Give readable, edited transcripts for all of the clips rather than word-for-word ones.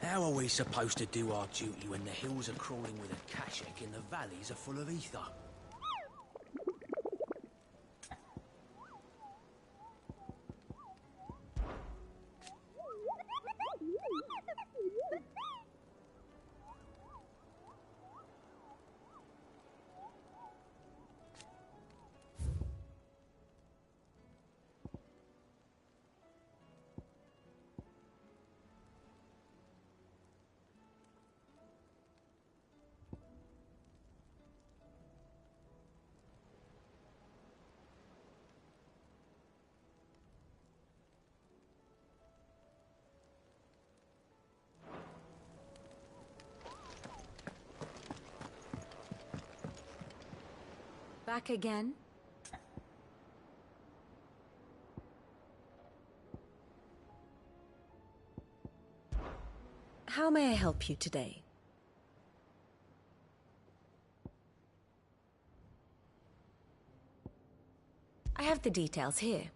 How are we supposed to do our duty when the hills are crawling with a Kashek and the valleys are full of ether? Back again? How may I help you today? I have the details here.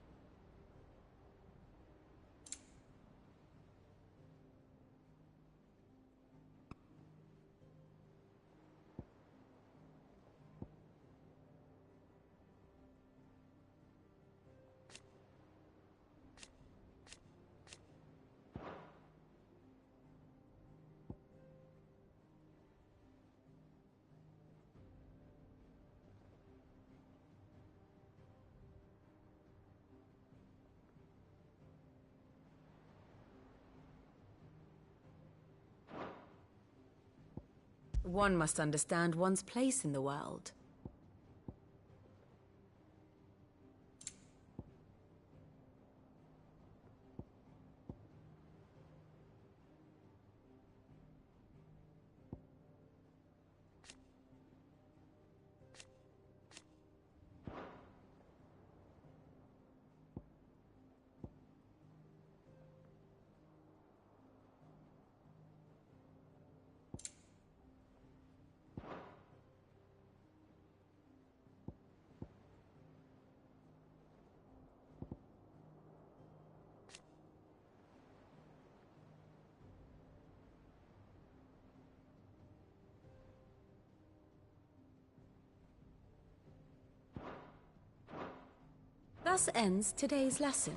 One must understand one's place in the world. Thus ends today's lesson.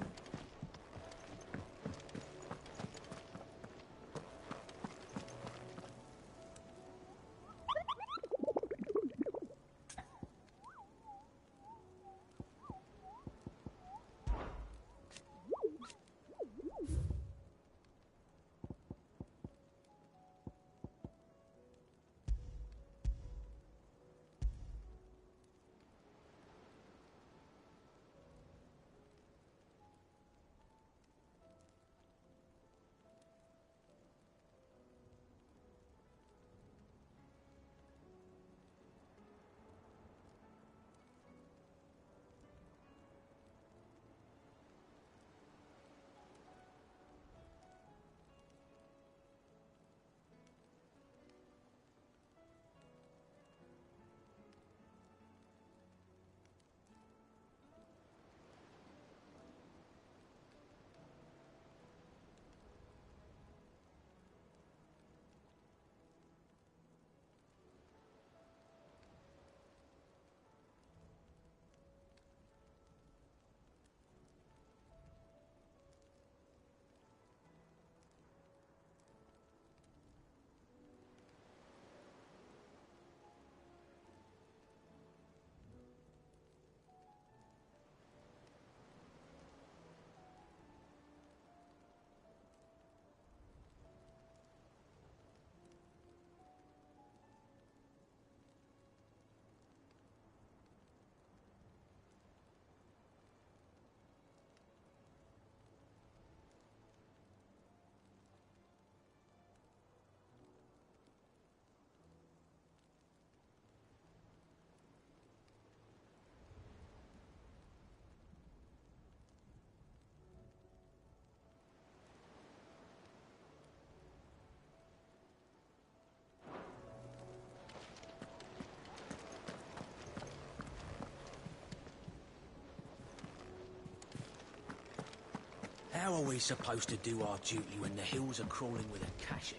How are we supposed to do our duty when the hills are crawling with a Kashik?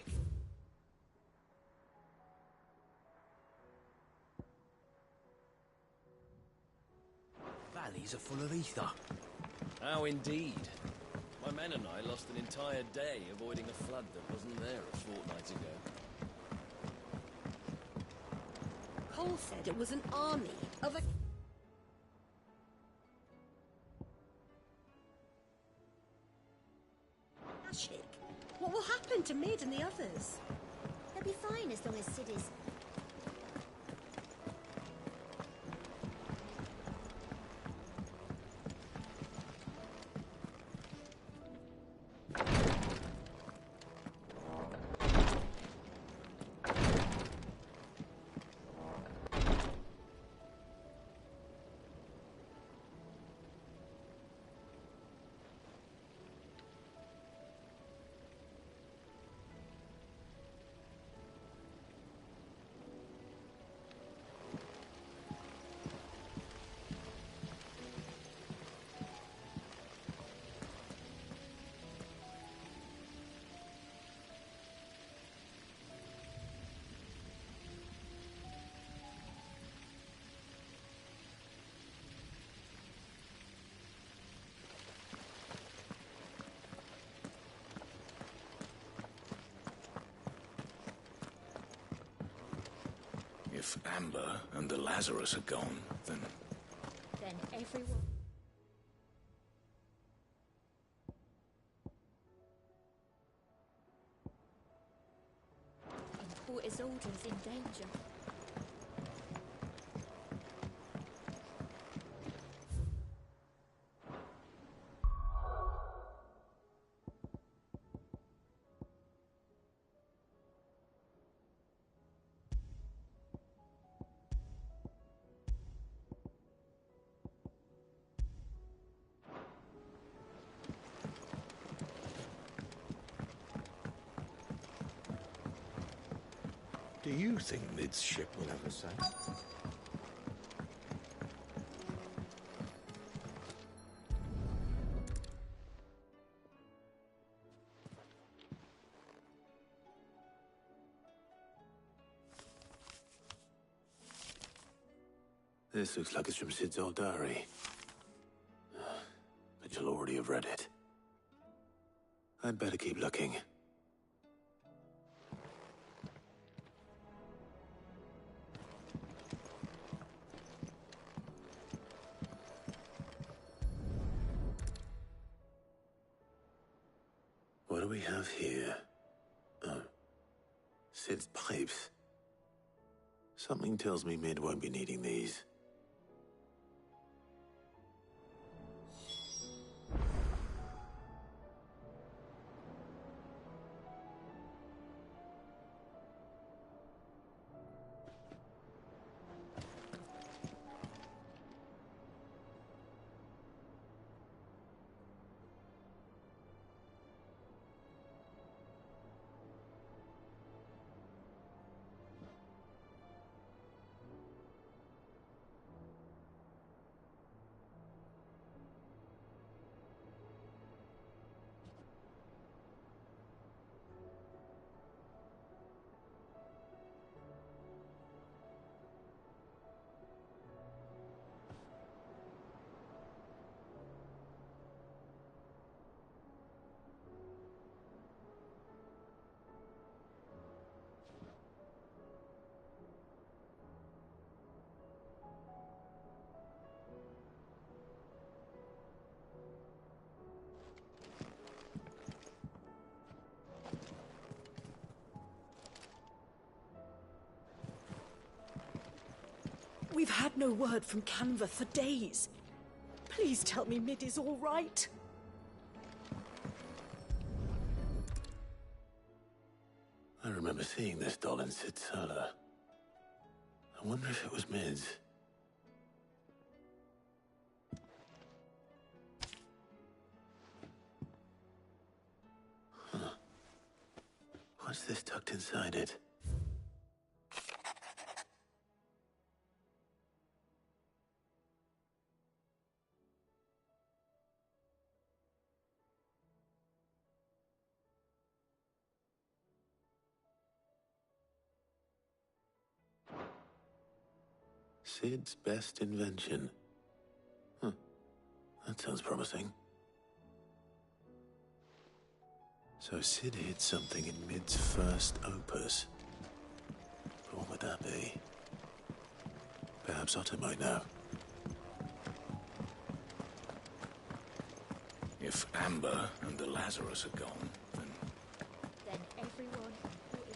Valleys are full of ether. How indeed. My men and I lost an entire day avoiding a flood that wasn't there a fortnight ago. Cole said it was an army of a... Kashik. What will happen to Mid and the others? They'll be fine as long as Sid is... If Amber and the Lazarus are gone, then... Then everyone... in Port Isolde's in danger. Do you think Mid's ship will ever sail? This looks like it's from Sid's old diary. But you'll already have read it. I'd better keep looking. What do we have here? Oh. Sid's pipes. Something tells me Mid won't be needing these. We've had no word from Canva for days. Please tell me Mid is all right. I remember seeing this doll in Sid's cellar. I wonder if it was Mid's. Huh. What's this tucked inside it? Sid's best invention. Huh. That sounds promising. So Sid hid something in Mid's first opus. But what would that be? Perhaps Otto might know. If Amber and the Lazarus are gone, Then everyone who is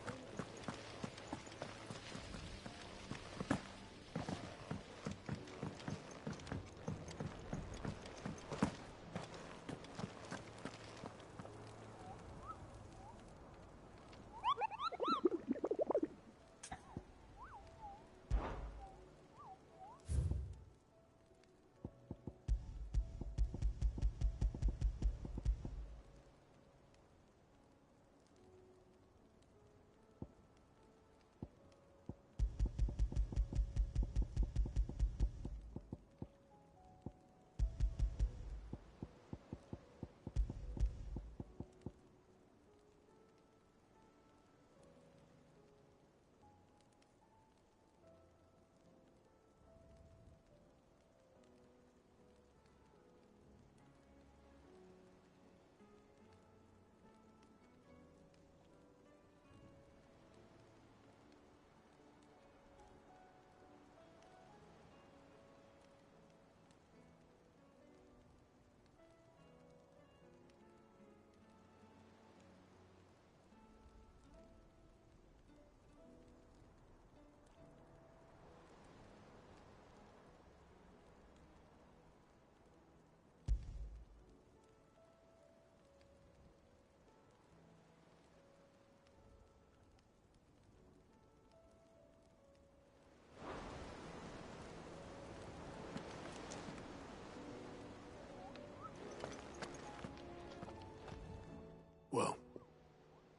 Well,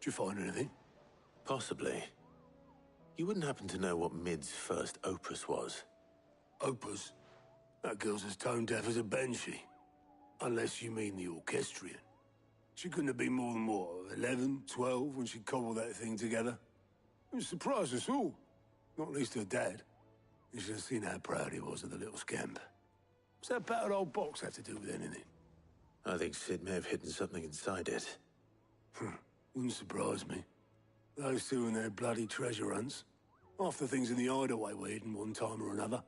did you find anything? Possibly. You wouldn't happen to know what Mid's first opus was? Opus? That girl's as tone deaf as a banshee. Unless you mean the orchestrion. She couldn't have been more than, what, 11, 12 when she cobbled that thing together? It surprised us all. Not least her dad. You should have seen how proud he was of the little scamp. What's that battered old box have to do with anything? I think Sid may have hidden something inside it. Wouldn't surprise me. Those two and their bloody treasure hunts. Half the things in the hideaway were hidden one time or another.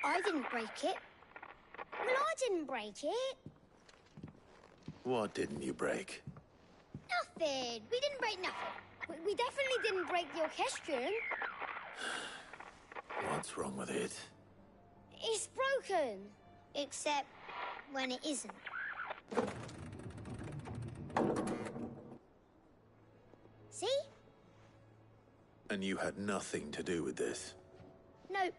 I didn't break it. Well, I didn't break it. What didn't you break? Nothing. We didn't break nothing. We definitely didn't break the orchestrion. What's wrong with it? It's broken. Except when it isn't. See? And you had nothing to do with this? Nope.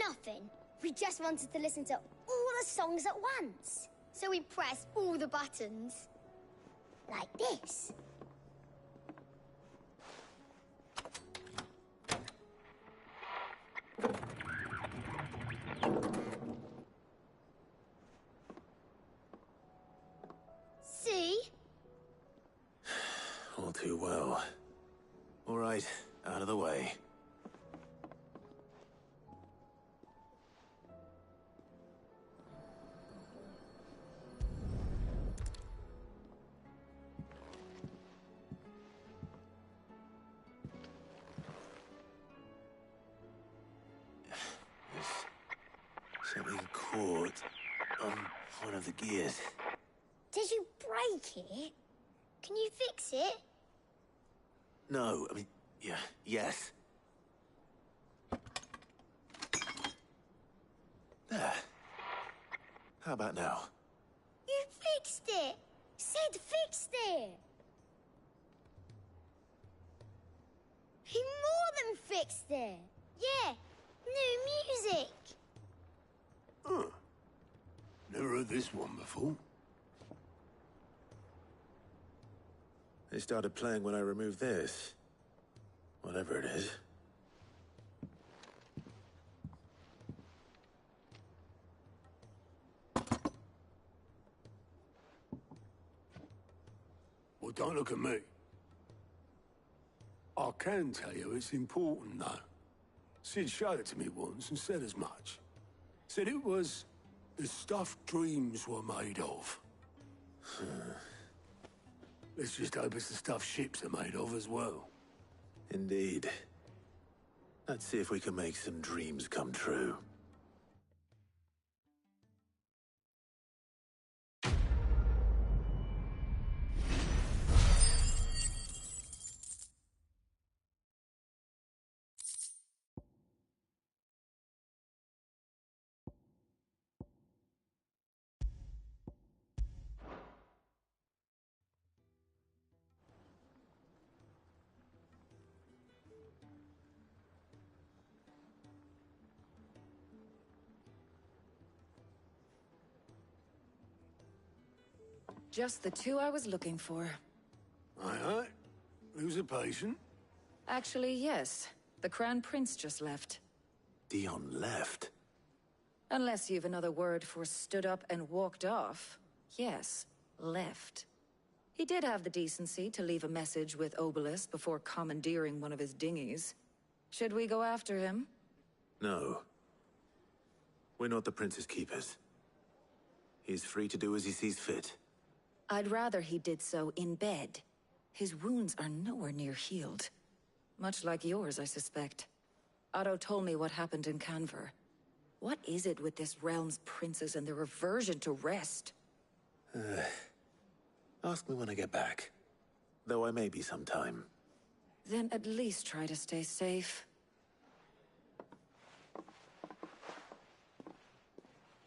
Nothing. We just wanted to listen to all the songs at once. So we pressed all the buttons. Like this. all too well. All right, out of the way. Something caught on one of the gears. Did you break it? Can you fix it? No, I mean, yeah, yes. There. How about now? You fixed it! Sid fixed it! He more than fixed it! Yeah, new music! Huh. Never heard this one before. They started playing when I removed this. Whatever it is. Well, don't look at me. I can tell you it's important, though. Sid showed it to me once and said as much. Said it was the stuff dreams were made of. Let's just hope it's the stuff ships are made of as well. Indeed. Let's see if we can make some dreams come true. Just the two I was looking for. Aye. Who's a patient? Actually, yes. The Crown Prince just left. Dion left. Unless you've another word for stood up and walked off. Yes, left. He did have the decency to leave a message with Obelisk before commandeering one of his dinghies. Should we go after him? No. We're not the Prince's keepers. He's free to do as he sees fit. I'd rather he did so in bed. His wounds are nowhere near healed. Much like yours, I suspect. Otto told me what happened in Canver. What is it with this realm's princes and their aversion to rest? Ask me when I get back. Though I may be sometime. Then at least try to stay safe.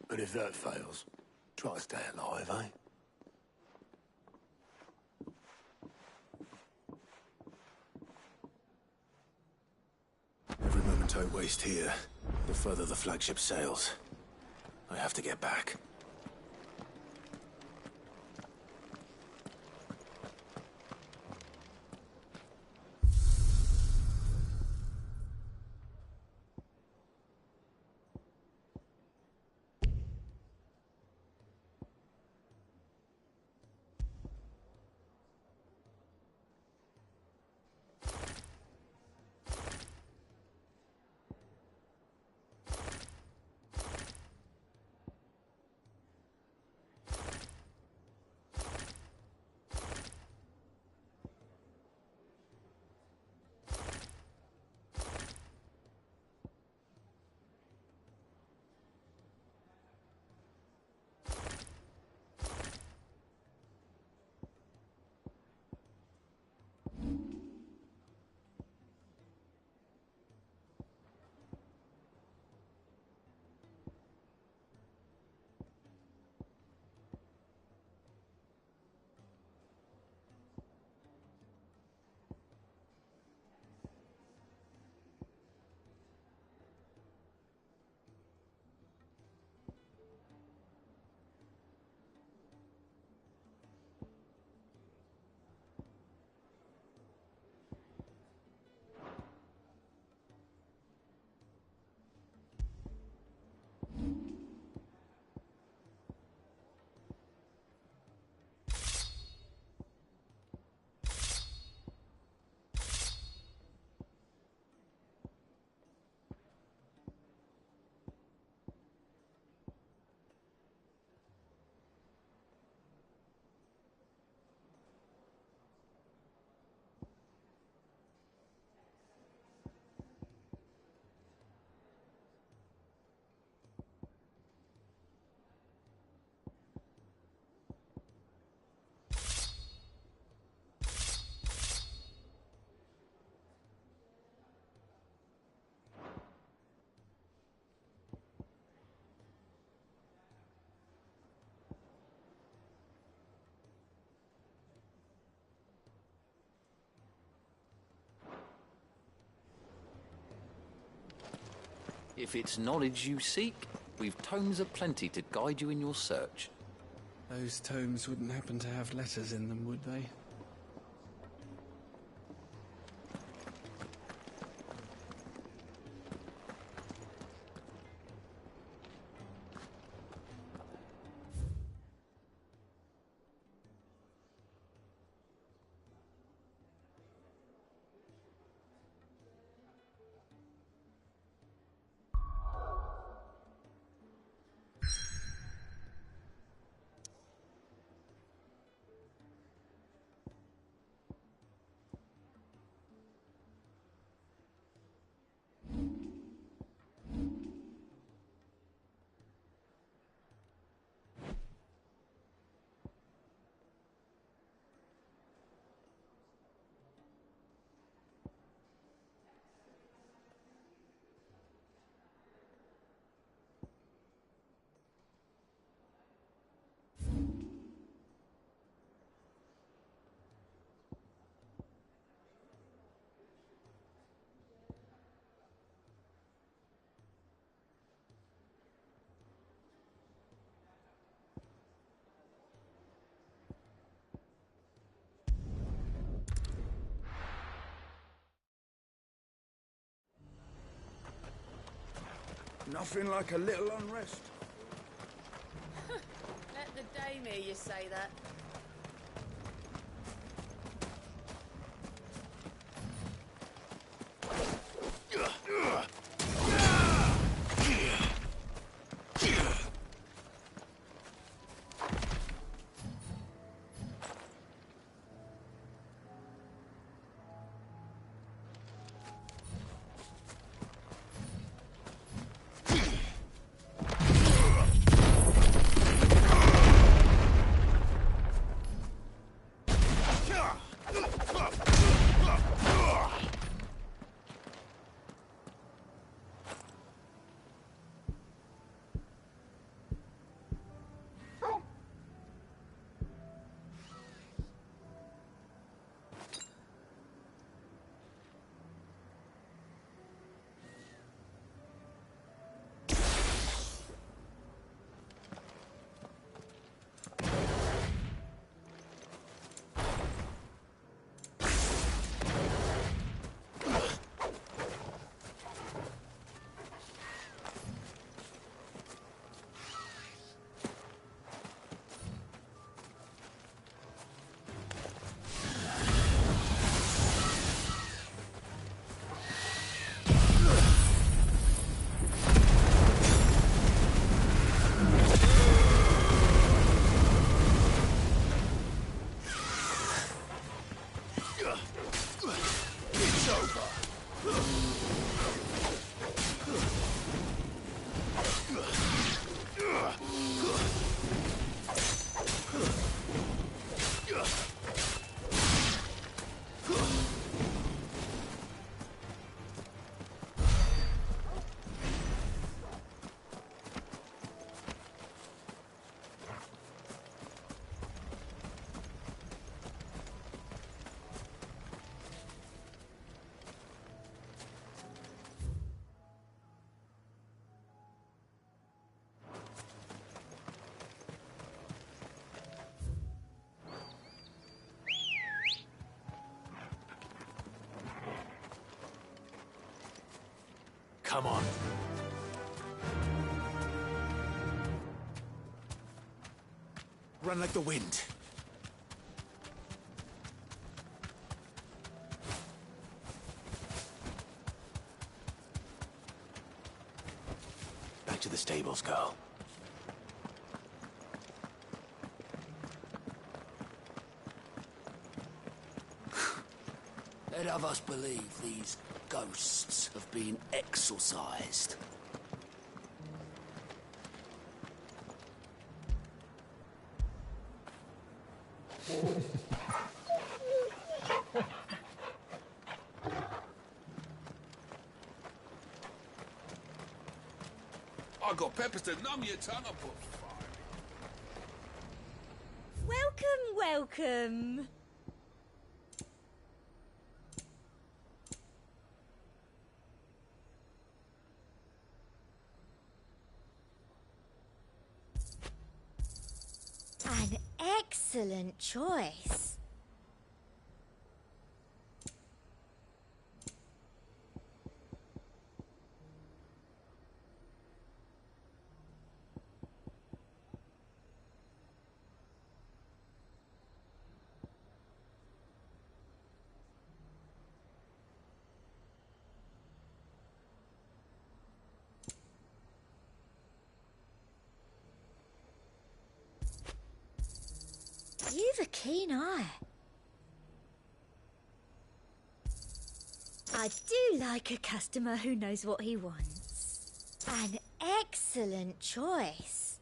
And if that fails, try to stay alive, eh? Every moment I waste here, the further the flagship sails. I have to get back. If it's knowledge you seek, we've tomes aplenty to guide you in your search. Those tomes wouldn't happen to have letters in them, would they? Nothing like a little unrest. Let the dame hear you say that. Come on. Run like the wind. Back to the stables, girl. Let have us believe these ghosts have been exorcised. I got peppers to numb your tongue. I put fire. Welcome. excellent choice. You've a keen eye. I do like a customer who knows what he wants. An excellent choice.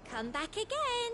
Come back again.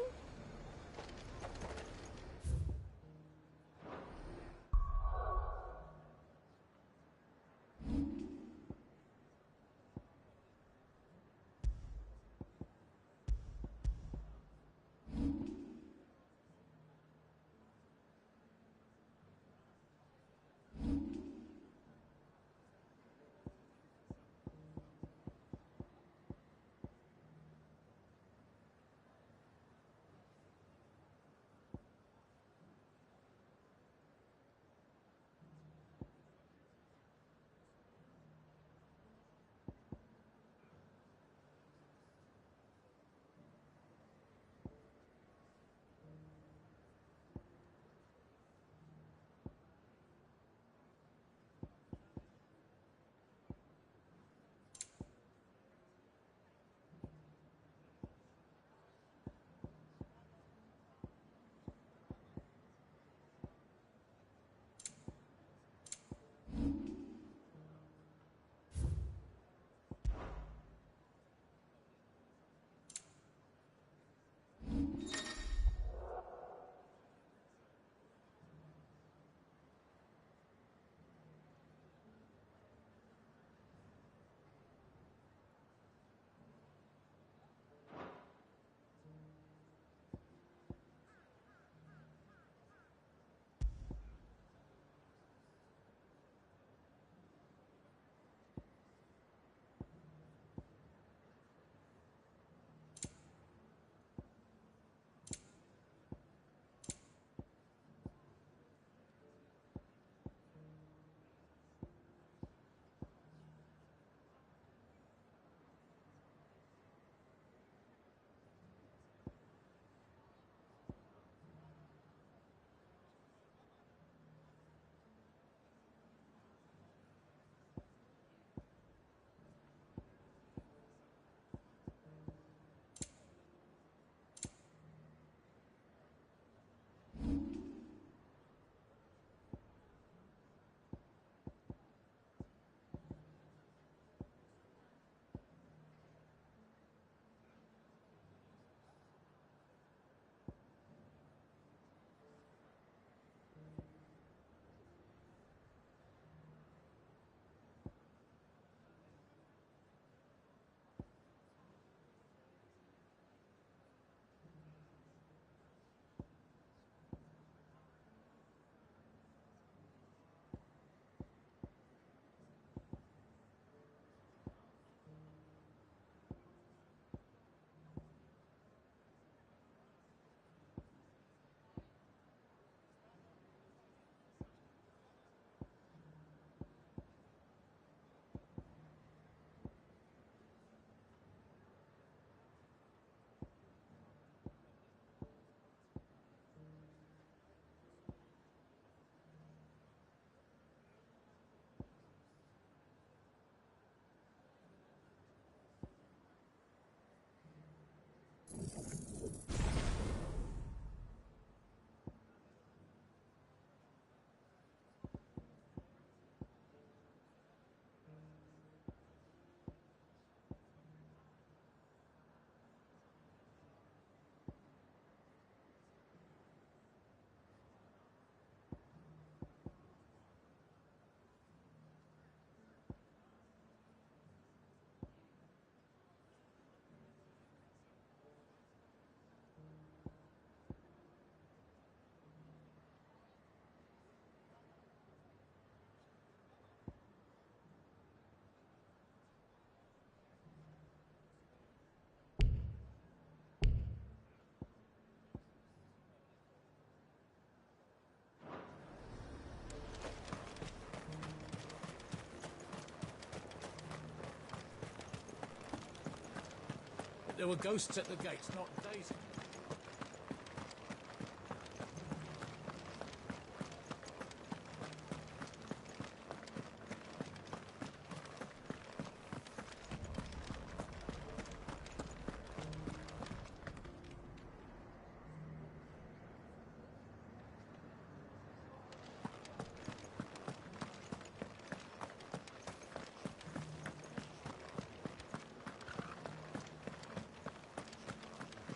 there were ghosts at the gates, not days ago.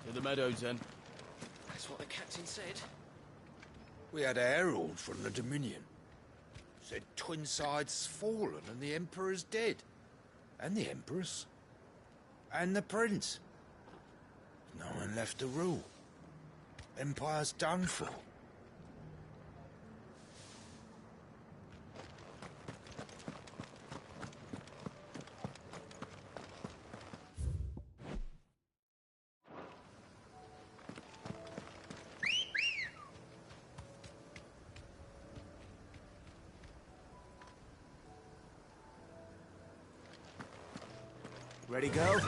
To the meadows, then. That's what the captain said. We had a herald from the Dominion. Said Twinside's fallen and the Emperor's dead. And the Empress. And the Prince. No one left to rule. Empire's done for. Ready, go?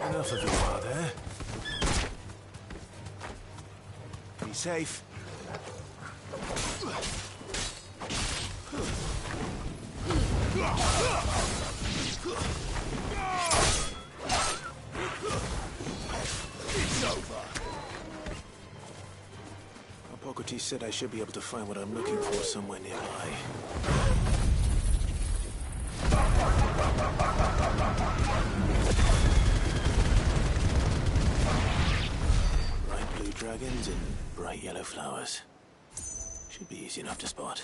Enough of you are there. Be safe. It's over. Hippocrates said I should be able to find what I'm looking for somewhere nearby. Bright blue dragons and bright yellow flowers. Should be easy enough to spot.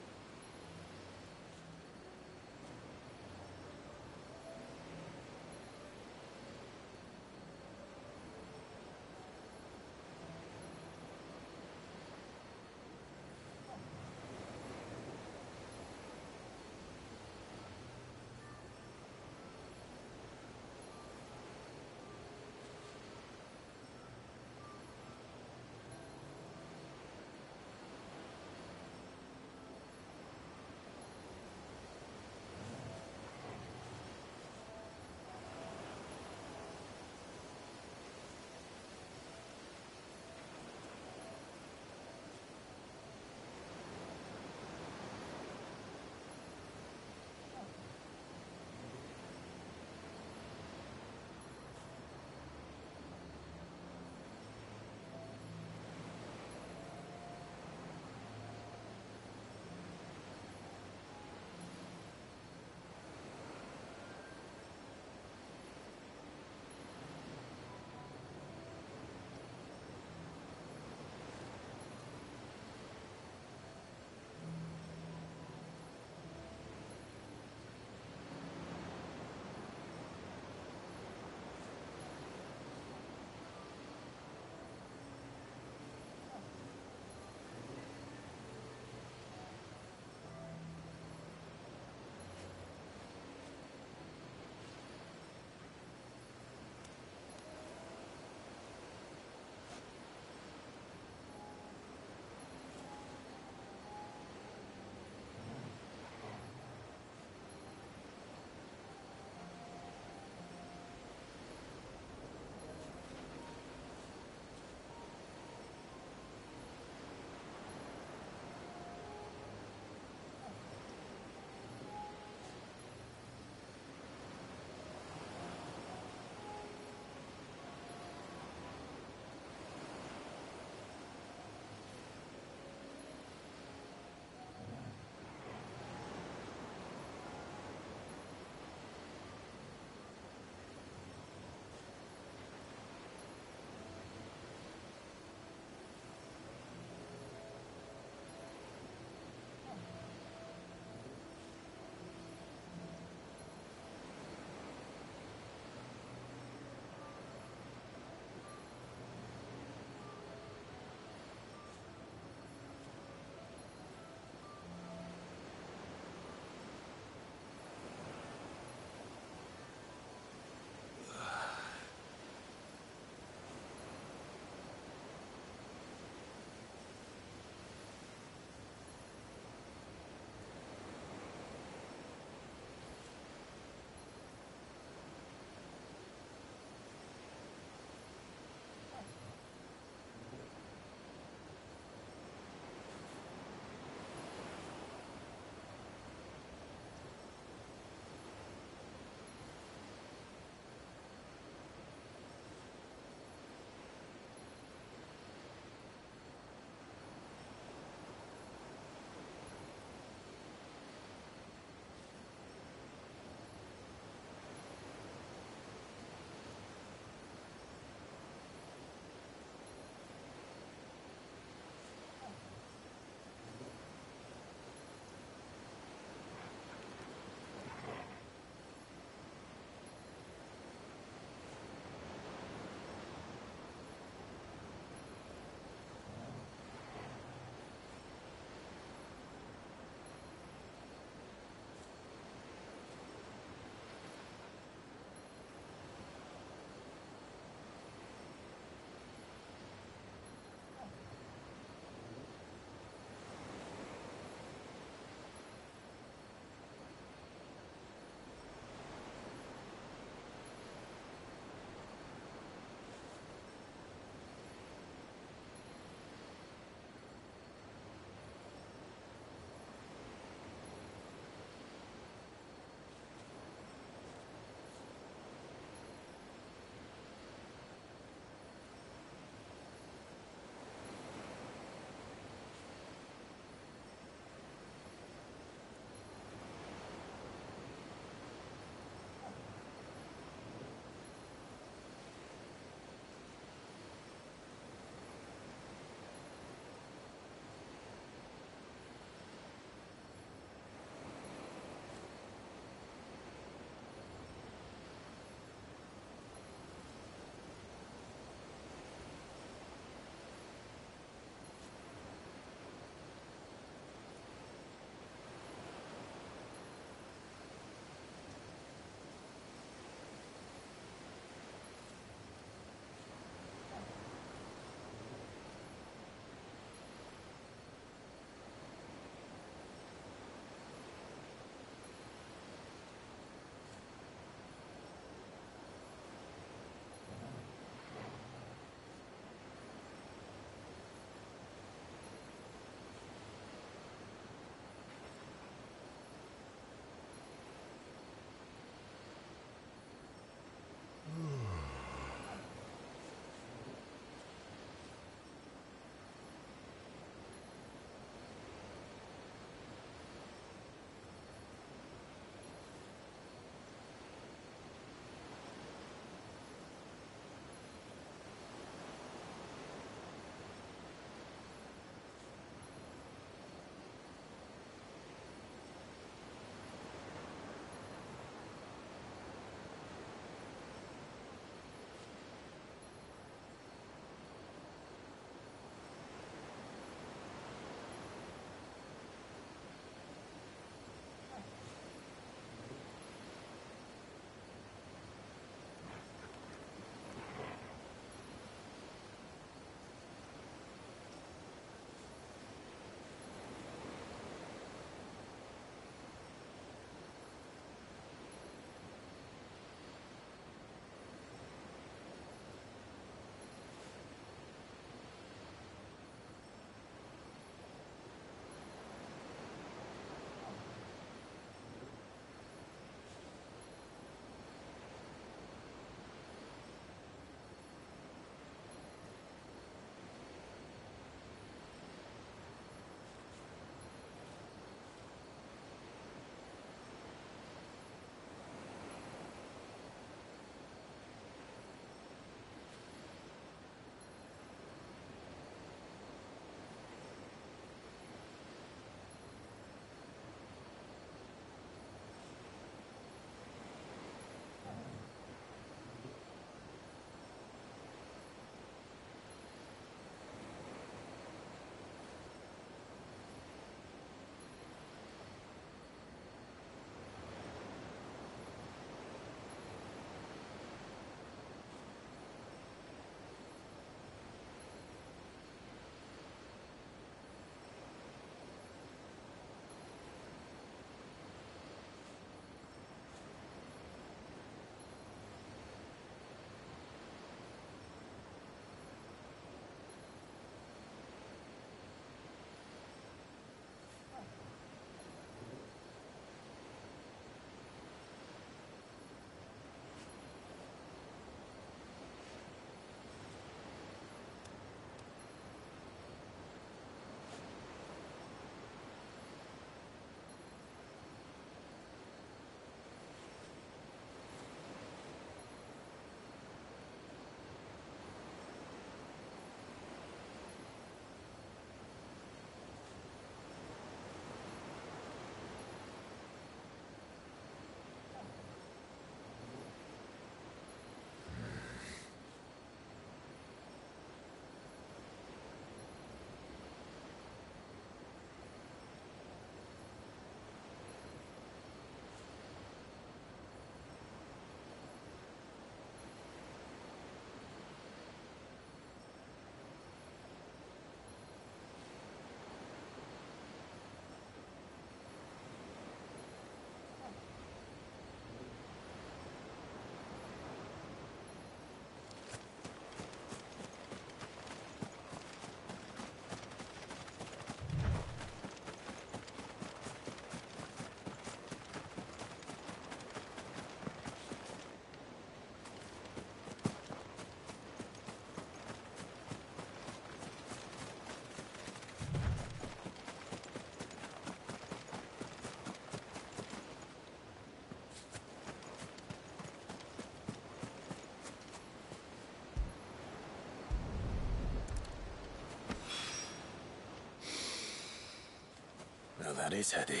Now that is heady.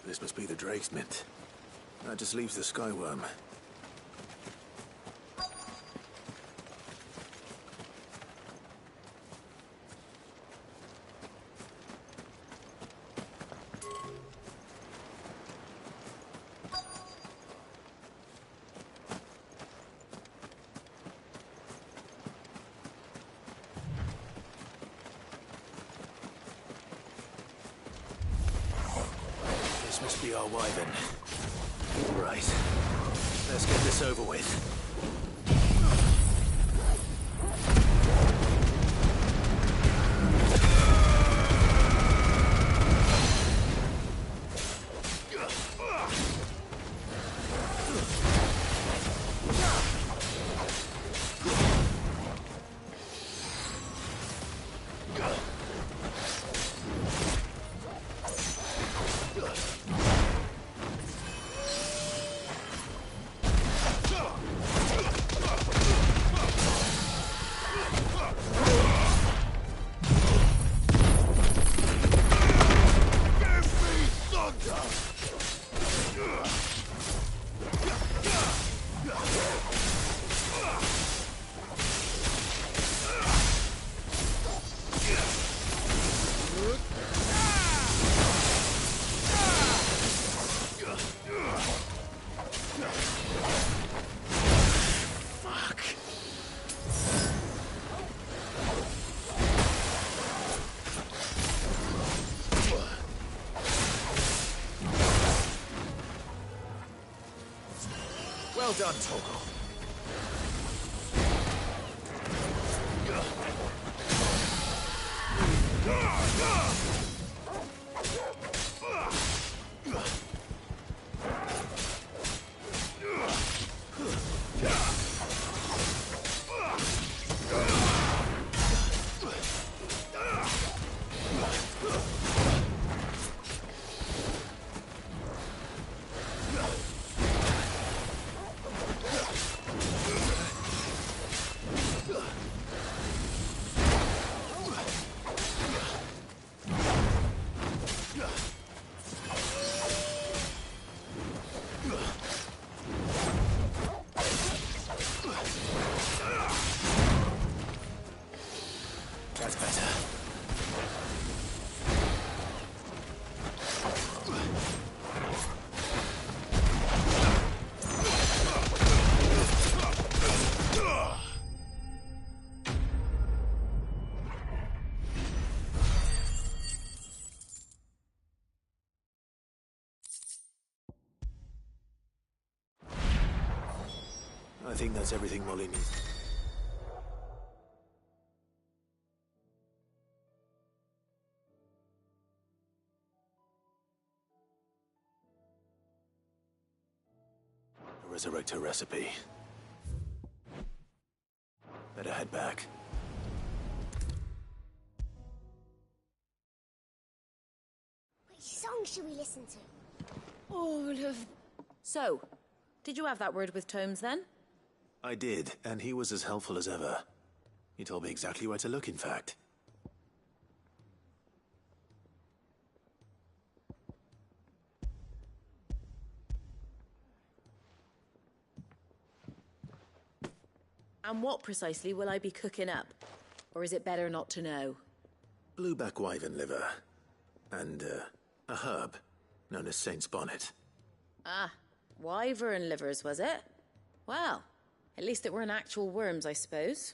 This must be the Drake's Mint. That just leaves the Skyworm. This must be our Wyvern. Right. Let's get this over with. Well done, Torgal. That's better. I think that's everything Molly needs. Resurrect her recipe. Better head back. Which song should we listen to? All of... So, did you have that word with Tomes then? I did, and he was as helpful as ever. He told me exactly where to look, in fact. And what precisely will I be cooking up? Or is it better not to know? Blueback wyvern liver. And, a herb known as Saint's Bonnet. Ah, wyvern livers, was it? Well, at least it weren't actual worms, I suppose.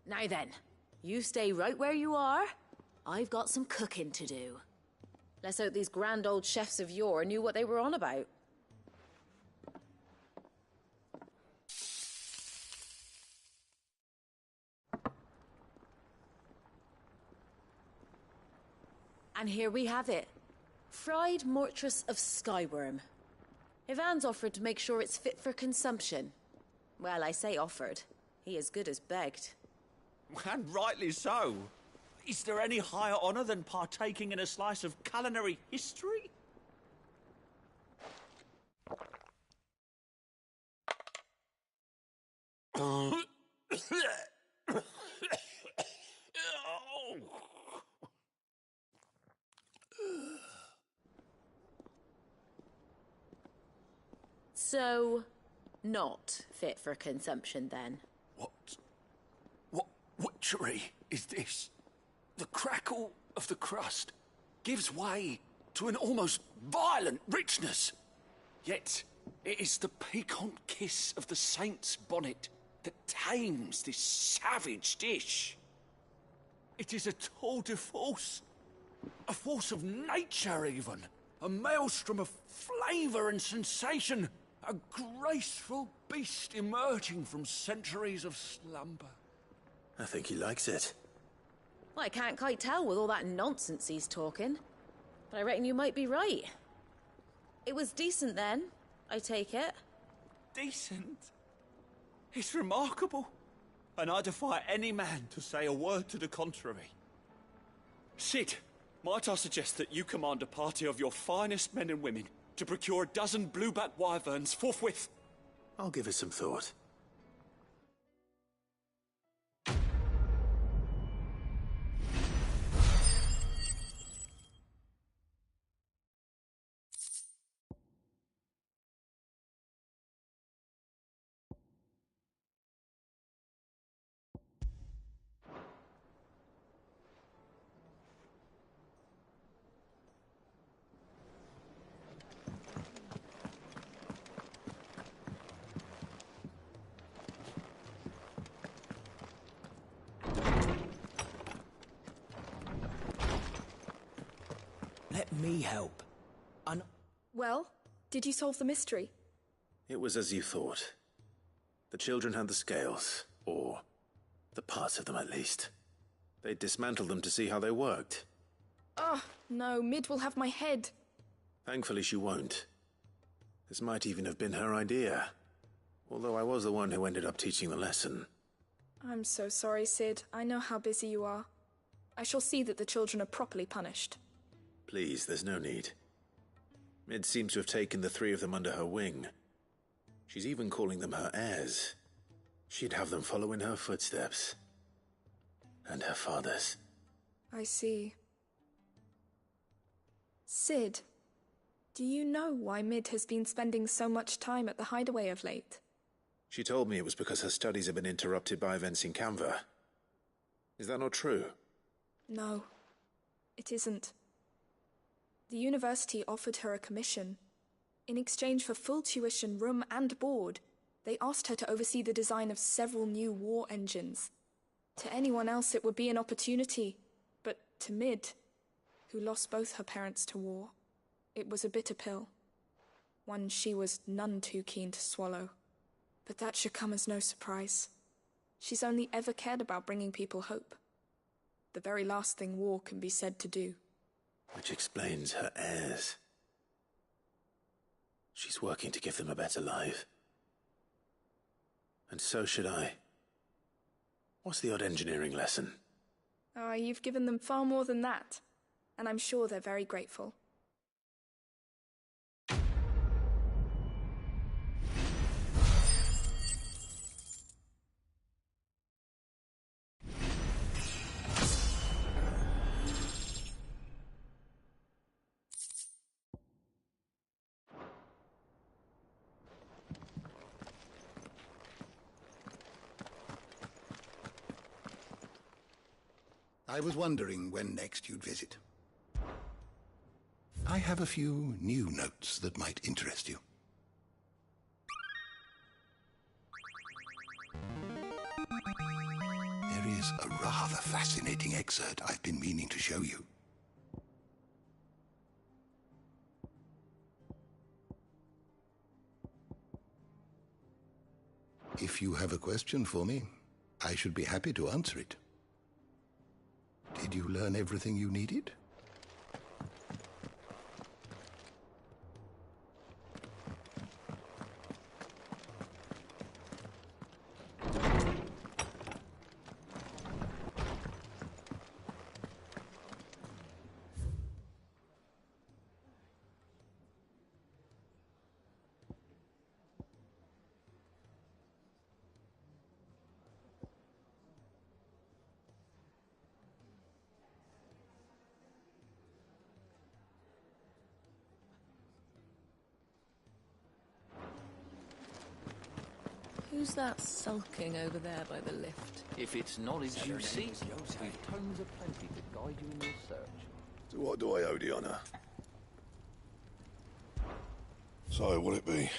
Now then, you stay right where you are. I've got some cooking to do. Let's hope these grand old chefs of yore knew what they were on about. And here we have it. Fried mortress of skyworm. Ivan's offered to make sure it's fit for consumption. Well, I say offered. He as good as begged. And rightly so. Is there any higher honor than partaking in a slice of culinary history? So, not fit for consumption then? What witchery is this? The crackle of the crust gives way to an almost violent richness. Yet, it is the piquant kiss of the saint's bonnet that tames this savage dish. It is a tour de force. A force of nature, even. A maelstrom of flavour and sensation. A graceful beast emerging from centuries of slumber. I think he likes it. Well, I can't quite tell with all that nonsense he's talking. But I reckon you might be right. It was decent then, I take it. Decent? It's remarkable. And I defy any man to say a word to the contrary. Sid, might I suggest that you command a party of your finest men and women to procure a dozen blueback wyverns forthwith? I'll give it some thought. Let me help. Well, did you solve the mystery? It was as you thought. The children had the scales, or the parts of them at least. They dismantled them to see how they worked. Oh, no, Mid will have my head. Thankfully she won't. This might even have been her idea. Although I was the one who ended up teaching the lesson. I'm so sorry, Sid. I know how busy you are. I shall see that the children are properly punished. Please, there's no need. Mid seems to have taken the three of them under her wing. She's even calling them her heirs. She'd have them follow in her footsteps. And her father's. I see. Sid, do you know why Mid has been spending so much time at the hideaway of late? She told me it was because her studies have been interrupted by events in Canva. Is that not true? No, it isn't. The university offered her a commission. In exchange for full tuition, room and board, they asked her to oversee the design of several new war engines. To anyone else it would be an opportunity, but to Mid, who lost both her parents to war, it was a bitter pill. One she was none too keen to swallow. But that should come as no surprise. She's only ever cared about bringing people hope. The very last thing war can be said to do. Which explains her heirs. She's working to give them a better life. And so should I. What's the odd engineering lesson? Ah, you've given them far more than that. And I'm sure they're very grateful. I was wondering when next you'd visit. I have a few new notes that might interest you. There is a rather fascinating excerpt I've been meaning to show you. If you have a question for me, I should be happy to answer it. Did you learn everything you needed? Who's that sulking over there by the lift? If it's knowledge you seek, we've tomes aplenty to guide you in your search. To what do I owe the honour? So, will it be?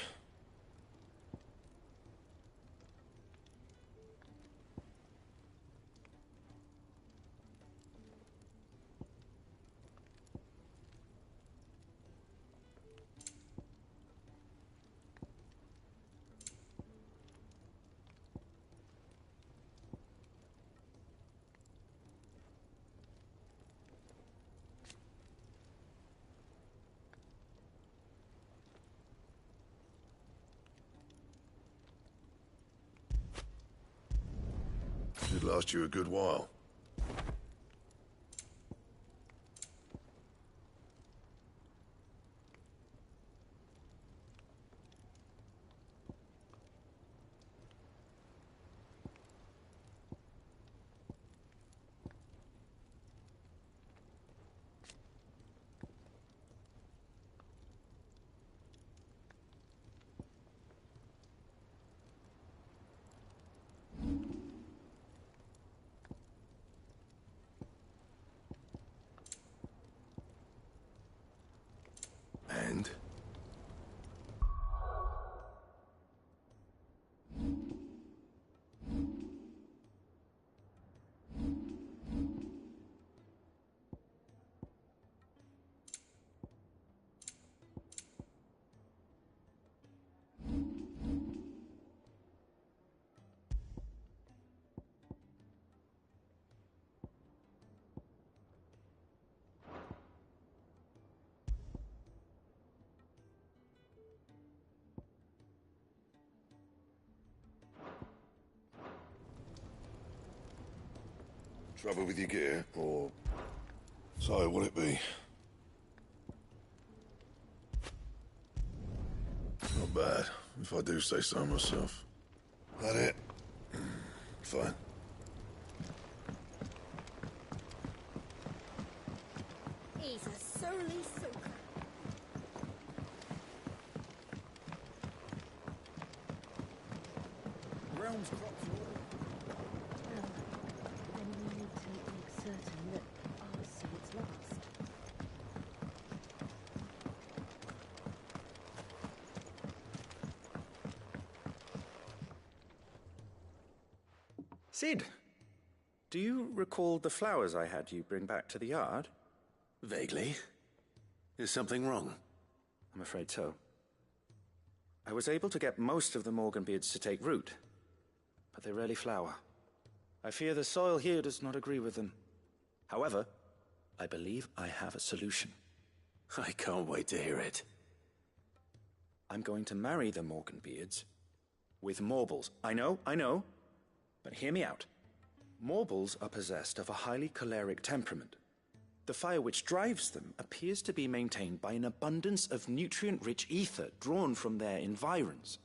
Should last you a good while. And? Trouble with your gear, or... So, will it be? Not bad, if I do say so myself. That it? Fine. He's a surly soaker. Realm's crops are all... Then we need to make certain that our seeds last. Cid, do you recall the flowers I had you bring back to the yard? Vaguely. Is something wrong? I'm afraid so. I was able to get most of the Morganbeards to take root, but they rarely flower. I fear the soil here does not agree with them. However, I believe I have a solution. I can't wait to hear it. I'm going to marry the Morganbeards with Morbles. I know, but hear me out. Morbles are possessed of a highly choleric temperament. The fire which drives them appears to be maintained by an abundance of nutrient-rich ether drawn from their environs.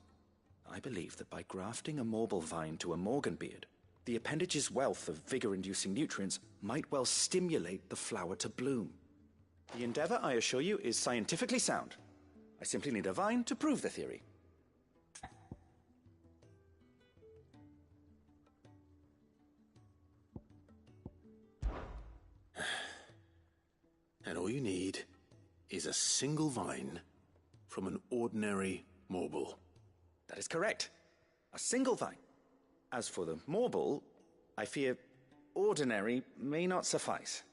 I believe that by grafting a Morble vine to a Morganbeard, the appendage's wealth of vigor-inducing nutrients might well stimulate the flower to bloom. The endeavor, I assure you, is scientifically sound. I simply need a vine to prove the theory. And all you need is a single vine from an ordinary Morble. That is correct. A single vine. As for the Morble, I fear ordinary may not suffice.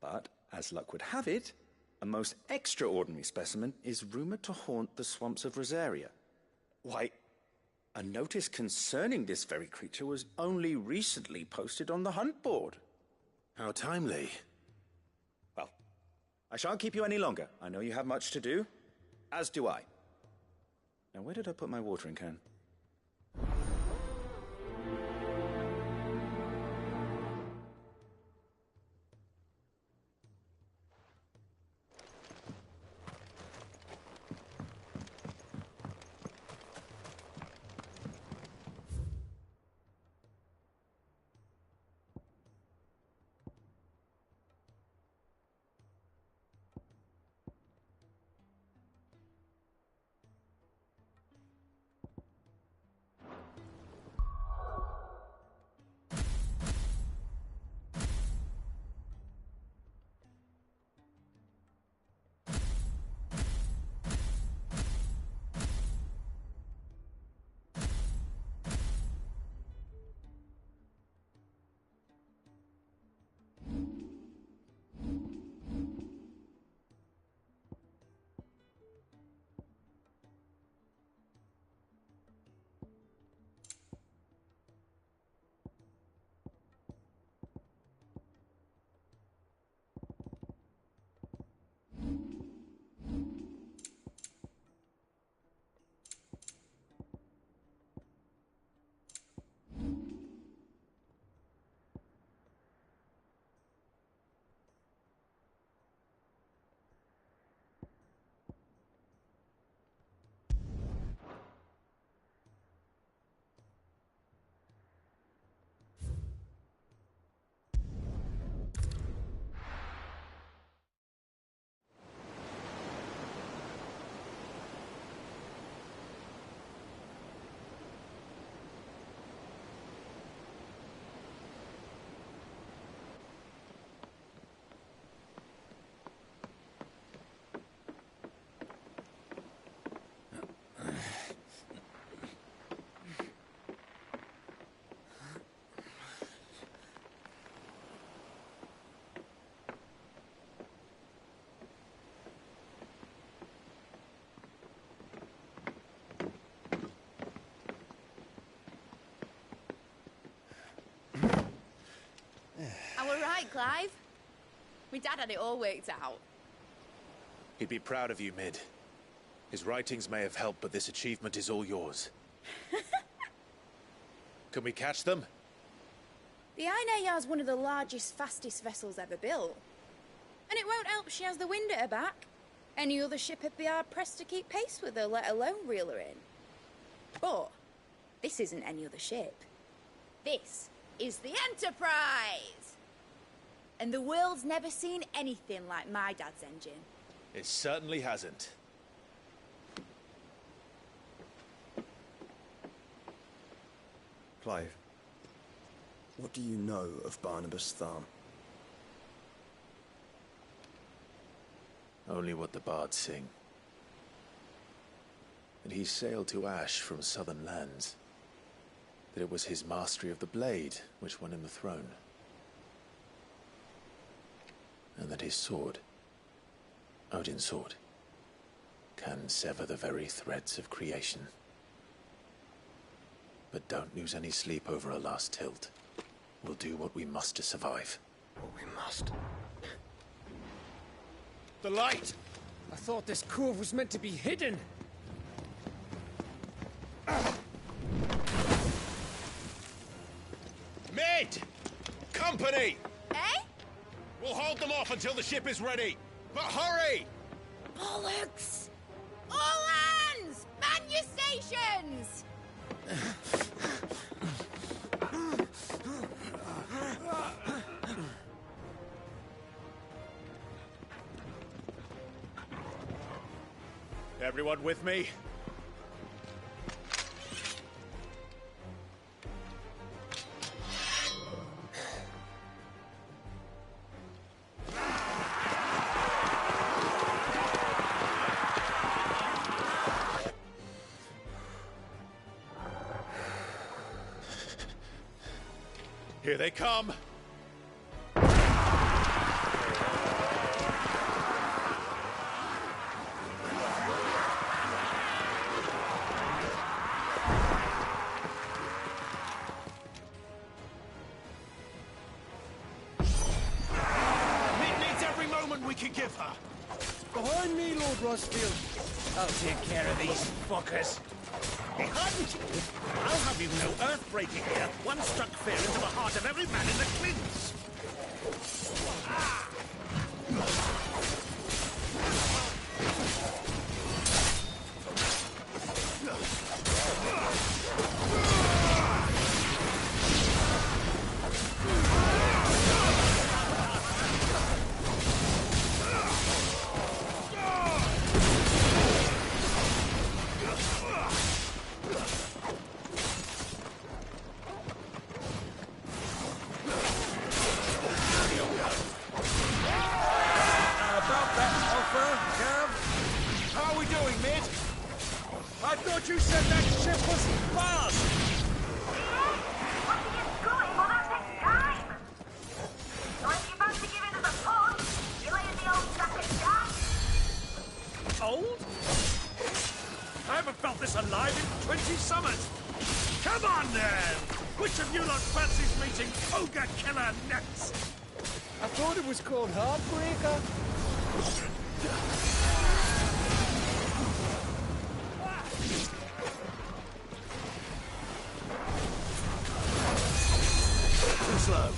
But, as luck would have it, a most extraordinary specimen is rumored to haunt the swamps of Rosaria. Why, a notice concerning this very creature was only recently posted on the hunt board. How timely. Well, I shan't keep you any longer. I know you have much to do, as do I. Now, where did I put my watering can? Clive? My dad had it all worked out. He'd be proud of you, Mid. His writings may have helped, but this achievement is all yours. Can we catch them? The Ainayar's one of the largest, fastest vessels ever built. And it won't help she has the wind at her back. Any other ship would be hard-pressed to keep pace with her, let alone reel her in. But this isn't any other ship. This is the Enterprise! And the world's never seen anything like my dad's engine. It certainly hasn't. Clive, what do you know of Barnabas Tharm? Only what the bards sing. That he sailed to Ash from southern lands. That it was his mastery of the blade which won him the throne. And that his sword, Odin's sword, can sever the very threads of creation. But don't lose any sleep over a last tilt. We'll do what we must to survive. What we must. The light! I thought this cove was meant to be hidden. Mid! Company! Eh? We'll hold them off until the ship is ready. But hurry! Bollocks! All hands! Man your stations! Everyone with me? Here they come! Give her. Behind me, Lord Rosfield. I'll take care of these fuckers. Behind you? I'll have you know earth-breaking here. One struck fear into the heart of every man in the Clints. I thought you said that ship was fast! What are you going for that next time? So if you fancy giving us a push, you lay in the old sack and die. Old? I haven't felt this alive in 20 summers! Come on then! Which of you lot fancies meeting Ogre Killer next? I thought it was called Heartbreaker. Too slow.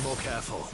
more careful.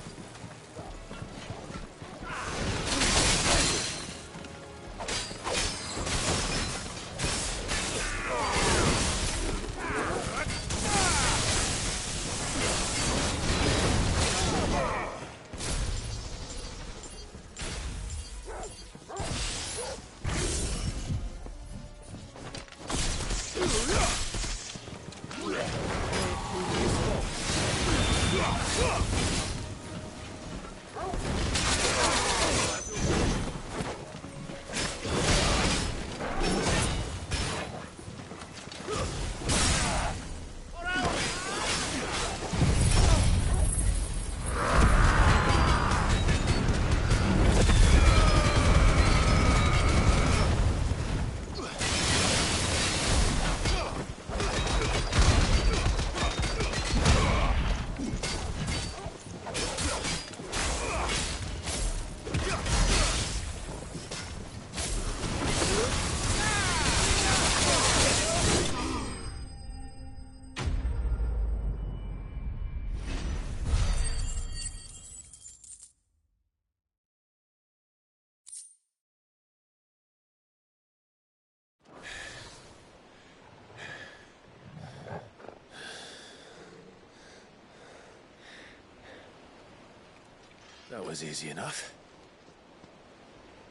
That was easy enough.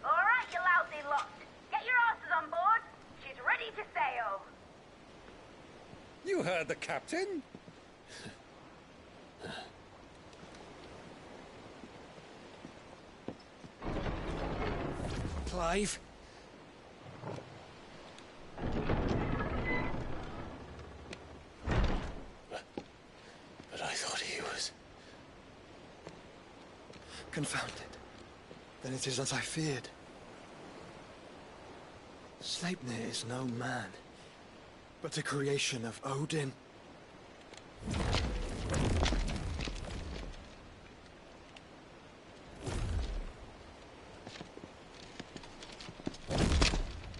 All right, you lousy lot. Get your asses on board. She's ready to sail. You heard the captain. Clive? But I thought he was... Confounded. Then it is as I feared. Sleipnir is no man, but a creation of Odin.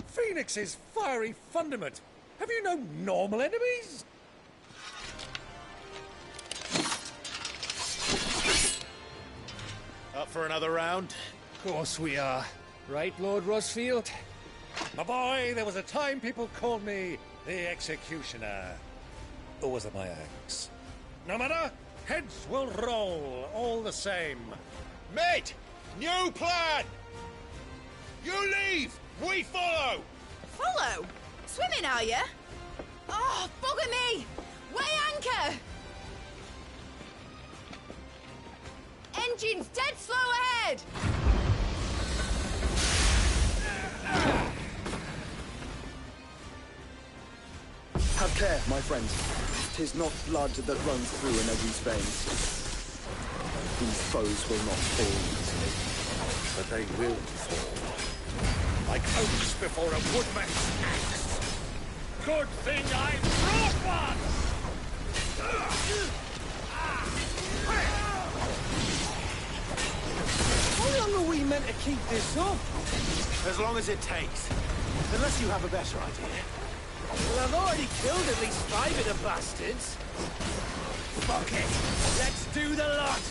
Phoenix's fiery fundament. Have you no normal enemies? Up for another round? Of course we are. Right, Lord Rosfield? My boy, there was a time people called me the Executioner. Or was it my axe? No matter, heads will roll all the same. Mate! New plan! You leave! We follow! Follow? Swimming, are you? Oh, bugger me! Weigh anchor! Engine's dead slow ahead! Have care, my friends. 'Tis not blood that runs through Enegi's veins. These foes will not fall easily. But they will fall. Like oaks before a woodman's axe. Good thing I brought one! How long are we meant to keep this up? As long as it takes. Unless you have a better idea. Well, I've already killed at least 5 of the bastards. Fuck it! Let's do the lot!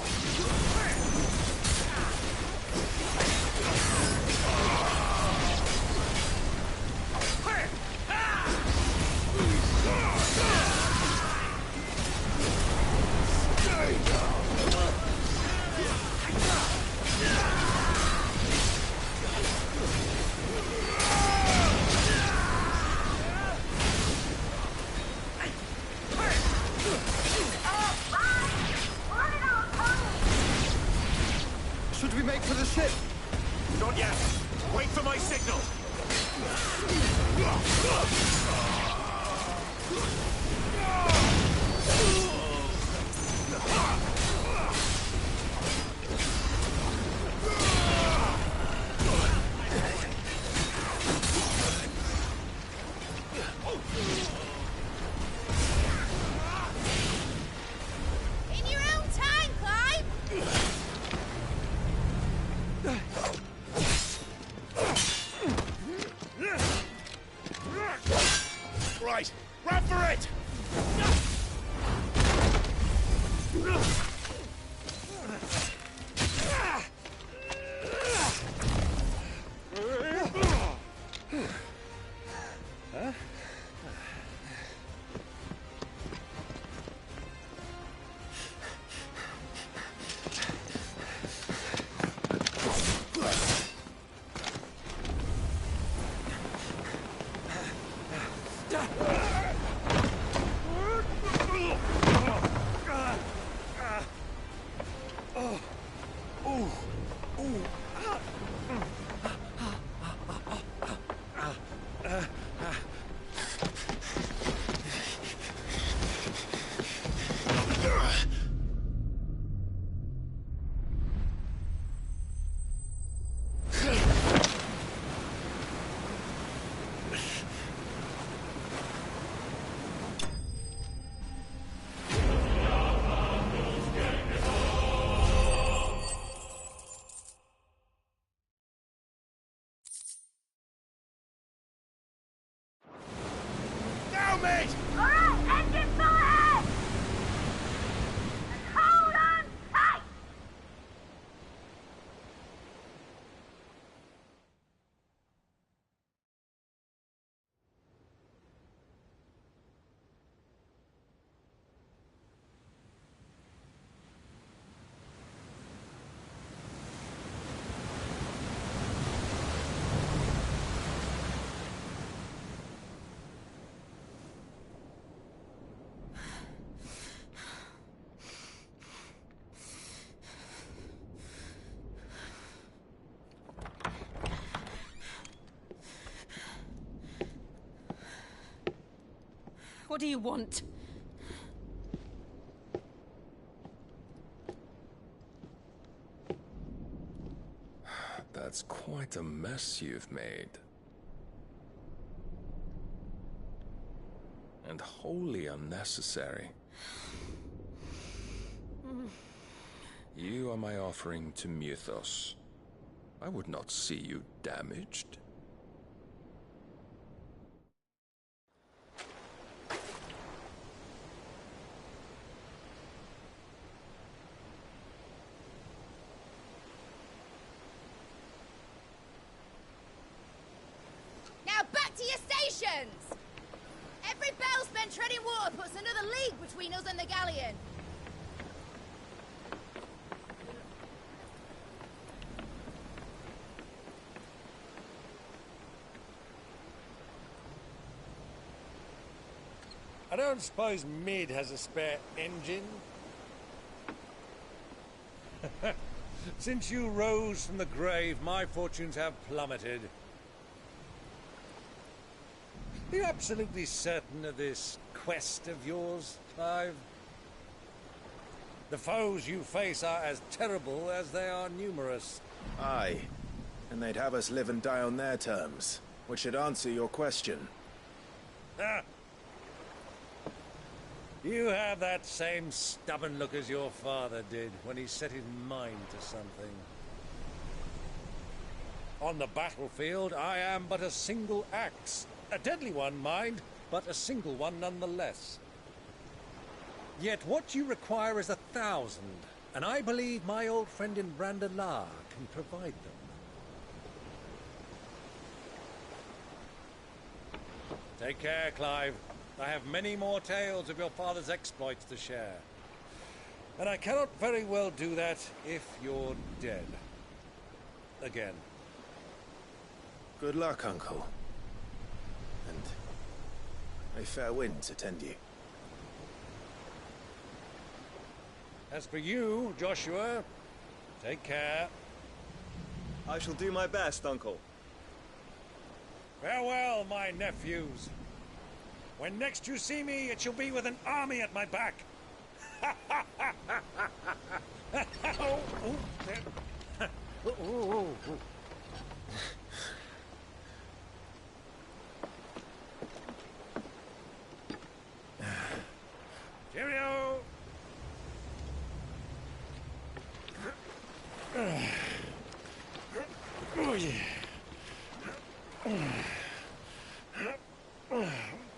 Should we make for the ship? Not yet. Wait for my signal. In your own time, Clive! Right, run for it! What do you want? That's quite a mess you've made. And wholly unnecessary. You are my offering to Mythos. I would not see you damaged. Now back to your stations! Every bell spent treading water puts another league between us and the galleon. I don't suppose Mid has a spare engine? Since you rose from the grave, my fortunes have plummeted. Are you absolutely certain of this quest of yours, Clive? The foes you face are as terrible as they are numerous. Aye, and they'd have us live and die on their terms, which should answer your question. Ah! You have that same stubborn look as your father did when he set his mind to something. On the battlefield, I am but a single axe. A deadly one, mind, but a single one nonetheless. Yet what you require is 1,000, and I believe my old friend in Brandalar can provide them. Take care, Clive. I have many more tales of your father's exploits to share. And I cannot very well do that if you're dead. Again. Good luck, Uncle. And may fair winds attend you. As for you, Joshua, take care. I shall do my best, Uncle. Farewell, my nephews. When next you see me, it shall be with an army at my back. Oh, oh, Cheerio! Oh, yeah.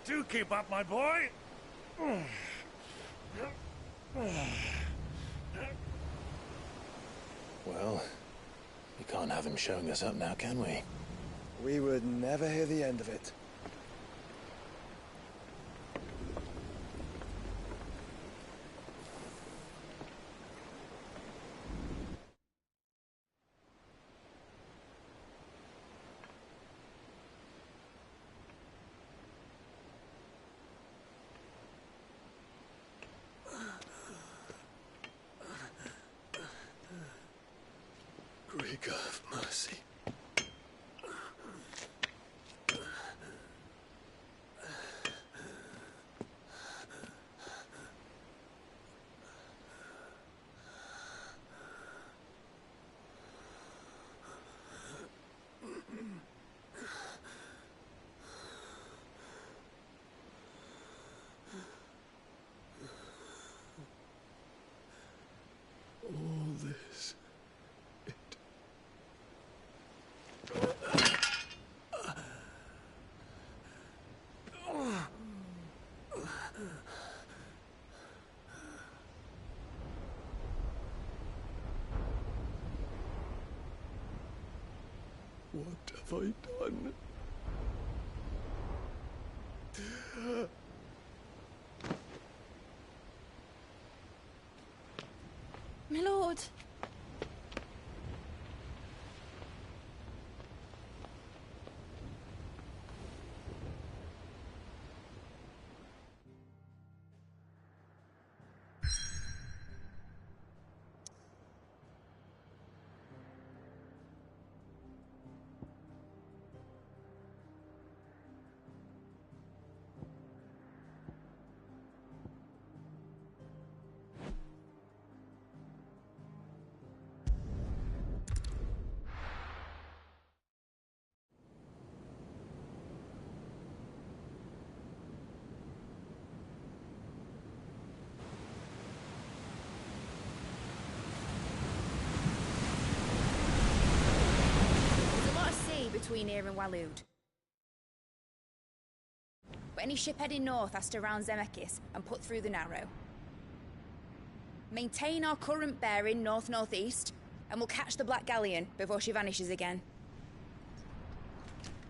Do keep up, my boy. Well, we can't have him showing us up now, can we? We would never hear the end of it. Greek of mercy. All this. What have I done? My lord. between here and Waloed. But any ship heading north has to round Zemeckis and put through the Narrow. Maintain our current bearing north-northeast, and we'll catch the Black Galleon before she vanishes again.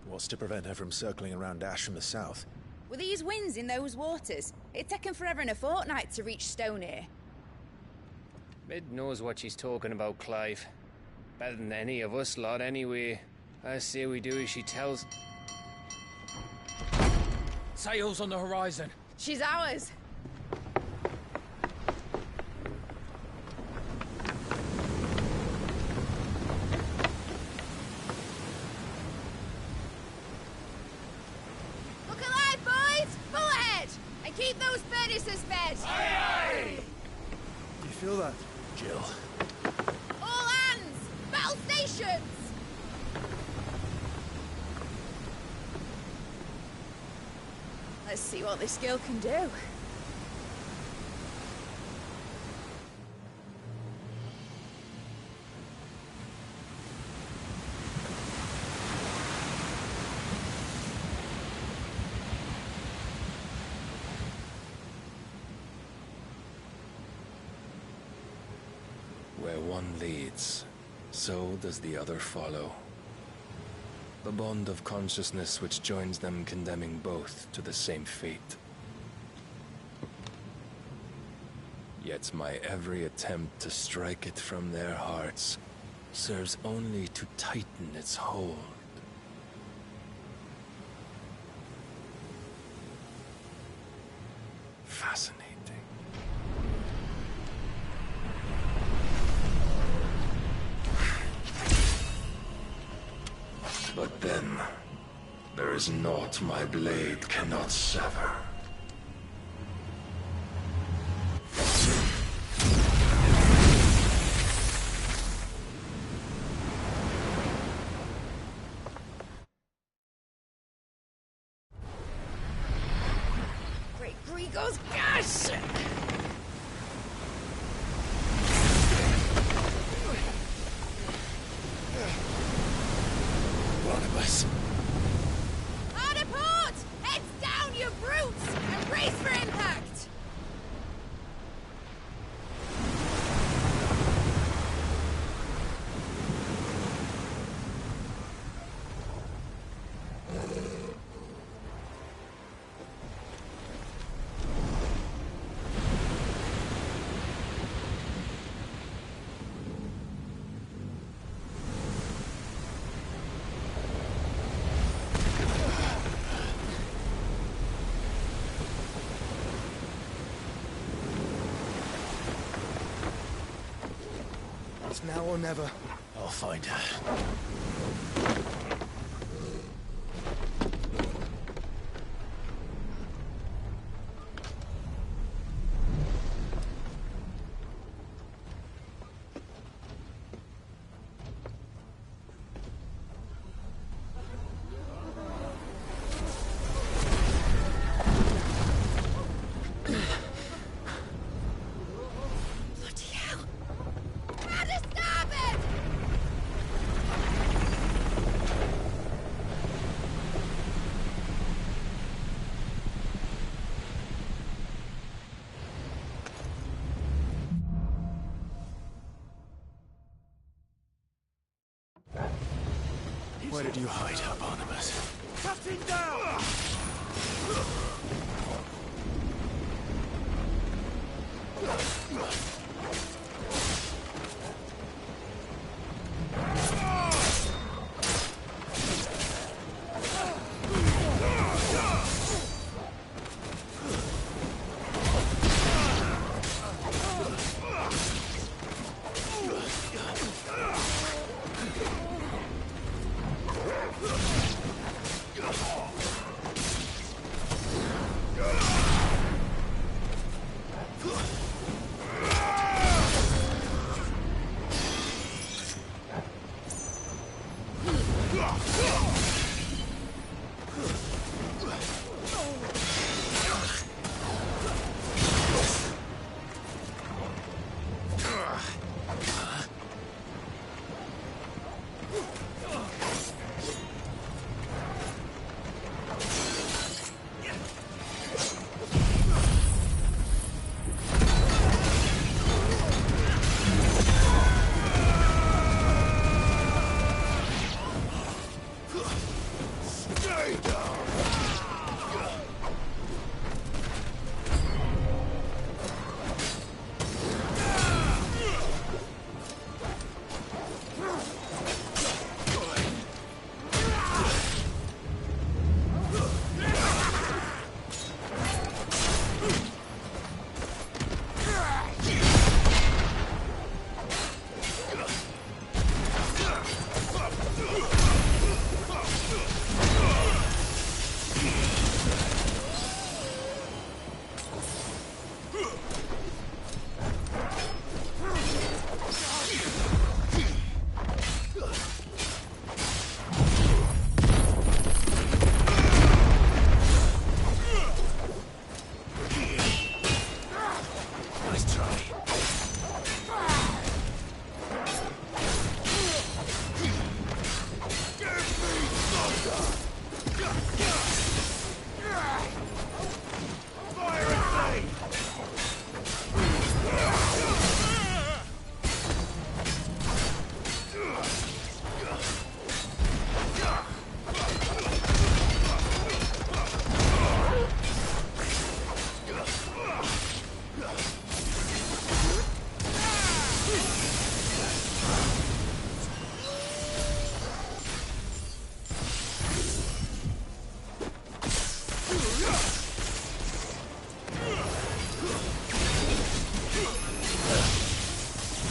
What's to prevent her from circling around Ash from the south? With these winds in those waters, it'd taken forever and a fortnight to reach Stonehenge. Mid knows what she's talking about, Clive. Better than any of us lot, anyway. I say we do as she tells. Sails on the horizon. She's ours. Look alive, boys! Full ahead! And keep those furnaces fed! Aye, aye! You feel that? Jill. All hands! Battle stations! Let's see what this girl can do. Where one leads, so does the other follow. The bond of consciousness which joins them, condemning both to the same fate. Yet my every attempt to strike it from their hearts serves only to tighten its hold. Fascinating. But then, there is naught my blade cannot sever. Great Gregor's gosh! Barnabas. Hard a port! Heads down, you brutes! And brace for impact! It's now or never. I'll find her. Where did you hide her, Barnabas? Cut him down!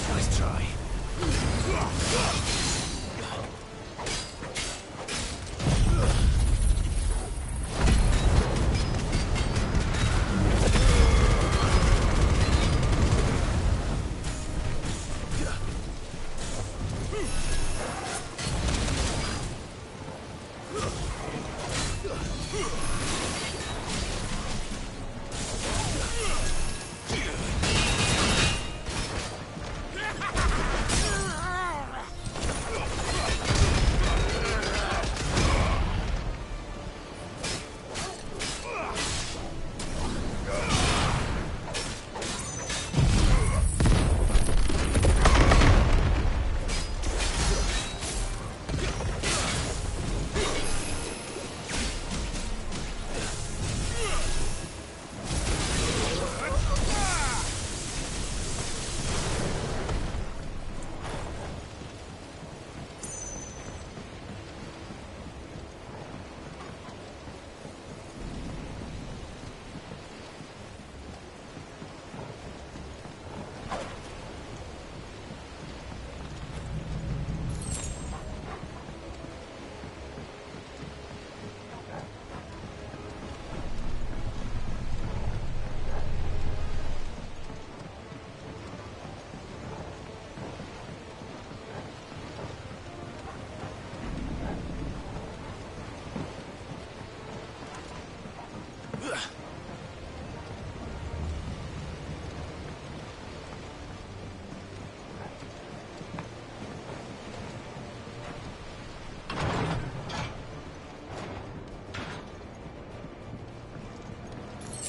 Nice try.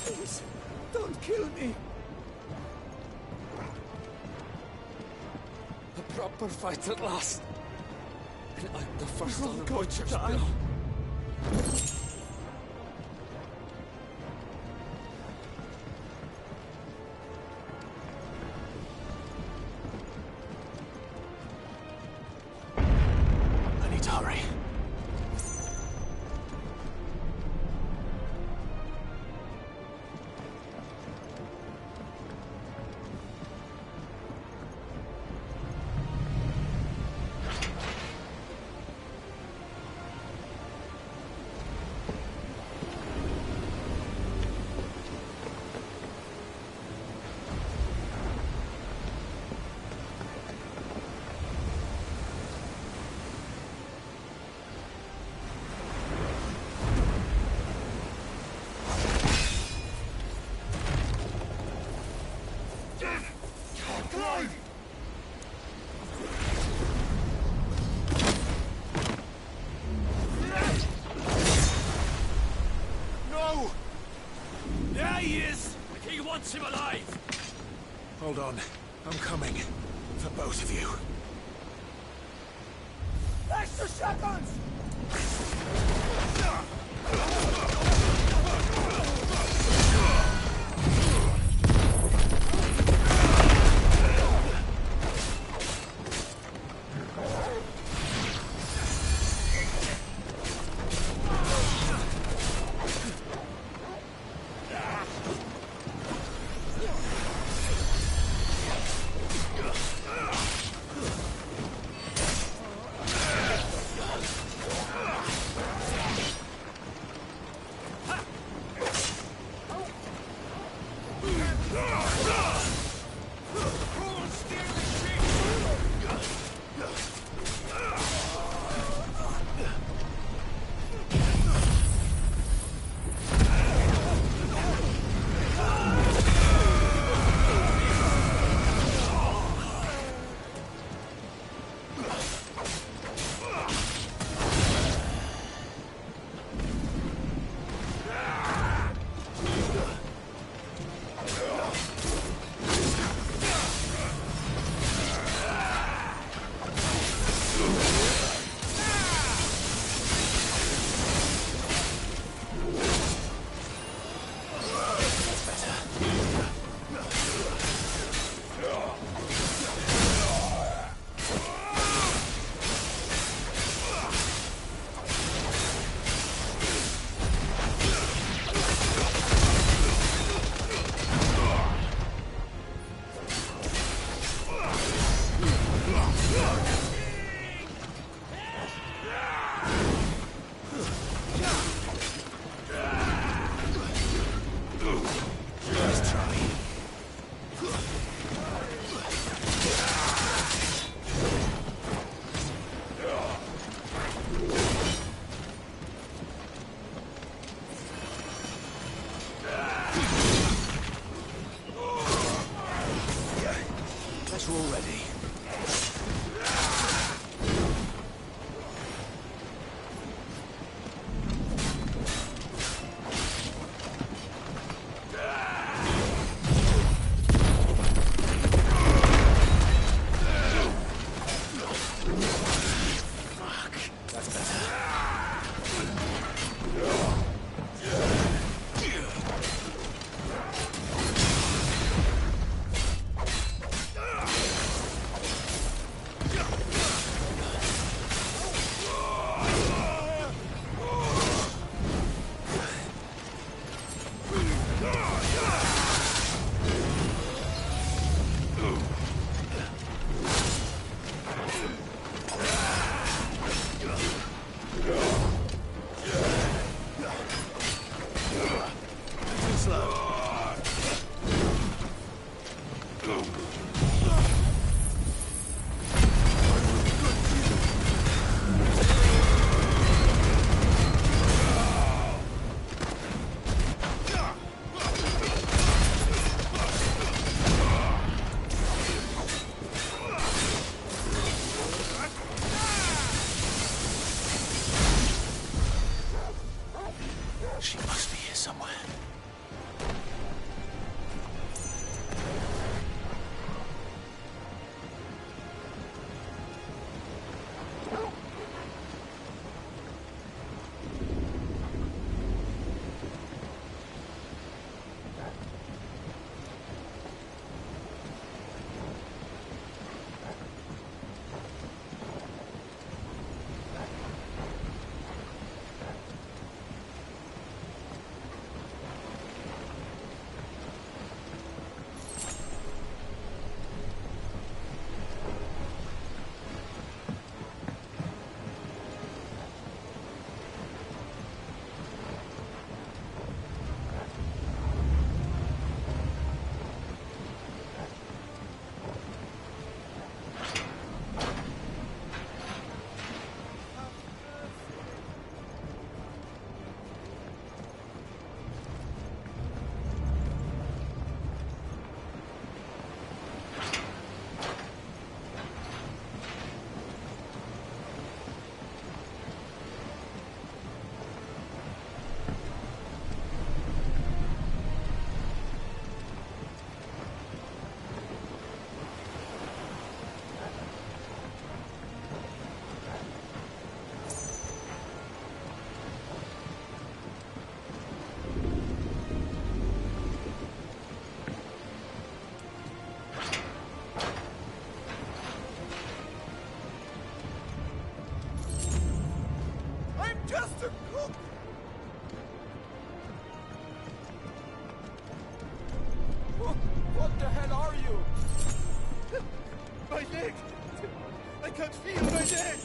Please, don't kill me. A proper fight at last. And I'm the first We're on all the going to butcher's die. bill. I need to hurry. No! There he is! He wants him alive! Hold on. I'm coming. For both of you. Extra shotguns! closer already. She must be here somewhere. Just a cook! What the hell are you? My leg! I can't feel my leg!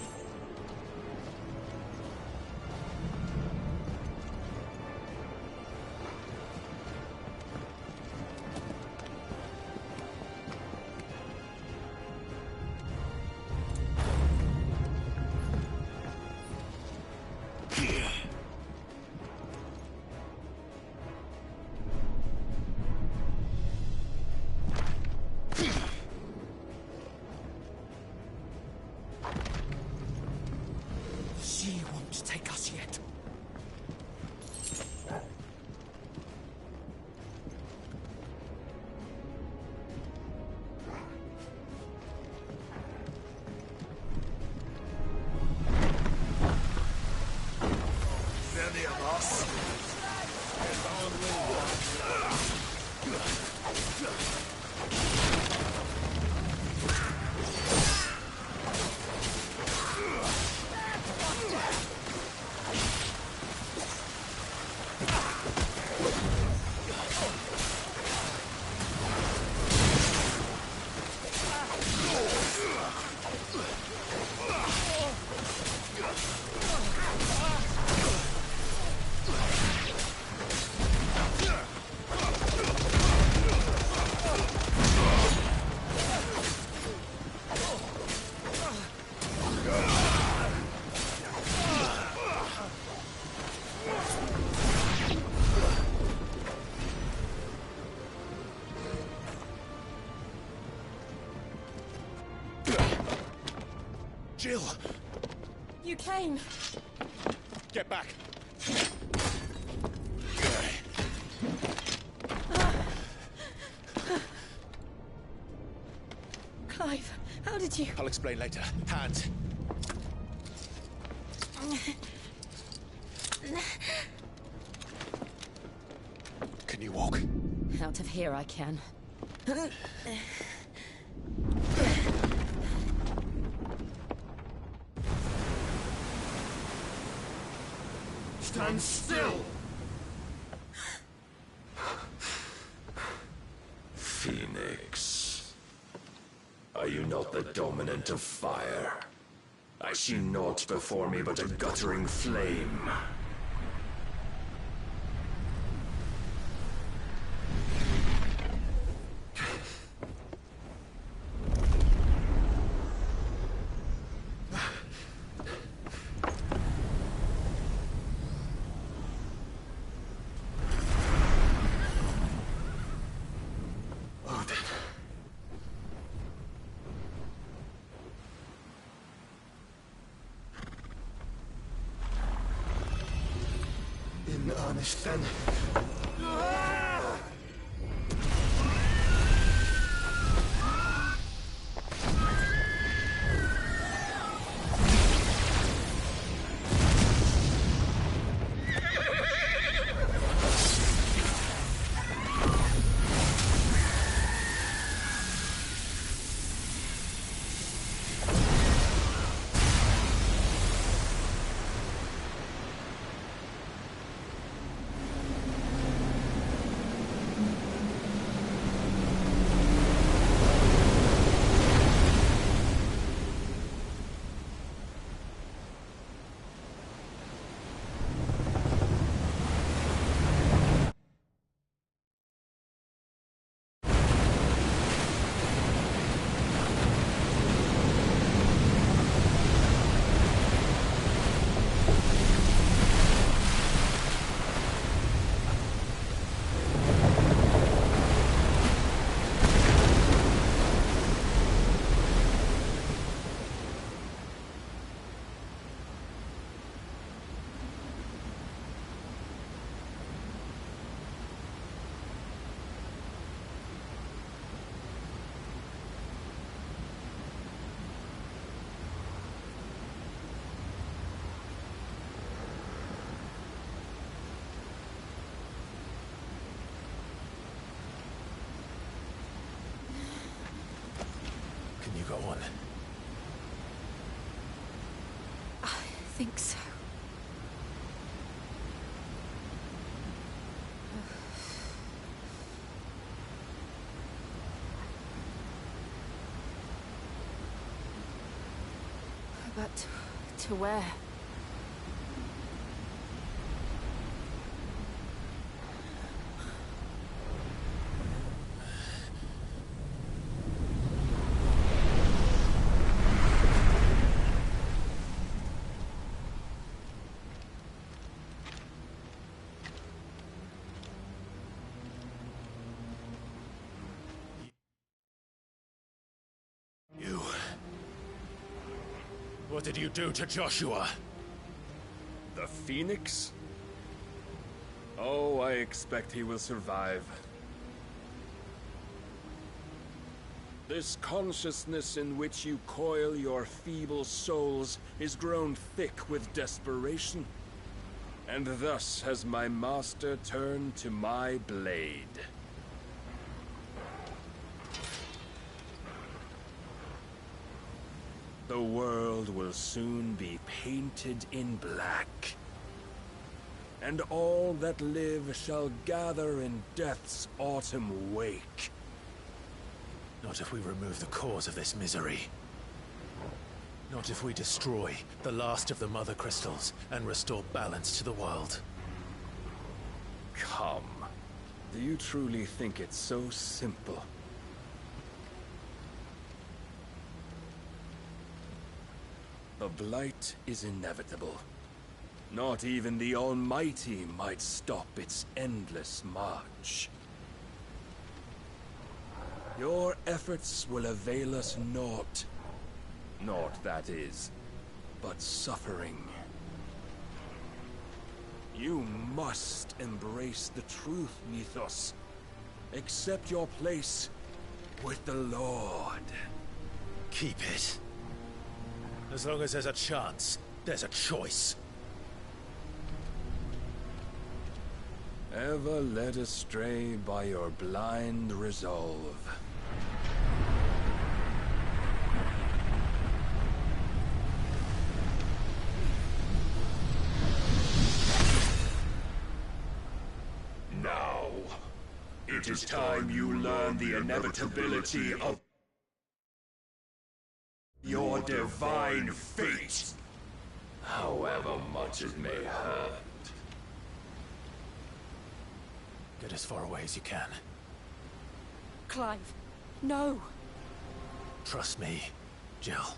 Jill! You came. Get back! Clive, how did you... I'll explain later. Hands! Can you walk? Out of here I can. Stand still! Phoenix. Are you not the dominant of fire? I see naught before me but a guttering flame. In earnest, then. Can you go on? I think so. But to where? You... What did you do to Joshua? The Phoenix? Oh, I expect he will survive. This consciousness in which you coil your feeble souls is grown thick with desperation. And thus has my master turned to my blade. The world will soon be painted in black. And all that live shall gather in death's autumn wake. Not if we remove the cause of this misery. Not if we destroy the last of the Mother Crystals and restore balance to the world. Come. Do you truly think it's so simple? The Blight is inevitable. Not even the Almighty might stop its endless march. Your efforts will avail us naught. Naught, that is, but suffering. You must embrace the truth, Mythos. Accept your place with the Lord. Keep it. As long as there's a chance, there's a choice. Ever led astray by your blind resolve. Now, it is time you learn the inevitability of your divine fate, however much it may hurt. Get as far away as you can. Clive, no. Trust me, Jill.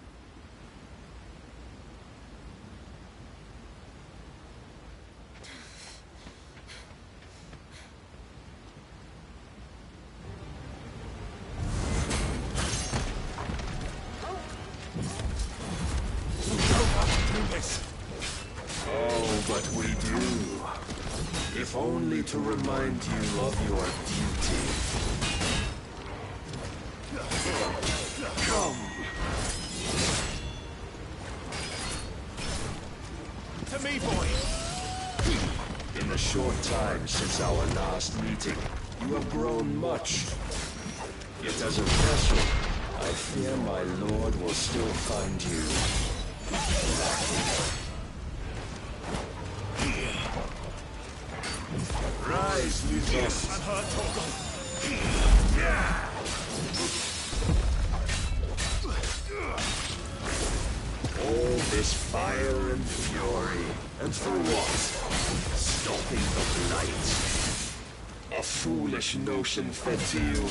Oh, but we do. If only to remind you of your duty. Come. To me, boy! In the short time since our last meeting, you have grown much. Yet as a vessel, I fear my lord will still find you lacking. Rise, Mythos. Unhurt, Torgal. All this fire and fury, and for what? Stopping the blight. A foolish notion fed to you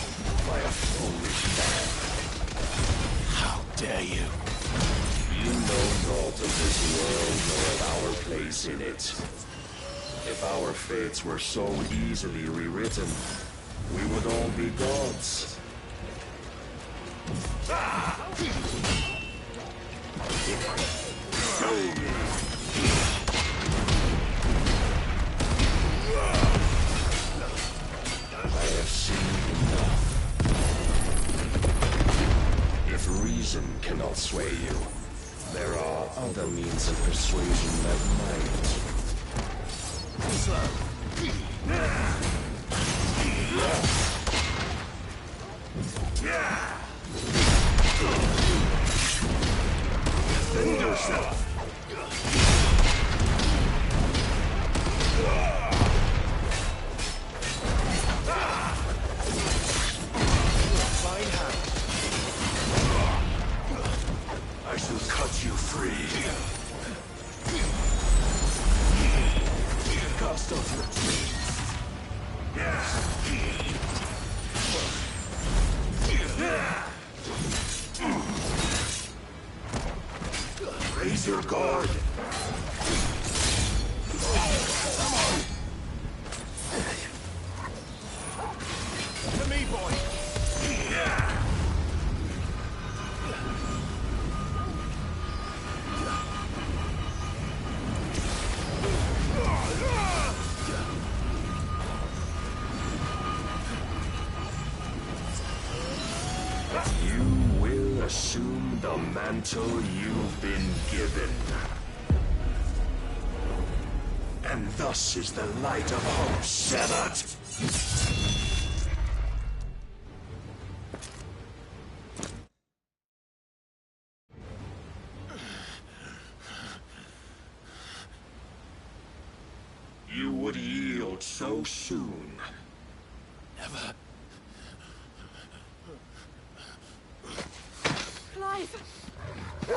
by a foolish man. How dare you? You know naught of this world nor of our place in it. If our fates were so easily rewritten, we would all be gods. Show me! I have seen enough. If reason cannot sway you, there are other means of persuasion that might. Defend yourself. Fine hand. I shall cut you free. Cast off your Raise your guard. To me, boy! You will assume the mantle you've been given. And thus is the light of hope severed. You would yield so soon. Never. Clive! Do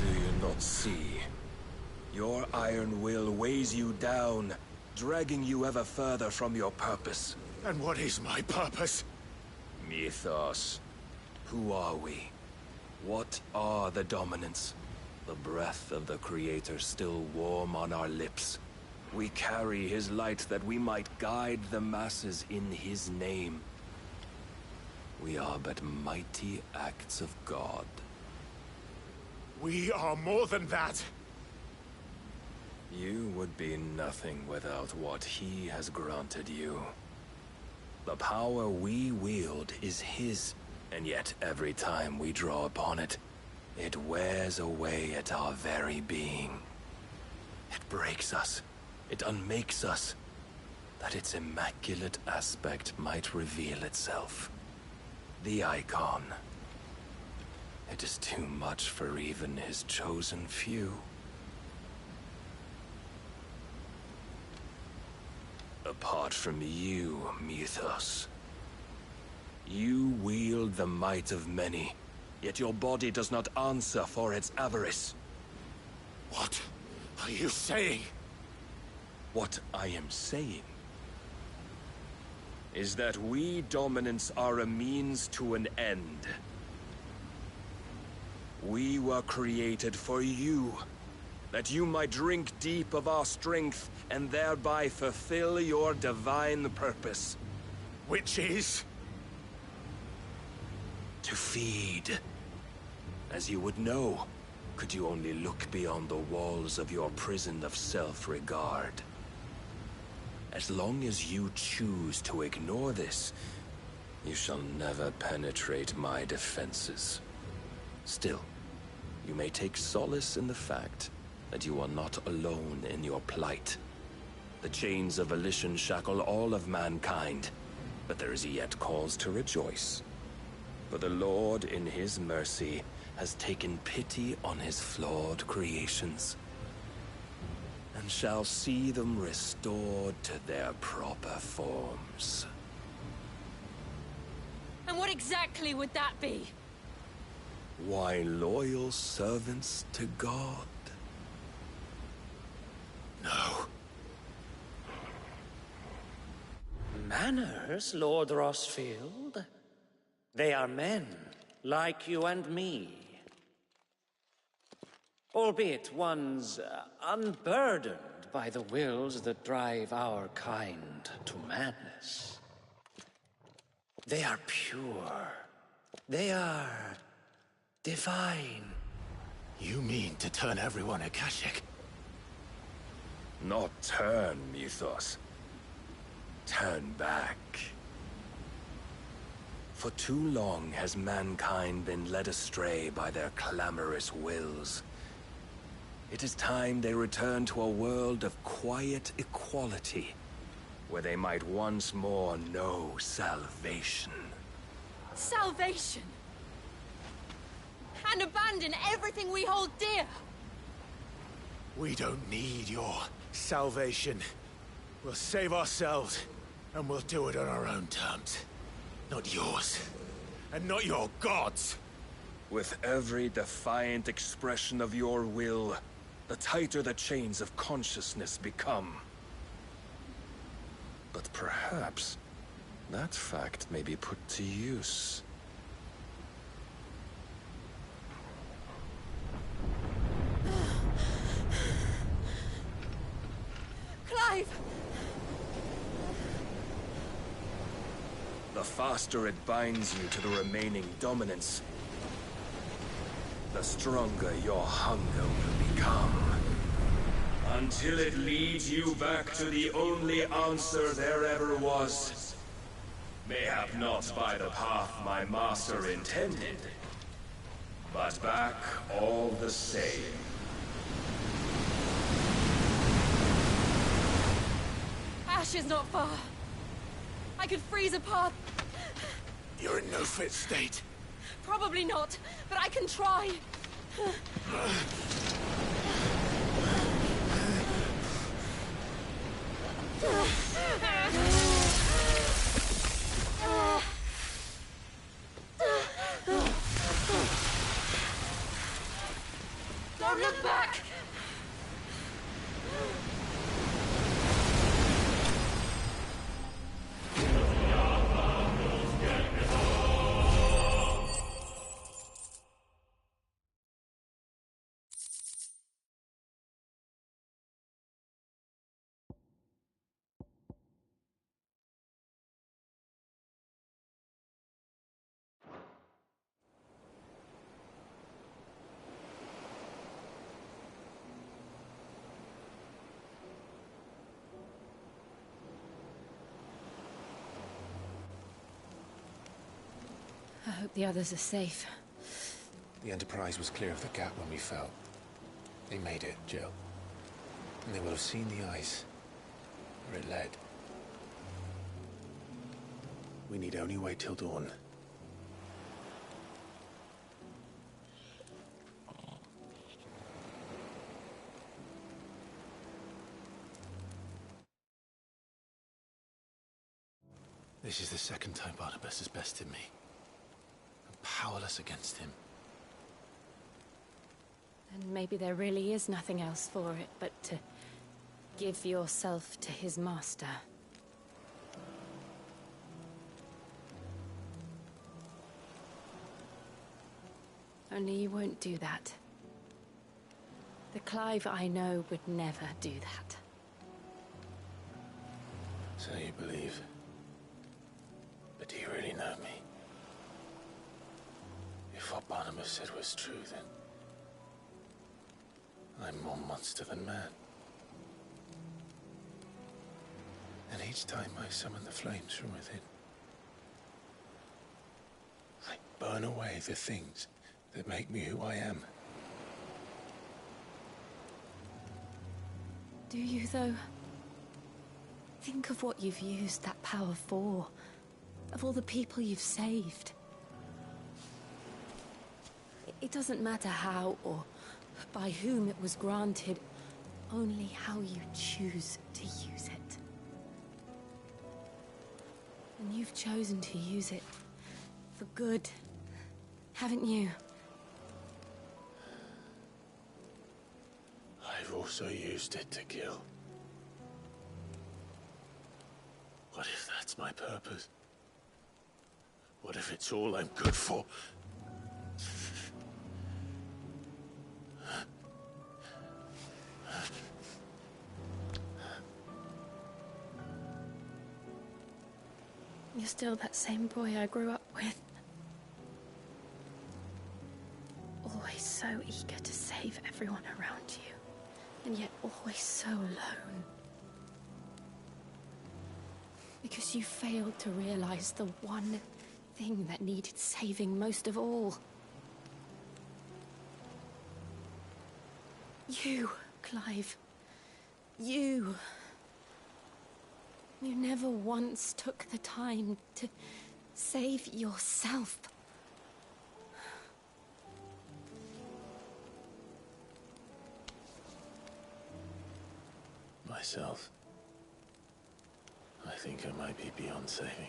you not see? Your iron will weighs you down, dragging you ever further from your purpose. And what is my purpose? Mythos. Who are we? What are the dominants? The breath of the Creator still warm on our lips. We carry his light that we might guide the masses in his name. We are but mighty acts of God. We are more than that. You would be nothing without what he has granted you. The power we wield is his, and yet every time we draw upon it, it wears away at our very being. It breaks us. It unmakes us, that its immaculate aspect might reveal itself. The icon. It is too much for even his chosen few. Apart from you, Mythos, you wield the might of many, yet your body does not answer for its avarice. What are you saying? What I am saying is that we dominants are a means to an end. We were created for you, that you might drink deep of our strength and thereby fulfill your divine purpose. Which is? To feed. As you would know, could you only look beyond the walls of your prison of self-regard. As long as you choose to ignore this, you shall never penetrate my defenses. Still, you may take solace in the fact that you are not alone in your plight. The chains of volition shackle all of mankind, but there is yet cause to rejoice. For the Lord, in his mercy, has taken pity on his flawed creations, and shall see them restored to their proper forms. And what exactly would that be? Why, loyal servants to God. No. Manners, Lord Rosfield? They are men, like you and me. Albeit ones unburdened by the wills that drive our kind to madness. They are pure. They are divine. You mean to turn everyone Akashic? Not turn, Mythos. Turn back. For too long has mankind been led astray by their clamorous wills. It is time they return to a world of quiet equality, where they might once more know salvation. Salvation? And abandon everything we hold dear? We don't need your salvation. We'll save ourselves, and we'll do it on our own terms. Not yours, and not your gods. With every defiant expression of your will, the tighter the chains of consciousness become. But perhaps that fact may be put to use. Clive! The faster it binds you to the remaining dominance, the stronger your hunger will become. Until it leads you back to the only answer there ever was. Mayhap not by the path my master intended, but back all the same. Ash is not far. I could freeze a path. You're in no fit state. Probably not, but I can try. Don't look back! hope the others are safe. The Enterprise was clear of the gap when we fell. They made it, Jill. And they will have seen the ice, where it led. We need only wait till dawn. This is the second time Barnabas has bested me. I'm powerless against him. And maybe there really is nothing else for it but to give yourself to his master. Only you won't do that. The Clive I know would never do that. So you believe? But do you really know me? If what Barnabas said was true, then I'm more monster than man. And each time I summon the flames from within, I burn away the things that make me who I am. Do you, though? Think of what you've used that power for. Of all the people you've saved. It doesn't matter how or by whom it was granted, only how you choose to use it. And you've chosen to use it for good, haven't you? I've also used it to kill. What if that's my purpose? What if it's all I'm good for? You're still that same boy I grew up with. Always so eager to save everyone around you, and yet always so alone. Because you failed to realize the one thing that needed saving most of all. You, Clive. You. You never once took the time to save yourself. Myself. I think I might be beyond saving.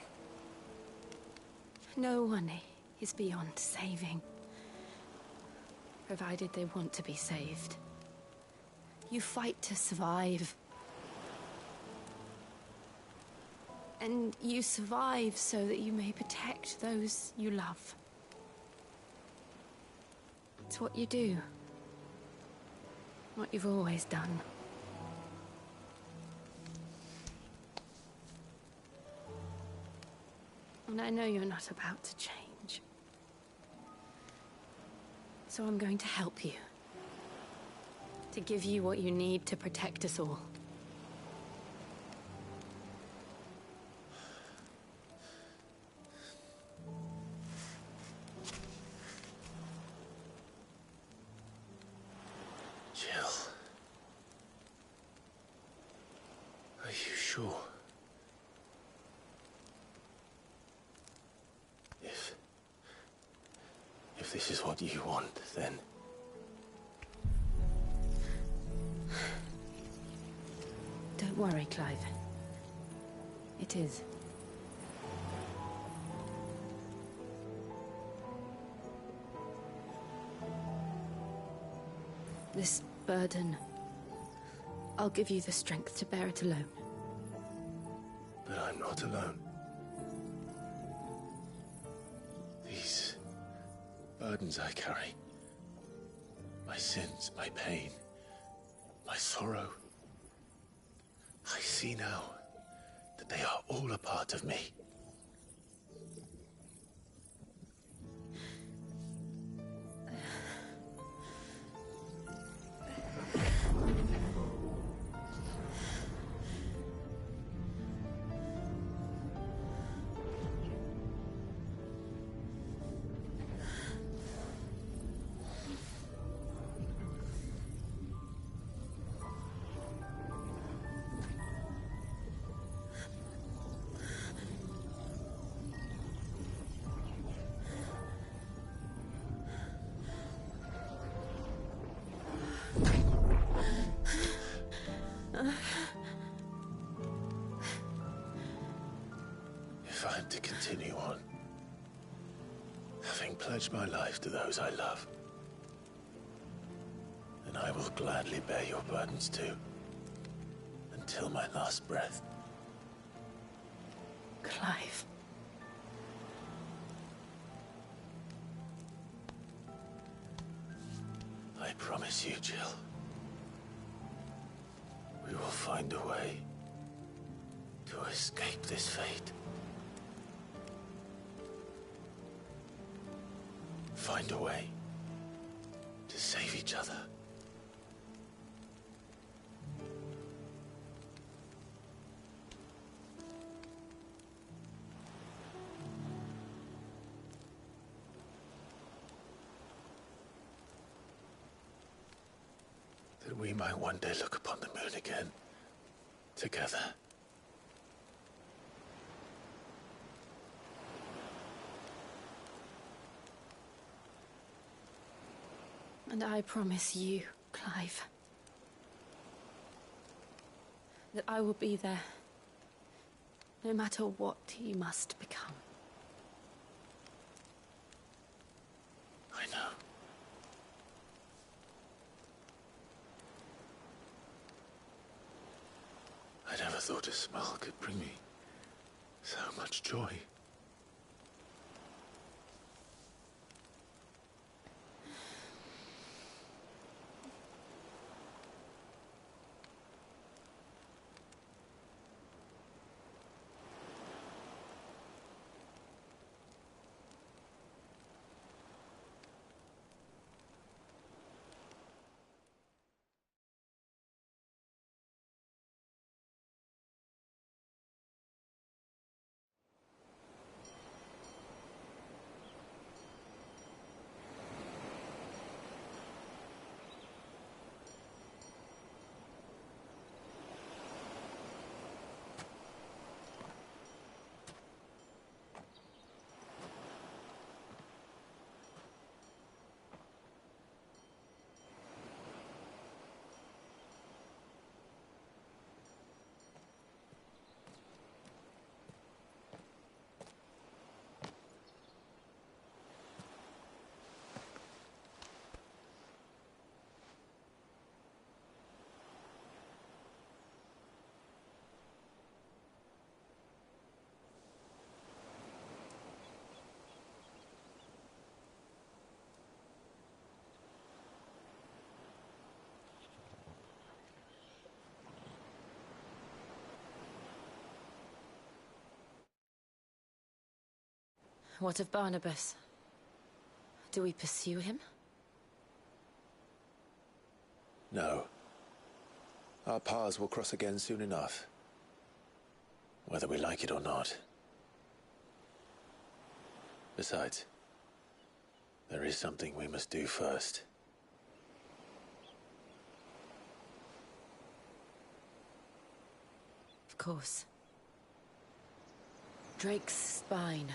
No one is beyond saving. Provided they want to be saved. You fight to survive. And you survive so that you may protect those you love. It's what you do. What you've always done. And I know you're not about to change. So I'm going to help you. To give you what you need to protect us all. Jill. Are you sure? If this is what you want, then... Don't worry, Clive. It is. This burden, I'll give you the strength to bear it alone. But I'm not alone. These burdens I carry, my sins, my pain, my sorrow, I see now that they are all a part of me. If I am to continue on, having pledged my life to those I love, then I will gladly bear your burdens too, until my last breath. Clive. I promise you, Jill, we will find a way to escape this fate. Find a way to save each other. That we might one day look upon the moon again, together. And I promise you, Clive, that I will be there, no matter what you must become. I know. I never thought a smile could bring me so much joy. What of Barnabas? Do we pursue him? No. Our paths will cross again soon enough, whether we like it or not. Besides, there is something we must do first. Of course. Drake's spine.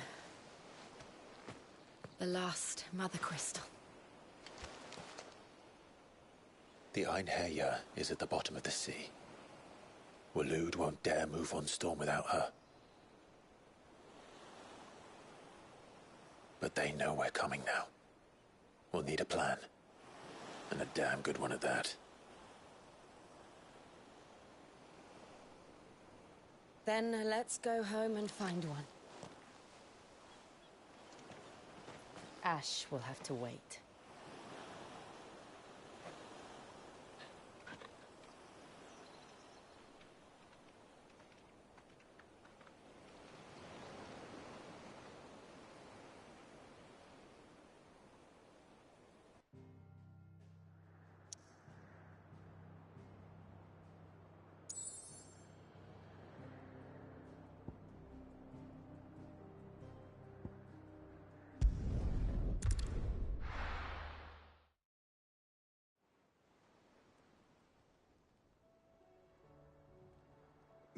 The last Mother Crystal. The Einherjar is at the bottom of the sea. Waloed won't dare move on Storm without her. But they know we're coming now. We'll need a plan. And a damn good one at that. Then let's go home and find one. Ash will have to wait.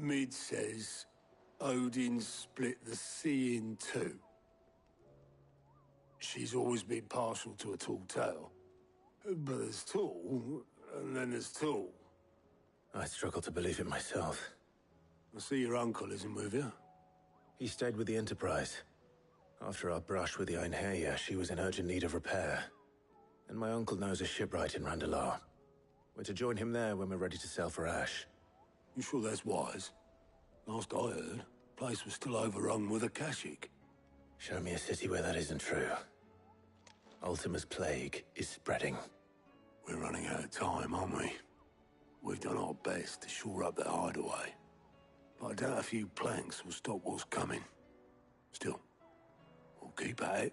Mid says Odin split the sea in two. She's always been partial to a tall tale. But there's tall, and then there's tall. I struggle to believe it myself. I see your uncle isn't with you. He stayed with the Enterprise. After our brush with the Einherja, she was in urgent need of repair. And my uncle knows a shipwright in Randalar. We're to join him there when we're ready to sail for Ash. You sure that's wise? Last I heard, the place was still overrun with Akashic. Show me a city where that isn't true. Ultima's plague is spreading. We're running out of time, aren't we? We've done our best to shore up that hideaway. But I doubt a few planks will stop what's coming. Still, we'll keep at it.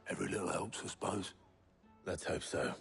Every little helps, I suppose. Let's hope so.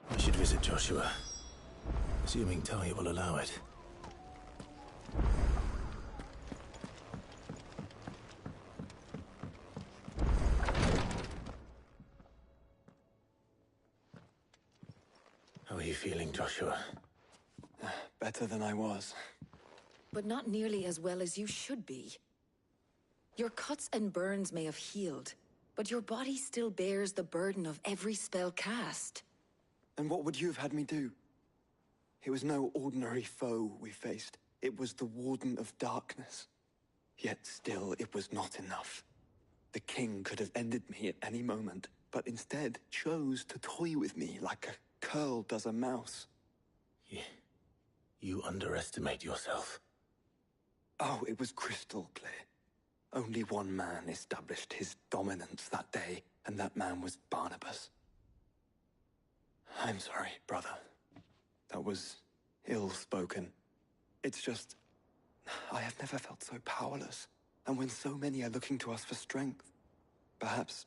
I should visit Joshua, assuming Talia will allow it. How are you feeling, Joshua? Better than I was. But not nearly as well as you should be. Your cuts and burns may have healed, but your body still bears the burden of every spell cast. And what would you have had me do? It was no ordinary foe we faced. It was the Warden of Darkness. Yet still, it was not enough. The king could have ended me at any moment, but instead chose to toy with me like a curl does a mouse. You underestimate yourself. Oh, it was crystal clear. Only one man established his dominance that day, and that man was Barnabas. I'm sorry, brother. That was ill-spoken. It's just, I have never felt so powerless. And when so many are looking to us for strength, perhaps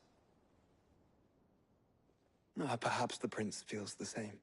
the prince feels the same.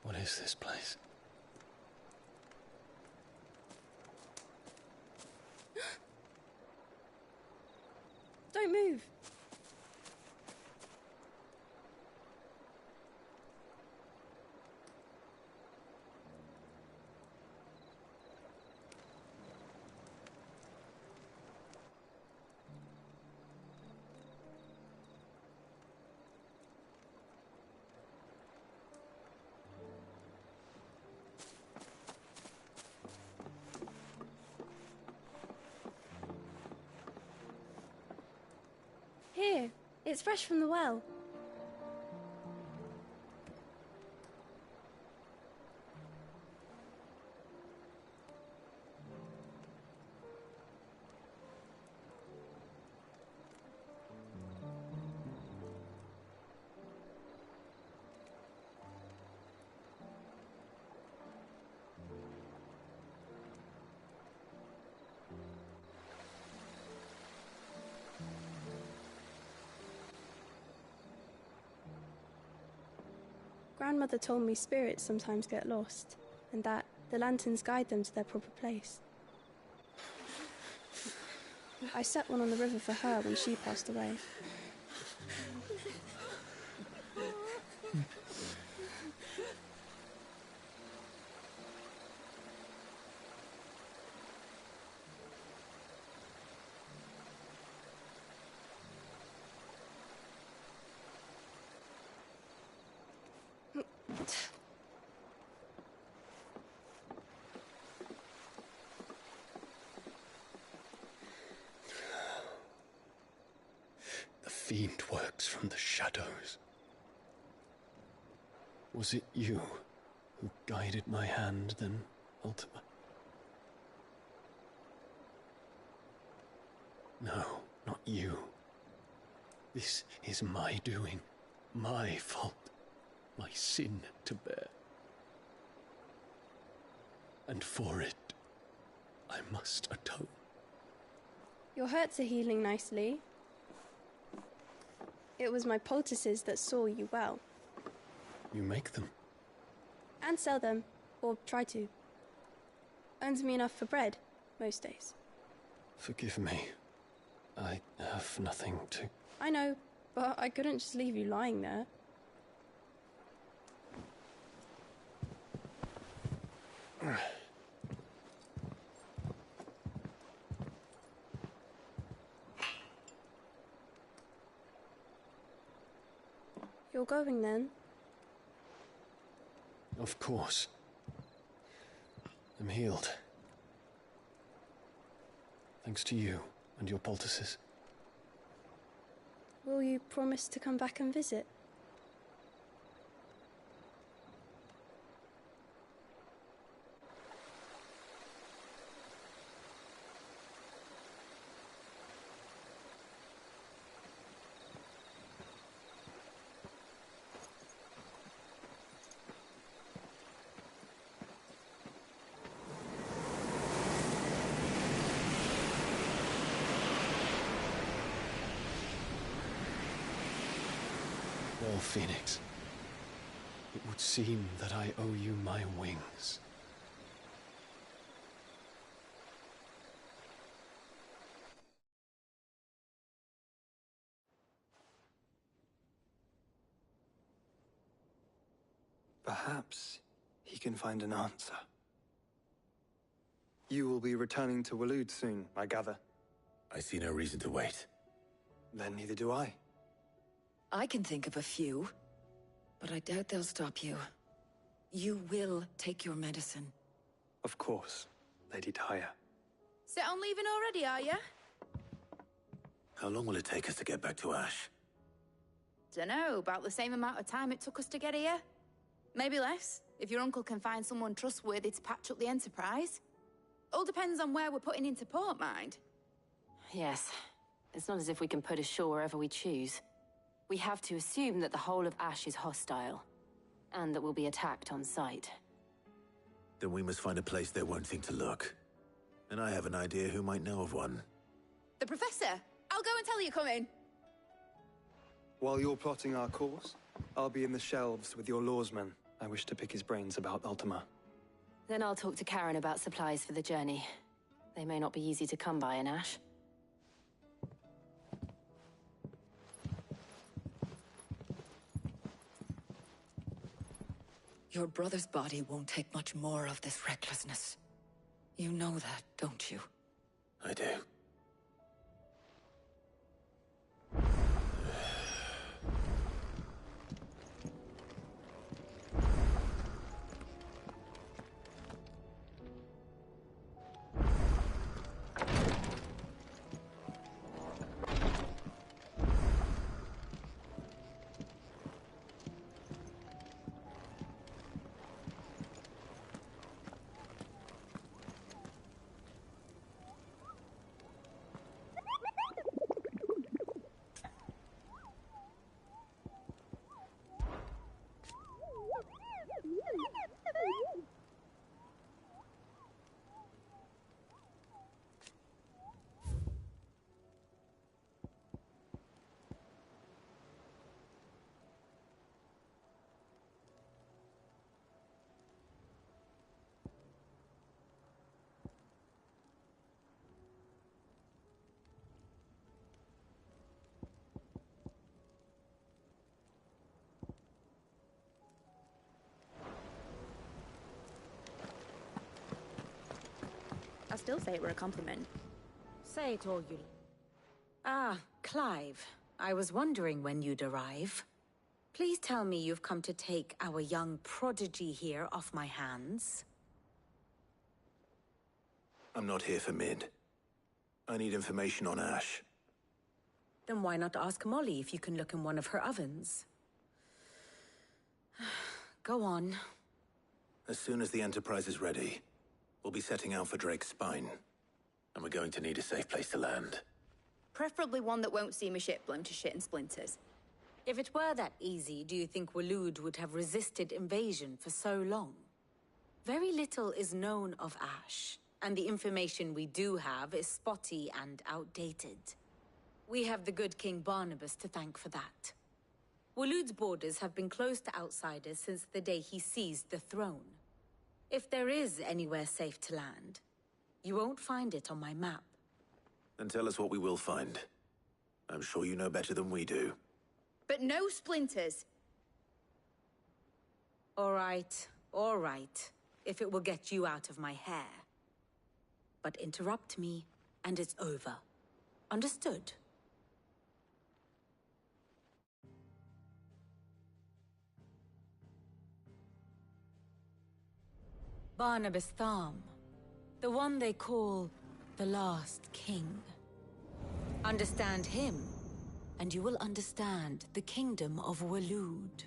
What is this place? Don't move. Here, it's fresh from the well. Grandmother told me spirits sometimes get lost, and that the lanterns guide them to their proper place. I set one on the river for her when she passed away. fiend works from the shadows. Was it you who guided my hand then, Ultima? No, not you. This is my doing, my fault, my sin to bear. And for it, I must atone. Your hurts are healing nicely. It was my poultices that saw you well. You make them? And sell them, or try to. Earns me enough for bread, most days. Forgive me. I have nothing to... I know, but I couldn't just leave you lying there. You're going then? Of course. I'm healed. Thanks to you and your poultices. Will you promise to come back and visit? Well, Phoenix, it would seem that I owe you my wings. Perhaps he can find an answer. You will be returning to Waloed soon, I gather. I see no reason to wait. Then neither do I. I can think of a few, but I doubt they'll stop you. You will take your medicine. Of course, Lady Daya. Set on leaving already, are you? How long will it take us to get back to Ash? Dunno, about the same amount of time it took us to get here. Maybe less, if your uncle can find someone trustworthy to patch up the Enterprise. All depends on where we're putting into port, mind. Yes. It's not as if we can put ashore wherever we choose. We have to assume that the whole of Ash is hostile, and that we'll be attacked on sight. Then we must find a place they won't think to look. And I have an idea who might know of one. The Professor! I'll go and tell you come in. While you're plotting our course, I'll be in the shelves with your lawsman. I wish to pick his brains about Ultima. Then I'll talk to Karen about supplies for the journey. They may not be easy to come by in Ash. Your brother's body won't take much more of this recklessness. You know that, don't you? I do. I still say it were a compliment. Say it all you... Ah, Clive. I was wondering when you'd arrive. Please tell me you've come to take our young prodigy here off my hands. I'm not here for Mid. I need information on Ash. Then why not ask Molly if you can look in one of her ovens? Go on. As soon as the Enterprise is ready, we'll be setting out for Drake's Spine. And we're going to need a safe place to land. Preferably one that won't see my ship blown to shit and splinters. If it were that easy, do you think Waloed would have resisted invasion for so long? Very little is known of Ash, and the information we do have is spotty and outdated. We have the good King Barnabas to thank for that. Waloed's borders have been closed to outsiders since the day he seized the throne. If there is anywhere safe to land, you won't find it on my map. Then tell us what we will find. I'm sure you know better than we do. But no splinters! All right. If it will get you out of my hair. But interrupt me, and it's over. Understood? Barnabas Tharm. The one they call the Last King. Understand him, and you will understand the kingdom of Waloed.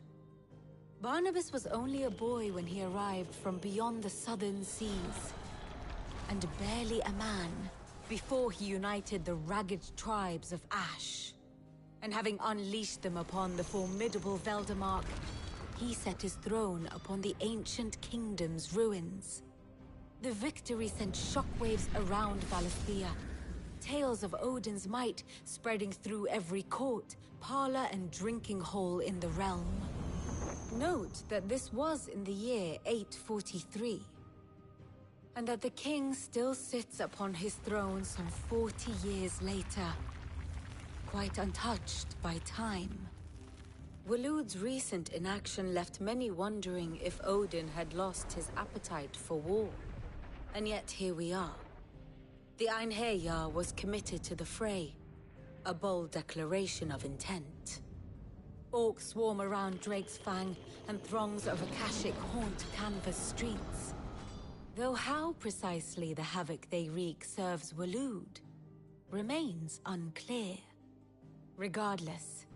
Barnabas was only a boy when he arrived from beyond the southern seas, and barely a man before he united the ragged tribes of Ash. And having unleashed them upon the formidable Veldamark, he set his throne upon the ancient kingdom's ruins. The victory sent shockwaves around Valisthea, tales of Odin's might spreading through every court, parlor, and drinking hole in the realm. Note that this was in the year 843, and that the king still sits upon his throne some 40 years later, quite untouched by time. Waloed's recent inaction left many wondering if Odin had lost his appetite for war. And yet here we are. The Einherjar was committed to the fray, a bold declaration of intent. Orcs swarm around Drake's Fang, and throngs of Akashic haunt Canvas streets. Though how precisely the havoc they wreak serves Waloed remains unclear. Regardless,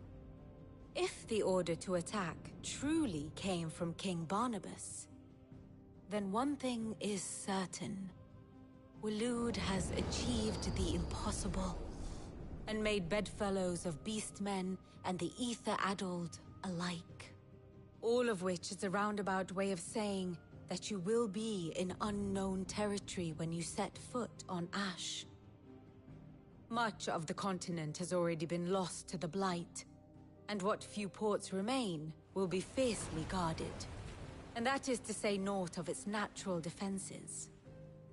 if the order to attack truly came from King Barnabas, then one thing is certain. Waloed has achieved the impossible, and made bedfellows of beastmen and the ether-addled alike. All of which is a roundabout way of saying that you will be in unknown territory when you set foot on Ash. Much of the continent has already been lost to the Blight, and what few ports remain will be fiercely guarded. And that is to say naught of its natural defenses.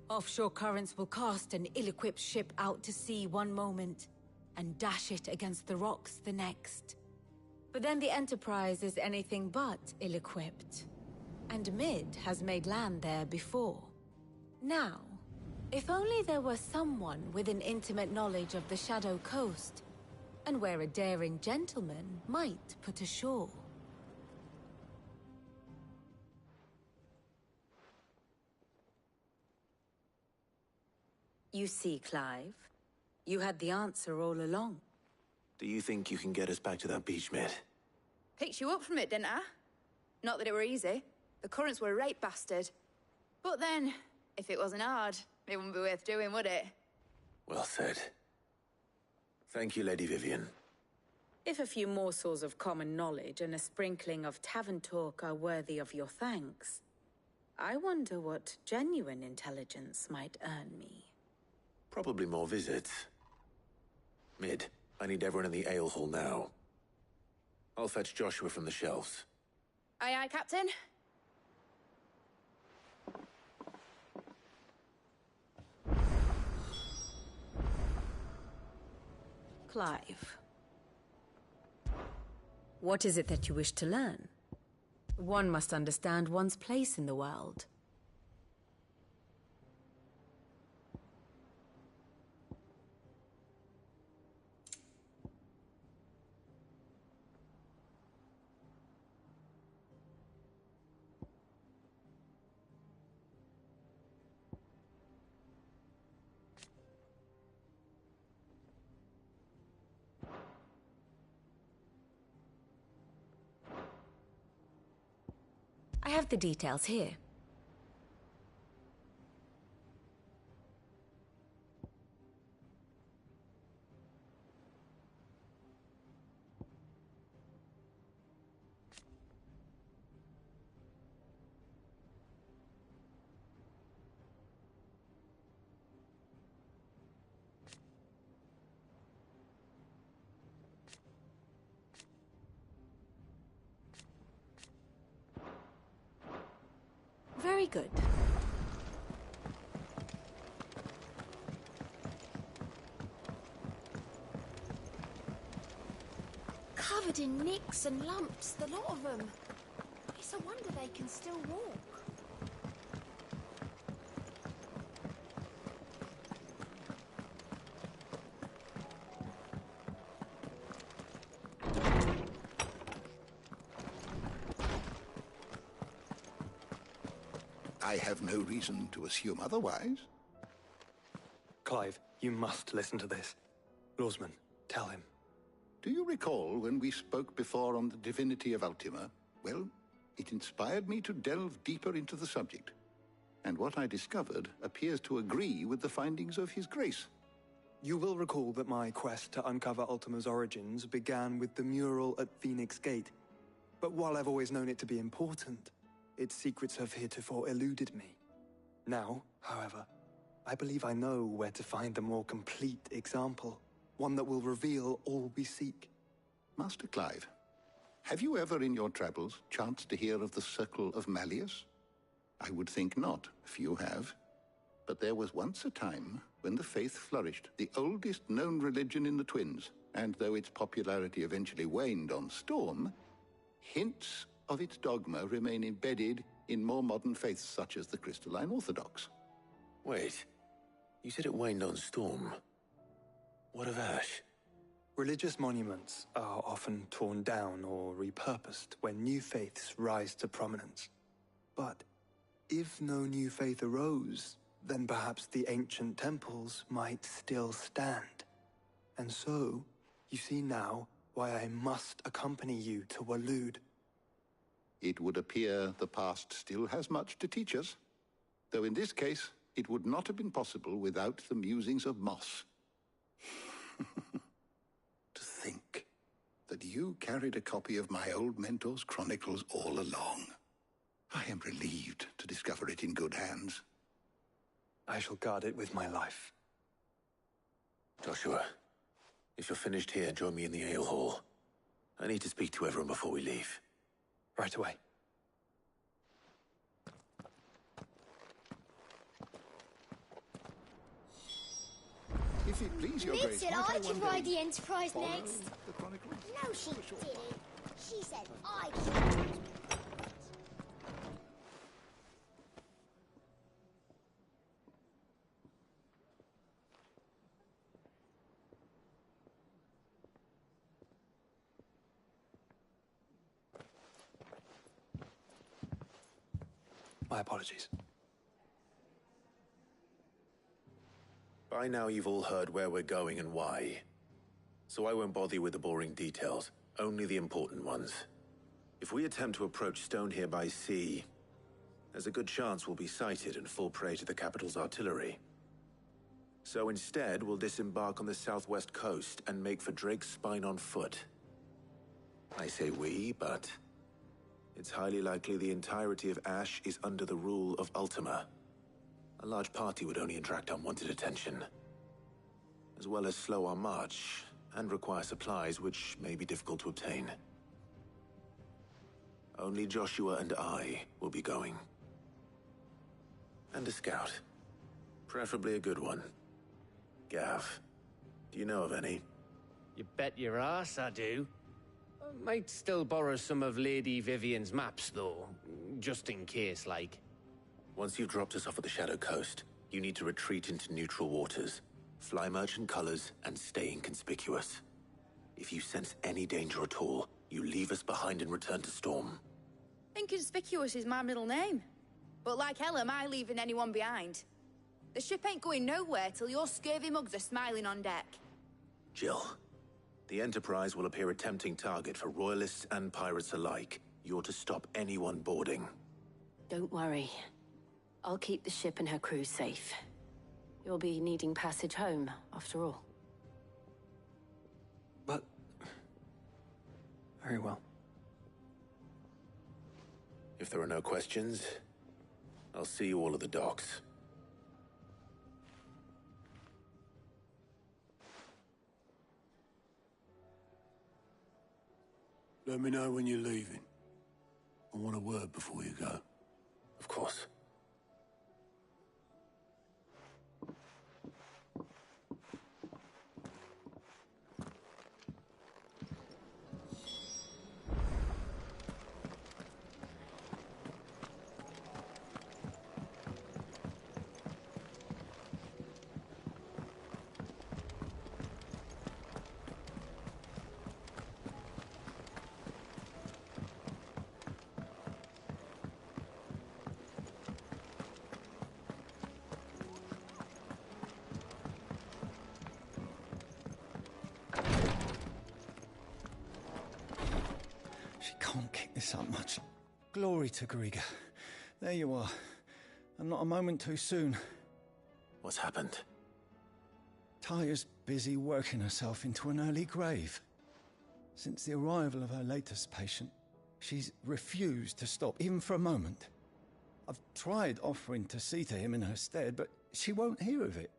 Offshore currents will cast an ill-equipped ship out to sea one moment, and dash it against the rocks the next. But then the Enterprise is anything but ill-equipped, and Mid has made land there before. Now, if only there were someone with an intimate knowledge of the Shadow Coast, and where a daring gentleman might put ashore. You see, Clive, you had the answer all along. Do you think you can get us back to that beach, Mid? Picked you up from it, didn't I? Not that it were easy. The currents were a right bastard. But then, if it wasn't hard, it wouldn't be worth doing, would it? Well said. Thank you, Lady Vivian. If a few morsels of common knowledge and a sprinkling of tavern talk are worthy of your thanks, I wonder what genuine intelligence might earn me. Probably more visits. Mid, I need everyone in the ale hall now. I'll fetch Joshua from the shelves. Aye, aye, Captain. Clive. What is it that you wish to learn? One must understand one's place in the world. I have the details here. Very good. Covered in nicks and lumps, the lot of them. It's a wonder they can still walk. I have no reason to assume otherwise. Clive, you must listen to this. Lawsman, tell him. Do you recall when we spoke before on the divinity of Ultima? Well, it inspired me to delve deeper into the subject. And what I discovered appears to agree with the findings of His Grace. You will recall that my quest to uncover Ultima's origins began with the mural at Phoenix Gate. But while I've always known it to be important, its secrets have heretofore eluded me. Now, however, I believe I know where to find the more complete example. One that will reveal all we seek. Master Clive, have you ever in your travels chanced to hear of the Circle of Malleus? I would think not, if you have. But there was once a time when the faith flourished, the oldest known religion in the Twins, and though its popularity eventually waned on Storm, hints of its dogma remain embedded in more modern faiths such as the Crystalline Orthodox. Wait, you said it waned on Storm. What of Ash? Religious monuments are often torn down or repurposed when new faiths rise to prominence. But if no new faith arose, then perhaps the ancient temples might still stand. And so, you see now why I must accompany you to Waloed. It would appear the past still has much to teach us, though in this case, it would not have been possible without the musings of Moss. To think that you carried a copy of my old mentor's chronicles all along. I am relieved to discover it in good hands. I shall guard it with my life. Joshua, if you're finished here, join me in the ale hall. I need to speak to everyone before we leave. Right away. If it please your Mid grace, said might I I could one ride day the Enterprise follow next. the chronicles? No, she didn't. She said I could. My apologies. By now you've all heard where we're going and why. So I won't bother you with the boring details, only the important ones. If we attempt to approach Stone here by sea, there's a good chance we'll be sighted and fall prey to the capital's artillery. So instead, we'll disembark on the southwest coast and make for Drake's Spine on foot. I say we, but it's highly likely the entirety of Ash is under the rule of Ultima. A large party would only attract unwanted attention, as well as slow our march and require supplies which may be difficult to obtain. Only Joshua and I will be going. And a scout. Preferably a good one. Gav, do you know of any? You bet your ass I do. I might still borrow some of Lady Vivian's maps, though, just in case, like. Once you've dropped us off at the Shadow Coast, you need to retreat into neutral waters, fly merchant colors, and stay inconspicuous. If you sense any danger at all, you leave us behind and return to Storm. Inconspicuous is my middle name. But like hell am I leaving anyone behind. The ship ain't going nowhere till your scurvy mugs are smiling on deck. Jill, the Enterprise will appear a tempting target for royalists and pirates alike. You're to stop anyone boarding. Don't worry. I'll keep the ship and her crew safe. You'll be needing passage home, after all. But... very well. If there are no questions, I'll see you all at the docks. Let me know when you're leaving. I want a word before you go. Of course. Can't kick this up much. Glory to Griga. There you are. And not a moment too soon. What's happened? Taya's busy working herself into an early grave. Since the arrival of her latest patient, she's refused to stop, even for a moment. I've tried offering to see to him in her stead, but she won't hear of it.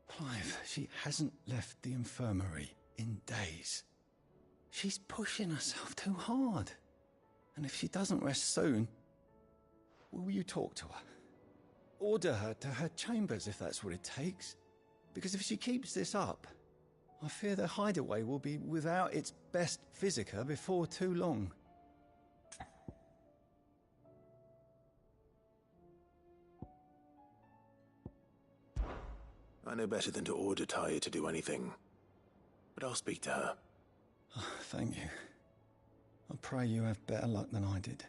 Clive, she hasn't left the infirmary in days. She's pushing herself too hard. And if she doesn't rest soon, will you talk to her? Order her to her chambers if that's what it takes. Because if she keeps this up, I fear the hideaway will be without its best physica before too long. I know better than to order Taya to do anything, but I'll speak to her. Oh, thank you. I pray you have better luck than I did.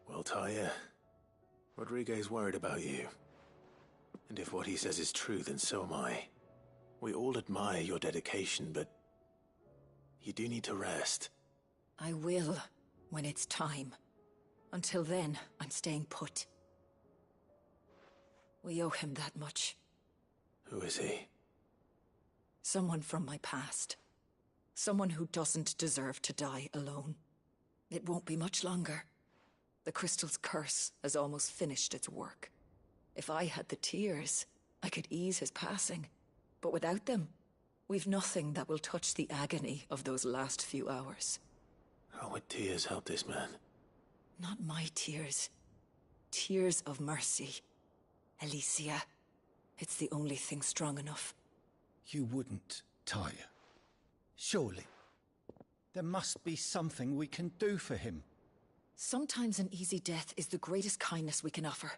Well, Taya, Rodriguez worried about you. And if what he says is true, then so am I. We all admire your dedication, but you do need to rest. I will, when it's time. Until then, I'm staying put. We owe him that much. Who is he? Someone from my past. Someone who doesn't deserve to die alone. It won't be much longer. The crystal's curse has almost finished its work. If I had the tears, I could ease his passing. But without them, we've nothing that will touch the agony of those last few hours. How would tears help this man? Not my tears. Tears of mercy. Alicia. It's the only thing strong enough. You wouldn't, Taya. Surely. There must be something we can do for him. Sometimes an easy death is the greatest kindness we can offer.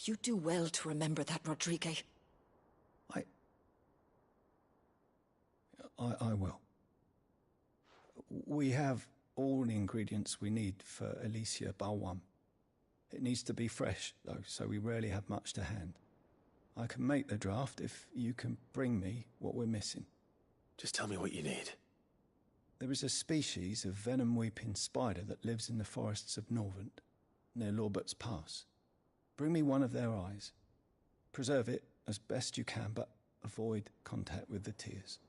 You do well to remember that, Rodriguez. I will. We have all the ingredients we need for Alicia Balwam. It needs to be fresh, though, so we rarely have much to hand. I can make the draft if you can bring me what we're missing. Just tell me what you need. There is a species of venom-weeping spider that lives in the forests of Norvent, near Lorbert's Pass. Bring me one of their eyes. Preserve it as best you can, but avoid contact with the tears.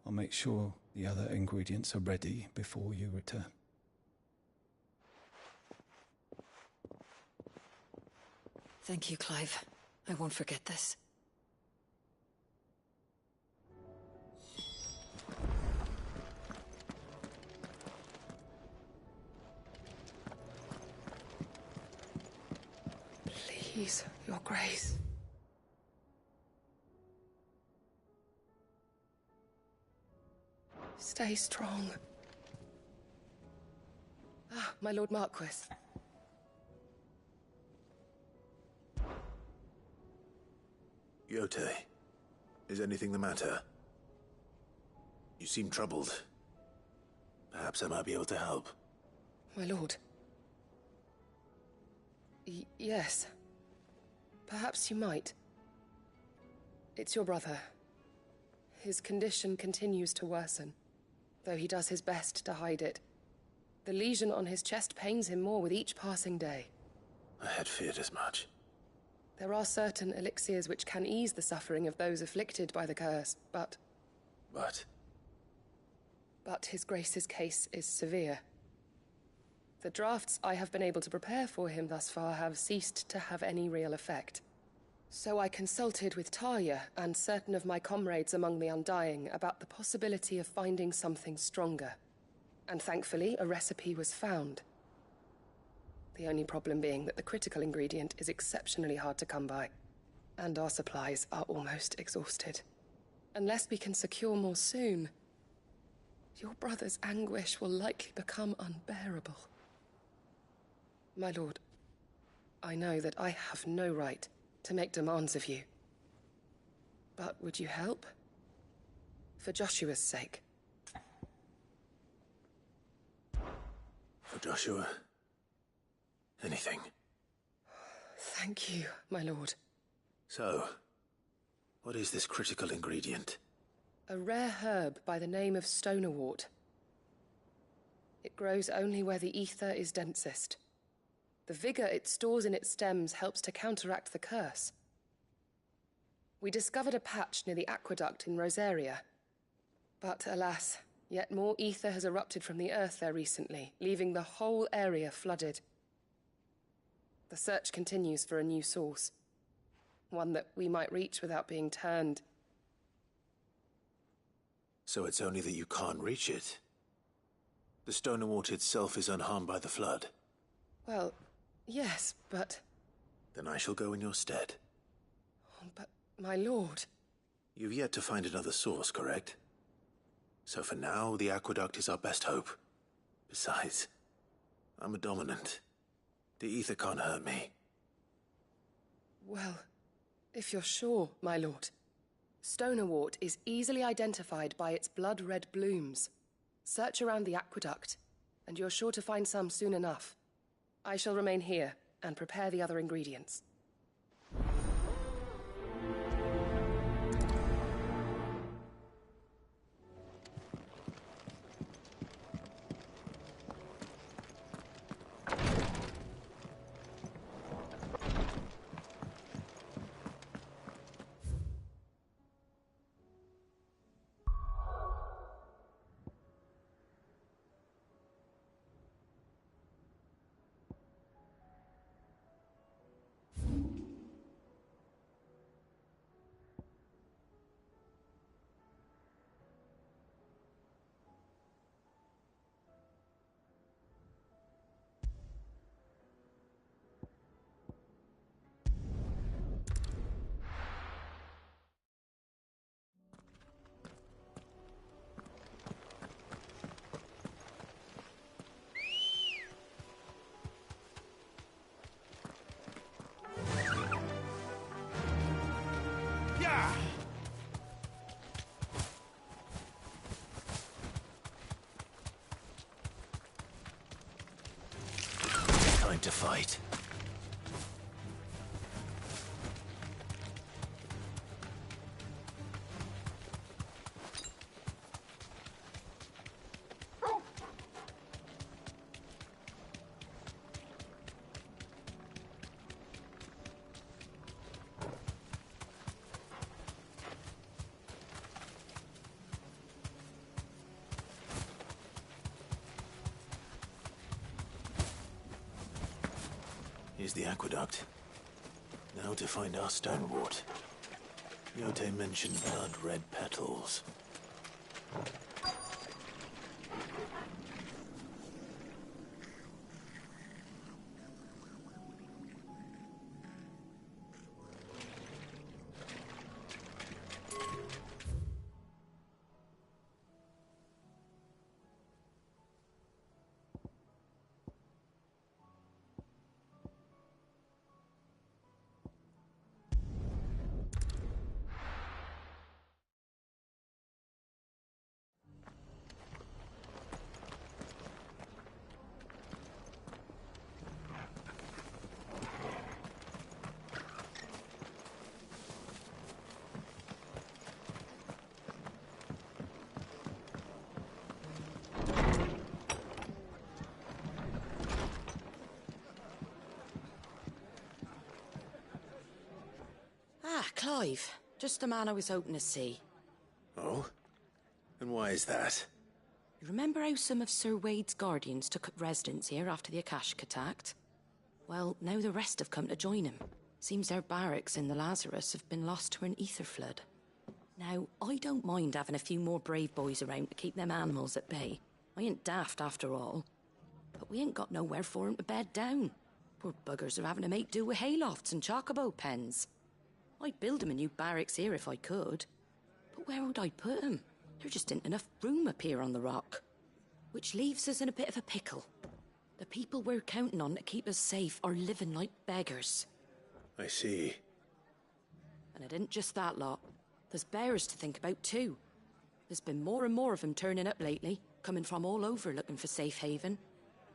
I'll make sure the other ingredients are ready before you return. Thank you, Clive. I won't forget this. Please, Your Grace. Stay strong. Ah, my Lord Marquis. Yote, is anything the matter? You seem troubled. Perhaps I might be able to help. My lord. Yes. Perhaps you might. It's your brother. His condition continues to worsen, though he does his best to hide it. The lesion on his chest pains him more with each passing day. I had feared as much. There are certain elixirs which can ease the suffering of those afflicted by the curse, but... But His Grace's case is severe. The drafts I have been able to prepare for him thus far have ceased to have any real effect. So I consulted with Talia and certain of my comrades among the Undying about the possibility of finding something stronger. And thankfully, a recipe was found. The only problem being that the critical ingredient is exceptionally hard to come by, and our supplies are almost exhausted. Unless we can secure more soon, your brother's anguish will likely become unbearable. My lord, I know that I have no right to make demands of you. But would you help? For Joshua's sake. For Joshua? Anything. Thank you, my lord. So, what is this critical ingredient? A rare herb by the name of stonerwort. It grows only where the ether is densest. The vigor it stores in its stems helps to counteract the curse. We discovered a patch near the aqueduct in Rosaria. But alas, yet more ether has erupted from the earth there recently, leaving the whole area flooded. The search continues for a new source. One that we might reach without being turned. So it's only that you can't reach it? The stonerwort itself is unharmed by the flood? Well, yes, but... Then I shall go in your stead. But, my lord... You've yet to find another source, correct? So for now, the aqueduct is our best hope. Besides, I'm a dominant. The ether can't hurt me. Well, if you're sure, my lord. Stonerwort is easily identified by its blood-red blooms. Search around the aqueduct, and you're sure to find some soon enough. I shall remain here and prepare the other ingredients. Time to fight. Here's the aqueduct. Now to find our stonerwort. Yote mentioned blood-red petals. Clive. Just the man I was hoping to see. Oh? And why is that? You remember how some of Sir Wade's guardians took up residence here after the Akashic attacked? Well, now the rest have come to join him. Seems their barracks in the Lazarus have been lost to an ether flood. Now, I don't mind having a few more brave boys around to keep them animals at bay. I ain't daft after all. But we ain't got nowhere for 'em to bed down. Poor buggers are having to make do with haylofts and chocobo pens. I'd build 'em a new barracks here if I could. But where would I put 'em? There just ain't enough room up here on the rock. Which leaves us in a bit of a pickle. The people we're counting on to keep us safe are living like beggars. I see. And it ain't just that lot. There's bears to think about too. There's been more and more of them turning up lately, coming from all over looking for safe haven.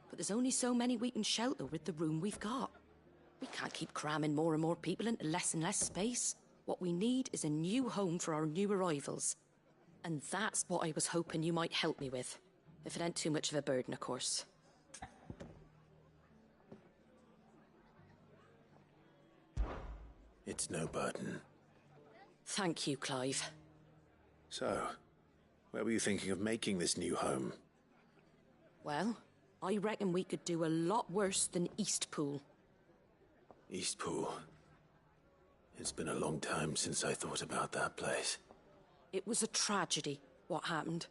But there's only so many we can shelter with the room we've got. We can't keep cramming more and more people into less and less space. What we need is a new home for our new arrivals. And that's what I was hoping you might help me with. If it ain't too much of a burden, of course. It's no burden. Thank you, Clive. So, where were you thinking of making this new home? Well, I reckon we could do a lot worse than Eastpool. Eastpool. It's been a long time since I thought about that place. It was a tragedy, what happened.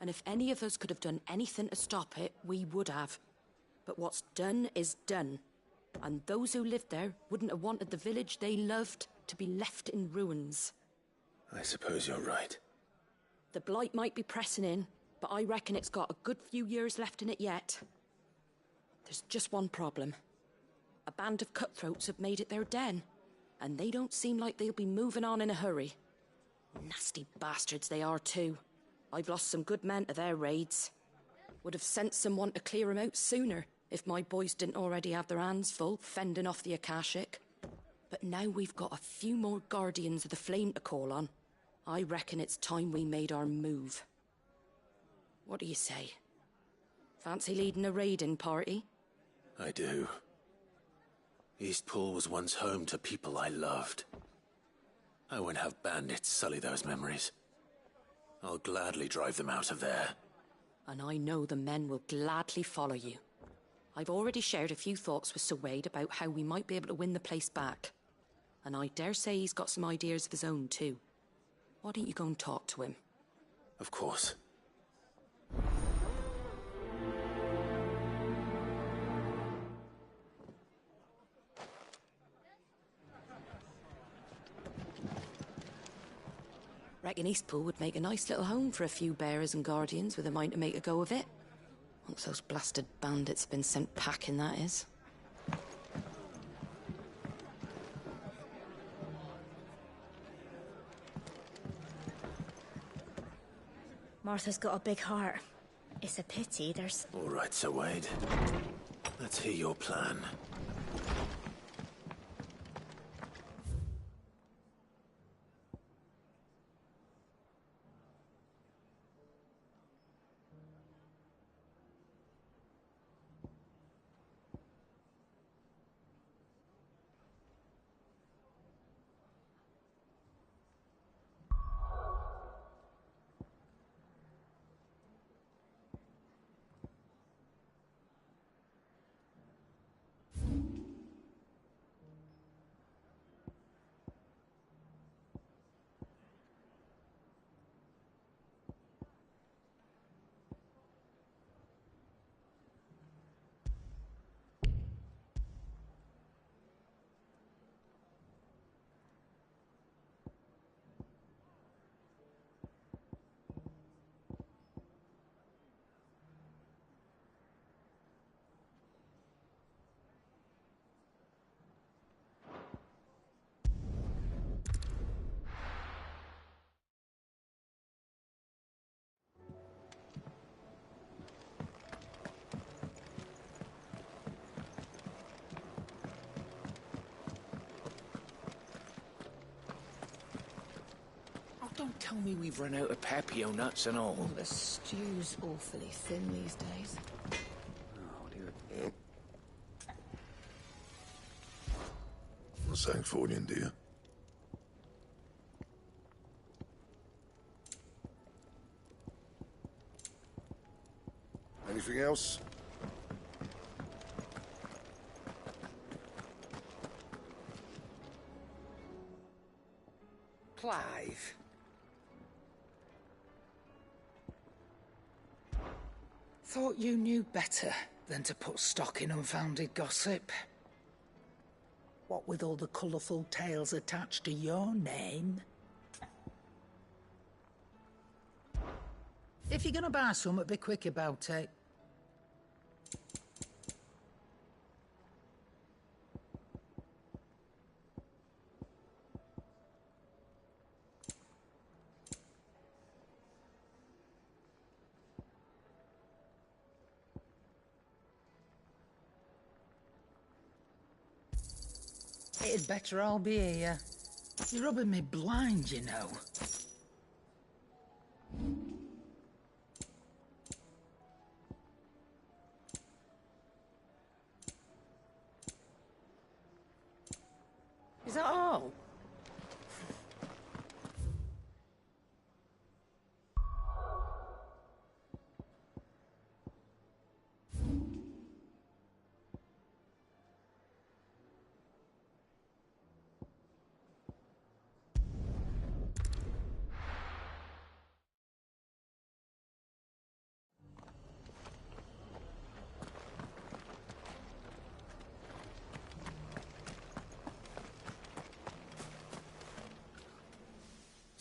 And if any of us could have done anything to stop it, we would have. But what's done is done. And those who lived there wouldn't have wanted the village they loved to be left in ruins. I suppose you're right. The blight might be pressing in, but I reckon it's got a good few years left in it yet. There's just one problem. A band of cutthroats have made it their den, and they don't seem like they'll be moving on in a hurry. Nasty bastards they are too. I've lost some good men to their raids. Would have sent someone to clear 'em out sooner, if my boys didn't already have their hands full fending off the Akashic. But now we've got a few more Guardians of the Flame to call on. I reckon it's time we made our move. What do you say? Fancy leading a raiding party? I do. Eastpool was once home to people I loved. I won't have bandits sully those memories. I'll gladly drive them out of there. And I know the men will gladly follow you. I've already shared a few thoughts with Sir Wade about how we might be able to win the place back. And I dare say he's got some ideas of his own too. Why don't you go and talk to him? Of course. Reckon Eastpool would make a nice little home for a few bearers and guardians with a mind to make a go of it. Once those blasted bandits have been sent packing, that is. Martha's got a big heart. It's a pity there's... All right, Sir Wade. Let's hear your plan. Don't tell me we've run out of Papio nuts and all. The stew's awfully thin these days. Oh, dear. Well, thanks for it, dear. Anything else? Clive. Thought you knew better than to put stock in unfounded gossip. What with all the colourful tales attached to your name. If you're gonna buy something, be quick about it. It'd better all be here. You're rubbing me blind, you know. Is that all?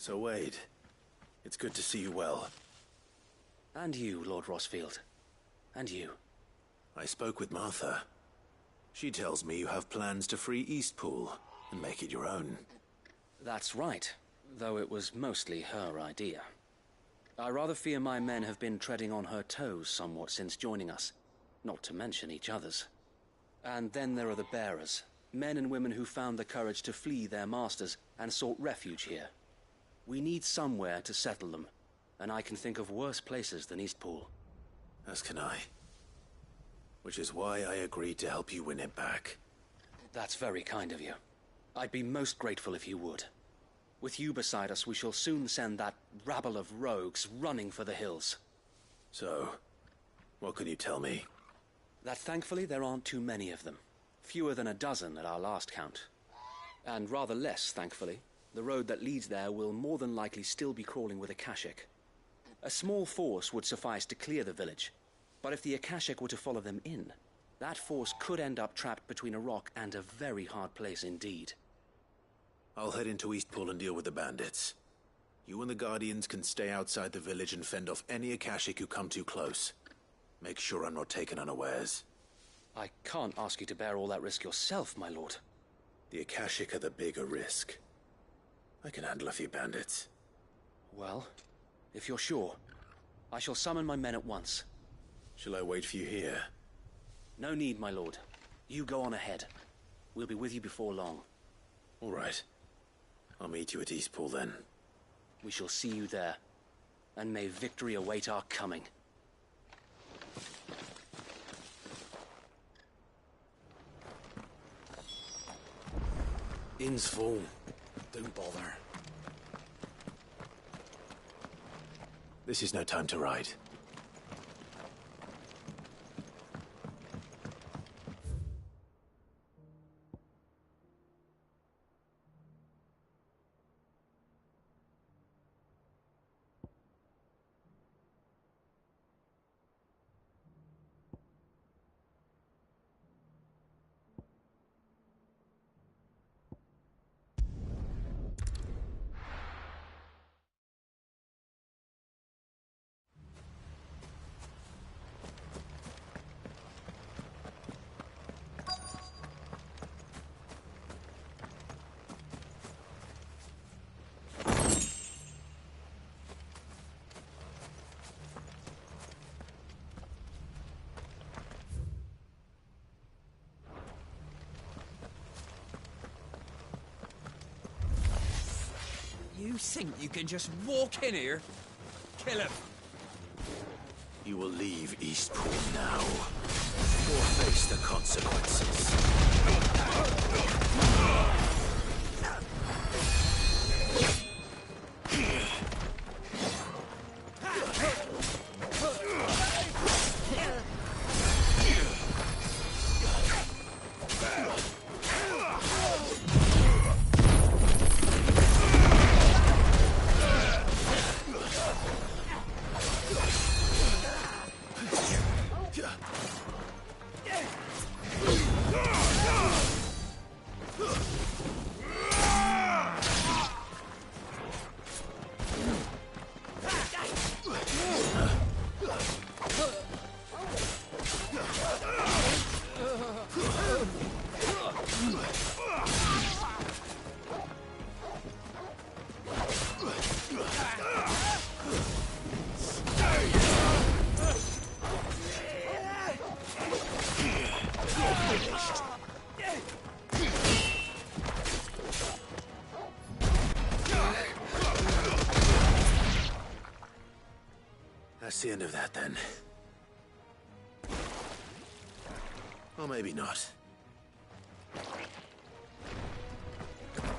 So, Wade, it's good to see you well. And you, Lord Rosfield. And you. I spoke with Martha. She tells me you have plans to free Eastpool and make it your own. That's right, though it was mostly her idea. I rather fear my men have been treading on her toes somewhat since joining us, not to mention each other's. And then there are the bearers, men and women who found the courage to flee their masters and sought refuge here. We need somewhere to settle them, and I can think of worse places than Eastpool. As can I. Which is why I agreed to help you win it back. That's very kind of you. I'd be most grateful if you would. With you beside us, we shall soon send that rabble of rogues running for the hills. So, what can you tell me? That thankfully there aren't too many of them. Fewer than a dozen at our last count. And rather less, thankfully. The road that leads there will more than likely still be crawling with Akashic. A small force would suffice to clear the village, but if the Akashic were to follow them in, that force could end up trapped between a rock and a very hard place indeed. I'll head into Eastpool and deal with the bandits. You and the Guardians can stay outside the village and fend off any Akashic who come too close. Make sure I'm not taken unawares. I can't ask you to bear all that risk yourself, my lord. The Akashic are the bigger risk. I can handle a few bandits. Well, if you're sure, I shall summon my men at once. Shall I wait for you here? No need, my lord. You go on ahead. We'll be with you before long. All right. I'll meet you at Eastpool then. We shall see you there. And may victory await our coming. Inn's full. Don't bother. This is no time to ride. You think you can just walk in here? Kill him. You will leave Eastpool now, or face the consequences. That's the end of that, then. Or maybe not.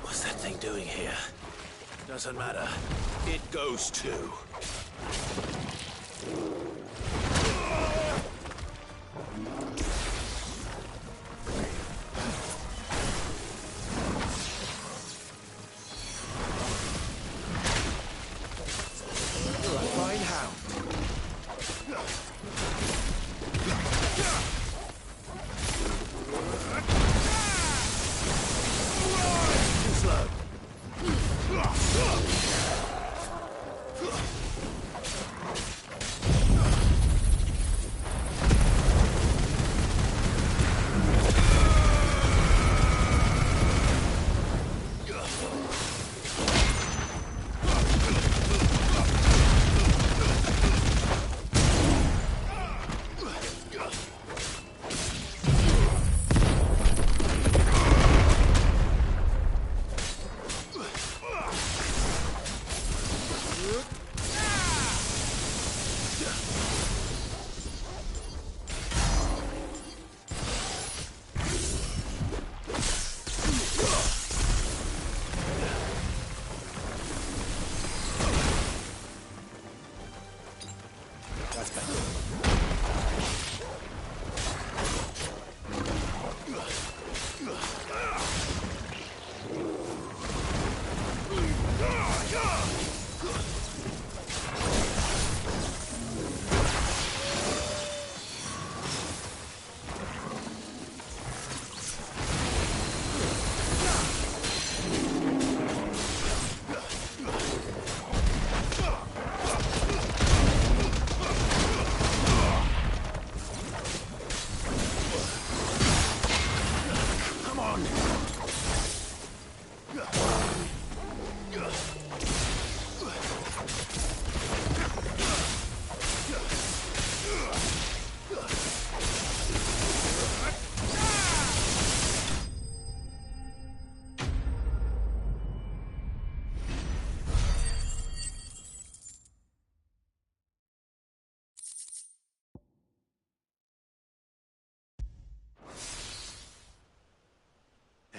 What's that thing doing here? Doesn't matter. It goes too.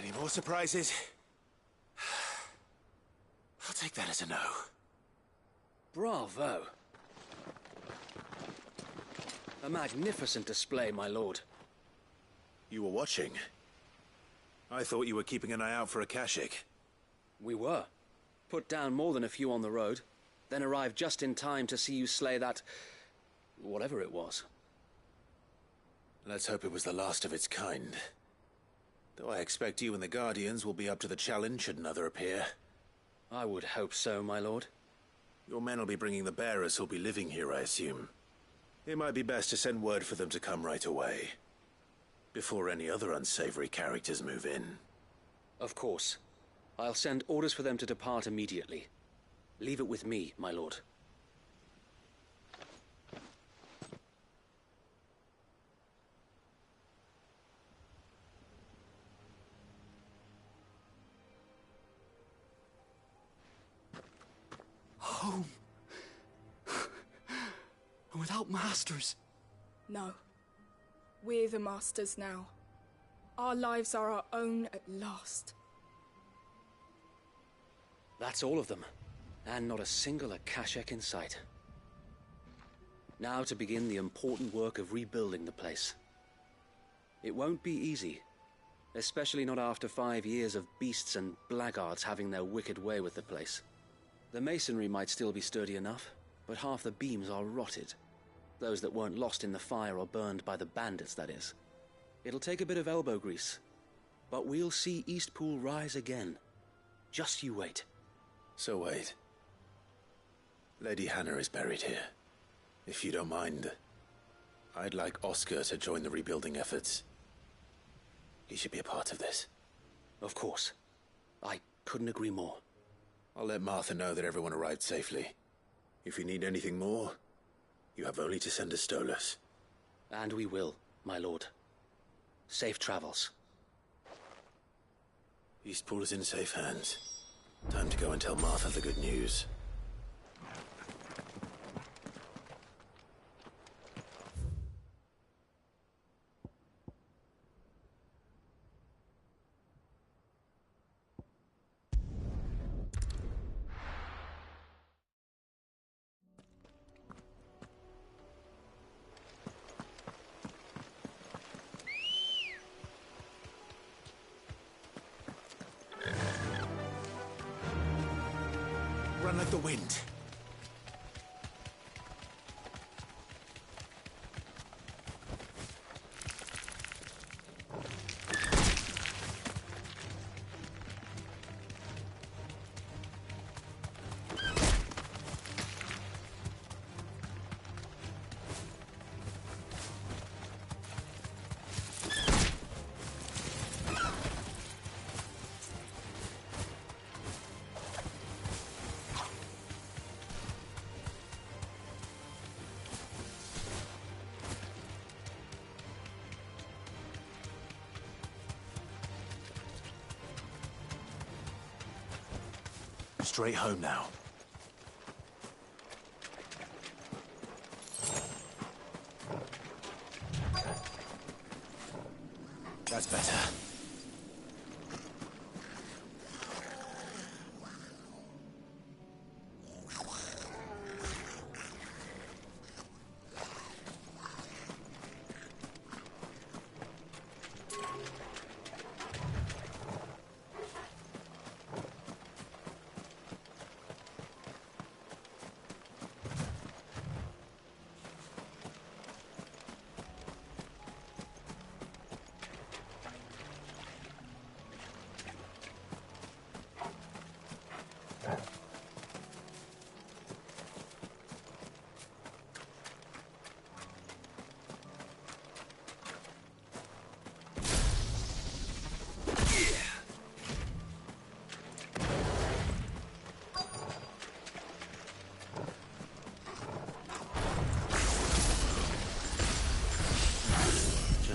Any more surprises? I'll take that as a no. Bravo. A magnificent display, my lord. You were watching? I thought you were keeping an eye out for a Kashik. We were. Put down more than a few on the road, then arrived just in time to see you slay that... whatever it was. Let's hope it was the last of its kind. Though I expect you and the Guardians will be up to the challenge should another appear. I would hope so, my lord. Your men will be bringing the bearers who'll be living here, I assume. It might be best to send word for them to come right away, before any other unsavory characters move in. Of course. I'll send orders for them to depart immediately. Leave it with me, my lord. Home. Without masters. No. We're the masters now. Our lives are our own at last. That's all of them. And not a single Akashak in sight. Now to begin the important work of rebuilding the place. It won't be easy. Especially not after 5 years of beasts and blackguards having their wicked way with the place. The masonry might still be sturdy enough, but half the beams are rotted. Those that weren't lost in the fire or burned by the bandits, that is. It'll take a bit of elbow grease. But we'll see Eastpool rise again. Just you wait. So wait. Lady Hannah is buried here. If you don't mind, I'd like Oscar to join the rebuilding efforts. He should be a part of this. Of course. I couldn't agree more. I'll let Martha know that everyone arrived safely. If you need anything more, you have only to send a Stolas. And we will, my lord. Safe travels. Eastpool is in safe hands. Time to go and tell Martha the good news. Run like the wind. Straight home now. That's better.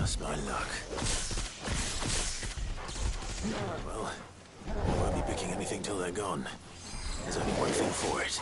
Just my luck. Well, I won't be picking anything till they're gone. There's only one thing for it.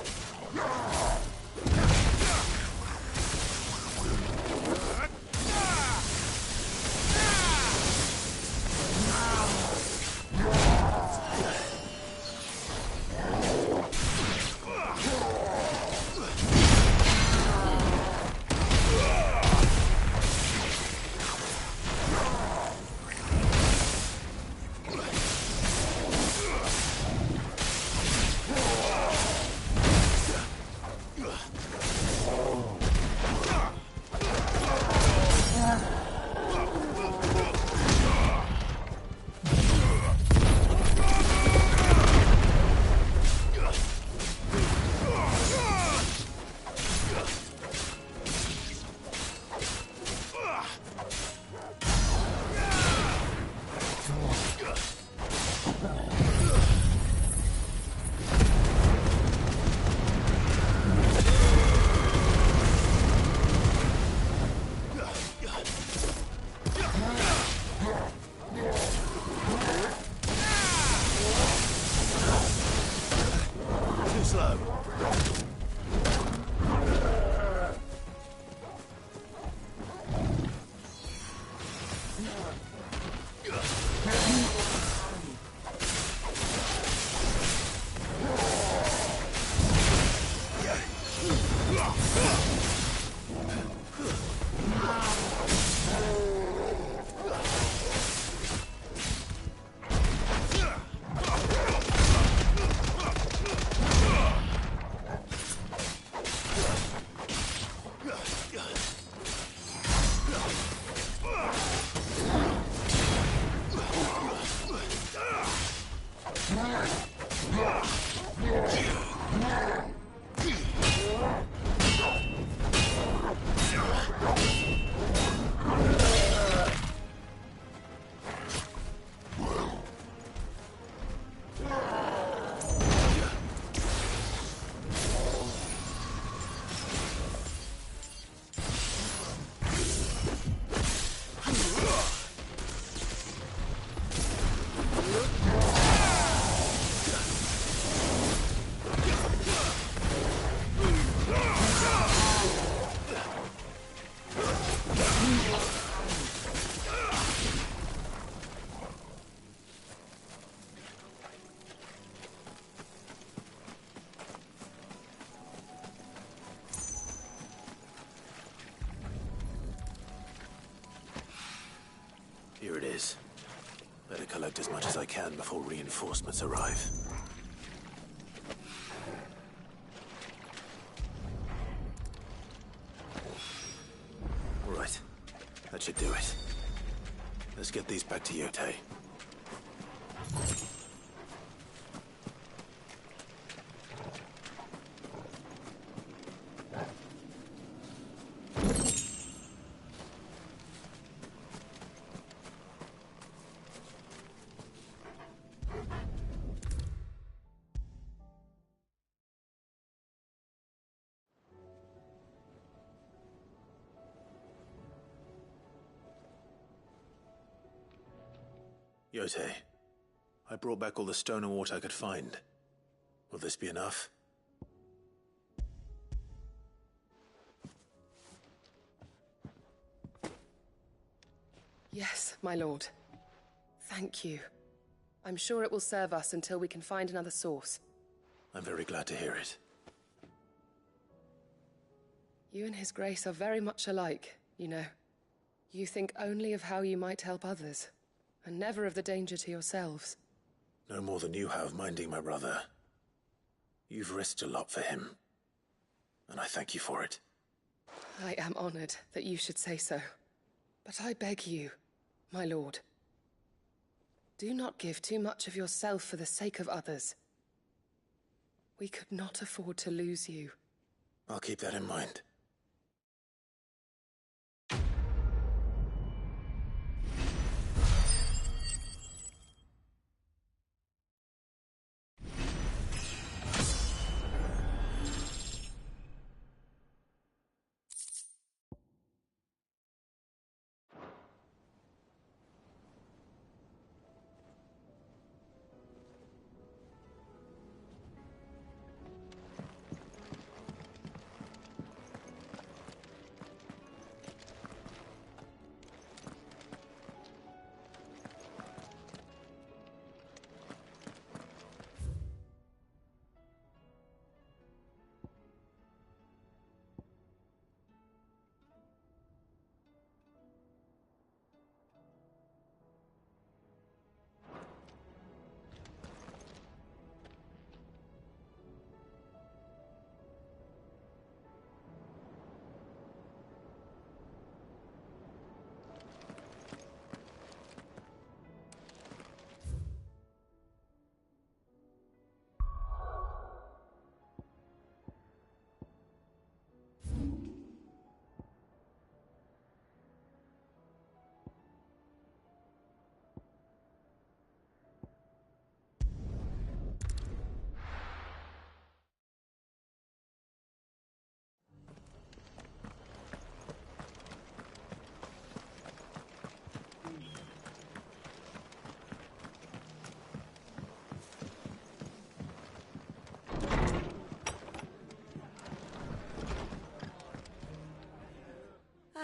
Here it is. Better collect as much as I can before reinforcements arrive. should do it. Let's get these back to Yotei. Yotei, I brought back all the stone and water I could find. Will this be enough? Yes, my lord. Thank you. I'm sure it will serve us until we can find another source. I'm very glad to hear it. You and His Grace are very much alike, you know. You think only of how you might help others, and never of the danger to yourselves. No more than you have minding my brother. You've risked a lot for him, and I thank you for it. I am honored that you should say so. But I beg you, my lord, do not give too much of yourself for the sake of others. We could not afford to lose you. I'll keep that in mind.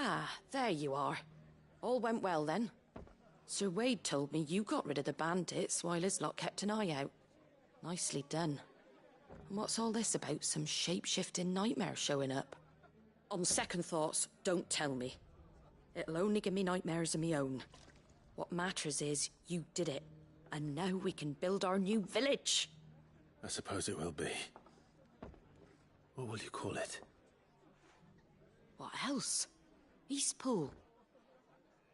Ah, there you are. All went well then. Sir Wade told me you got rid of the bandits while his lot kept an eye out. Nicely done. And what's all this about some shape-shifting nightmare showing up? On second thoughts, don't tell me. It'll only give me nightmares of me own. What matters is you did it. And now we can build our new village. I suppose it will be. What will you call it? What else? Eastpool.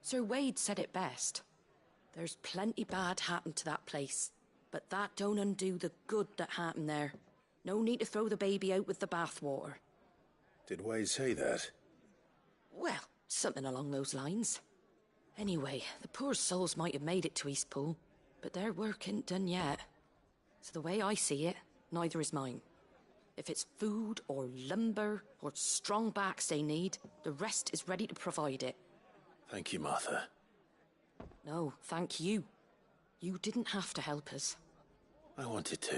Sir Wade said it best. There's plenty bad happened to that place, but that don't undo the good that happened there. No need to throw the baby out with the bathwater. Did Wade say that? Well, something along those lines. Anyway, the poor souls might have made it to Eastpool, but their work ain't done yet. So the way I see it, neither is mine. If it's food or lumber or strong backs they need, the rest is ready to provide it. Thank you, Martha. No, thank you. You didn't have to help us. I wanted to.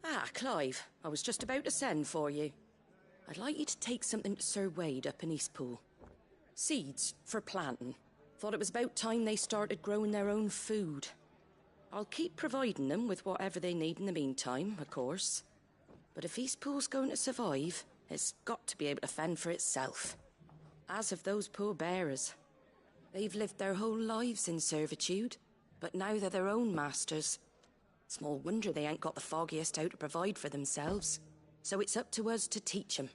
Ah, Clive, I was just about to send for you. I'd like you to take something to Sir Wade up in Eastpool. Seeds for planting. Thought it was about time they started growing their own food. I'll keep providing them with whatever they need in the meantime, of course. But if Eastpool's going to survive, It's got to be able to fend for itself. As have those poor bearers. They've lived their whole lives in servitude, but now they're their own masters. Small wonder they ain't got the foggiest how to provide for themselves. So it's up to us to teach 'em.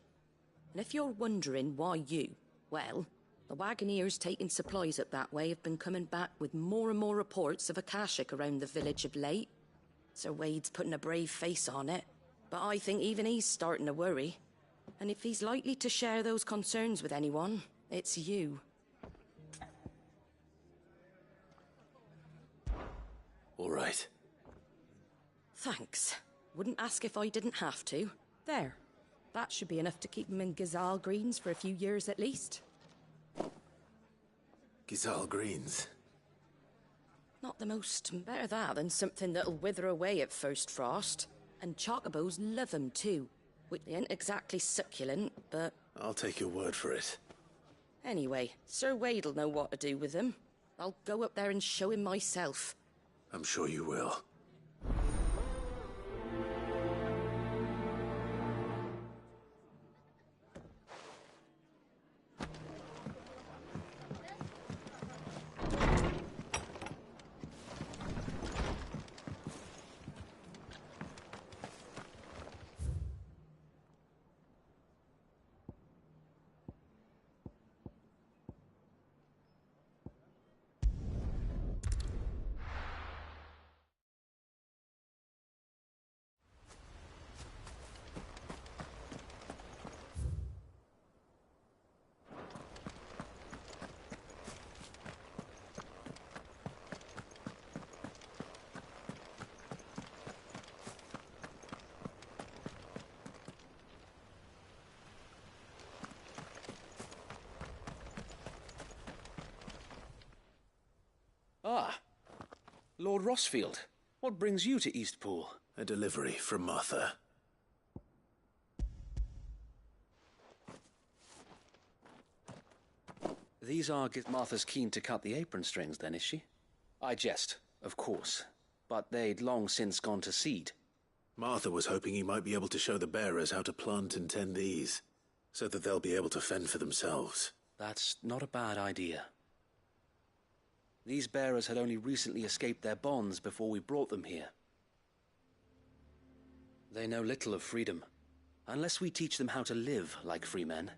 And if you're wondering why you, well, the Wagoneers taking supplies up that way have been coming back with more and more reports of Akashic around the village of late. Sir Wade's putting a brave face on it, but I think even he's starting to worry. And if he's likely to share those concerns with anyone, it's you. All right. Thanks. Wouldn't ask if I didn't have to. There. That should be enough to keep him in Ghazal Greens for a few years at least. Ghazal Greens? Not the most. Better that than something that'll wither away at first frost. And chocobos love 'em too. Which they ain't exactly succulent, but... I'll take your word for it. Anyway, Sir Wade'll know what to do with them. I'll go up there and show him myself. I'm sure you will. Ah, Lord Rossfield. What brings you to Eastpool? A delivery from Martha. These are Martha's keen to cut the apron strings, then, is she? I jest, of course. But they'd long since gone to seed. Martha was hoping he might be able to show the bearers how to plant and tend these, so that they'll be able to fend for themselves. That's not a bad idea. These bearers had only recently escaped their bonds before we brought them here. They know little of freedom. Unless we teach them how to live like free men,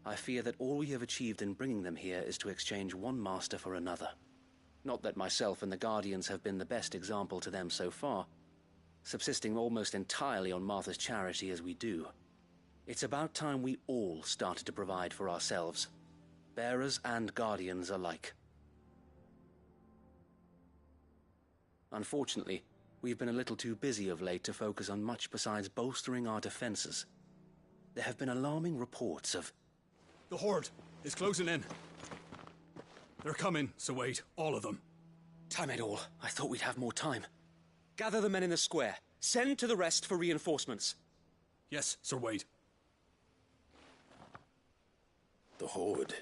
I fear that all we have achieved in bringing them here is to exchange one master for another. Not that myself and the Guardians have been the best example to them so far, subsisting almost entirely on Martha's charity as we do. It's about time we all started to provide for ourselves, bearers and Guardians alike. Unfortunately, we've been a little too busy of late to focus on much besides bolstering our defenses. There have been alarming reports of... The Horde is closing in. They're coming, Sir Wade, all of them. Damn it all, I thought we'd have more time. Gather the men in the square. Send to the rest for reinforcements. Yes, Sir Wade. The Horde.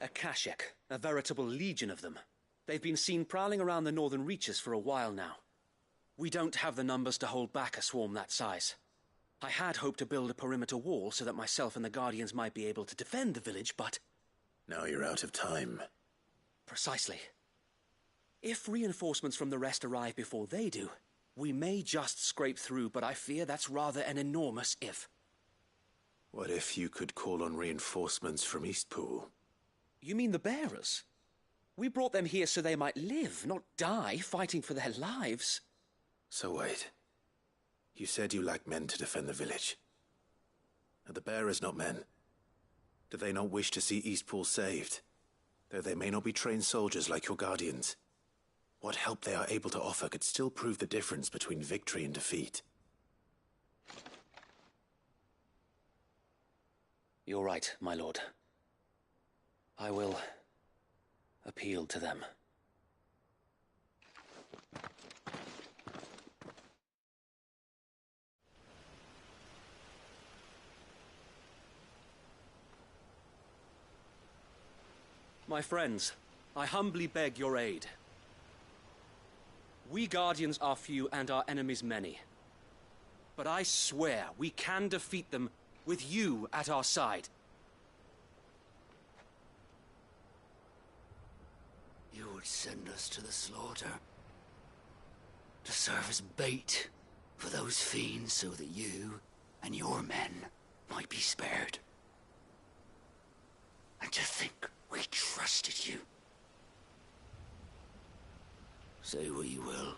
Akashic, a veritable legion of them. They've been seen prowling around the northern reaches for a while now. We don't have the numbers to hold back a swarm that size. I had hoped to build a perimeter wall so that myself and the Guardians might be able to defend the village, but... Now you're out of time. Precisely. If reinforcements from the rest arrive before they do, we may just scrape through, but I fear that's rather an enormous if. What if you could call on reinforcements from Eastpool? You mean the bearers? We brought them here so they might live, not die, fighting for their lives. So wait. You said you lack men to defend the village. Are the bearers not men? Do they not wish to see Eastpool saved? Though they may not be trained soldiers like your Guardians. What help they are able to offer could still prove the difference between victory and defeat. You're right, my lord. I will... appeal to them. My friends, I humbly beg your aid. We Guardians are few and our enemies many. But I swear we can defeat them with you at our side. You would send us to the slaughter, to serve as bait for those fiends so that you and your men might be spared. And to think we trusted you. Say what you will,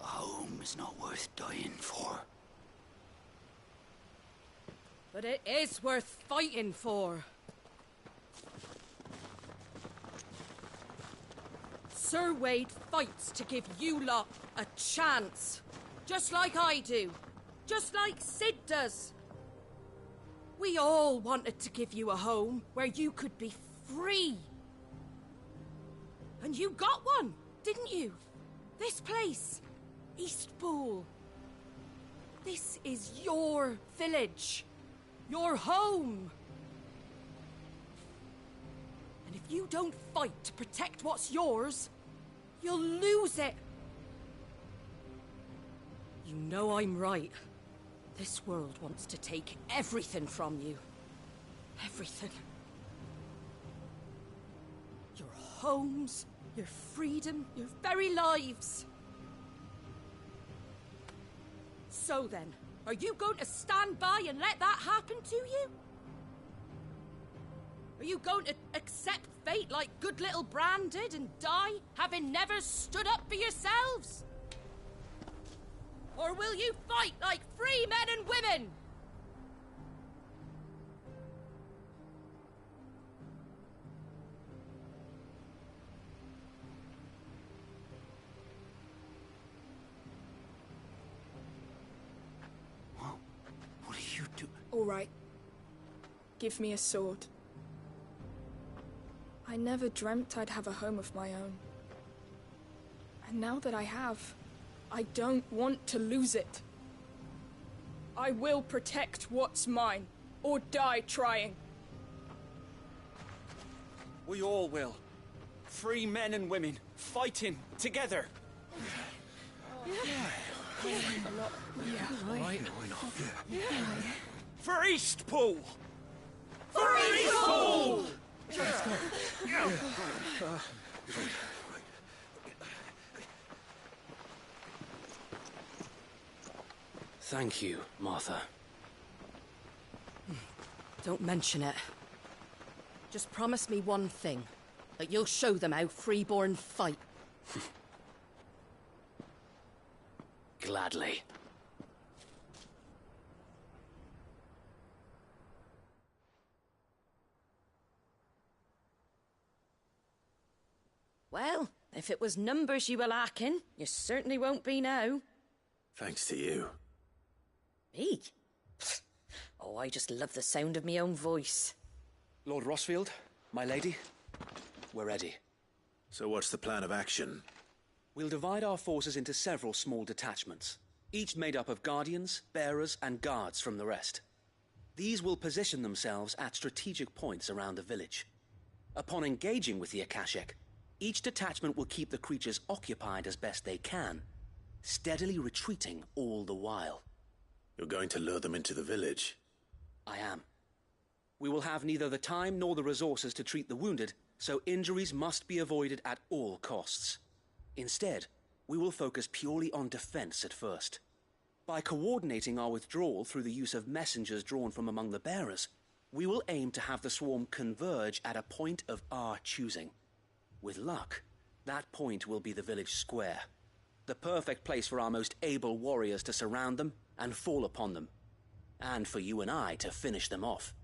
a home is not worth dying for. But it is worth fighting for. Sir Wade fights to give you lot a chance. Just like I do. Just like Sid does. We all wanted to give you a home where you could be free. And you got one, didn't you? This place, Eastpool. This is your village. Your home. And if you don't fight to protect what's yours, you'll lose it. You know I'm right. This world wants to take everything from you. Everything. Your homes, your freedom, your very lives. So then, are you going to stand by and let that happen to you? Are you going to accept fate like good little Bran did and die, having never stood up for yourselves? Or will you fight like free men and women? What are you doing? All right. Give me a sword. I never dreamt I'd have a home of my own. And now that I have, I don't want to lose it. I will protect what's mine, or die trying. We all will. Free men and women, fighting together. For Eastpool! For Eastpool! Thank you, Martha. Don't mention it. Just promise me one thing. That you'll show them how freeborn fight. Gladly. Well, if it was numbers you were lacking, you certainly won't be now. Thanks to you. Me? Oh, I just love the sound of my own voice. Lord Rossfield, my lady, we're ready. So what's the plan of action? We'll divide our forces into several small detachments, each made up of guardians, bearers, and guards from the rest. These will position themselves at strategic points around the village. Upon engaging with the Akashic, each detachment will keep the creatures occupied as best they can, steadily retreating all the while. You're going to lure them into the village? I am. We will have neither the time nor the resources to treat the wounded, so injuries must be avoided at all costs. Instead, we will focus purely on defense at first. By coordinating our withdrawal through the use of messengers drawn from among the bearers, we will aim to have the swarm converge at a point of our choosing. With luck, that point will be the village square. The perfect place for our most able warriors to surround them and fall upon them. And for you and I to finish them off.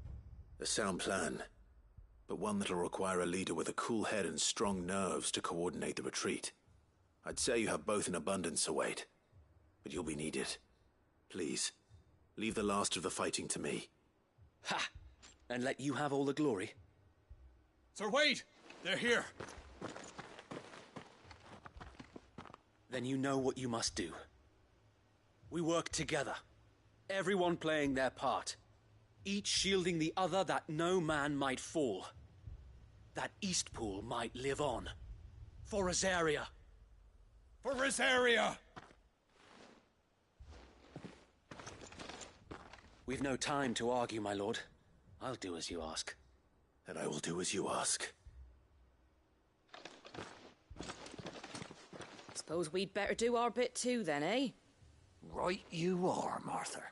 A sound plan, but one that'll require a leader with a cool head and strong nerves to coordinate the retreat. I'd say you have both in abundance, Sir Wade, but you'll be needed. Please, leave the last of the fighting to me. Ha! And let you have all the glory. Sir Wade! They're here! Then you know what you must do. We work together, everyone playing their part, each shielding the other that no man might fall, that Eastpool might live on. For Rosaria! For Rosaria! We've no time to argue, my lord. I'll do as you ask. And I will do as you ask. Suppose we'd better do our bit too, then, eh? Right you are, Martha.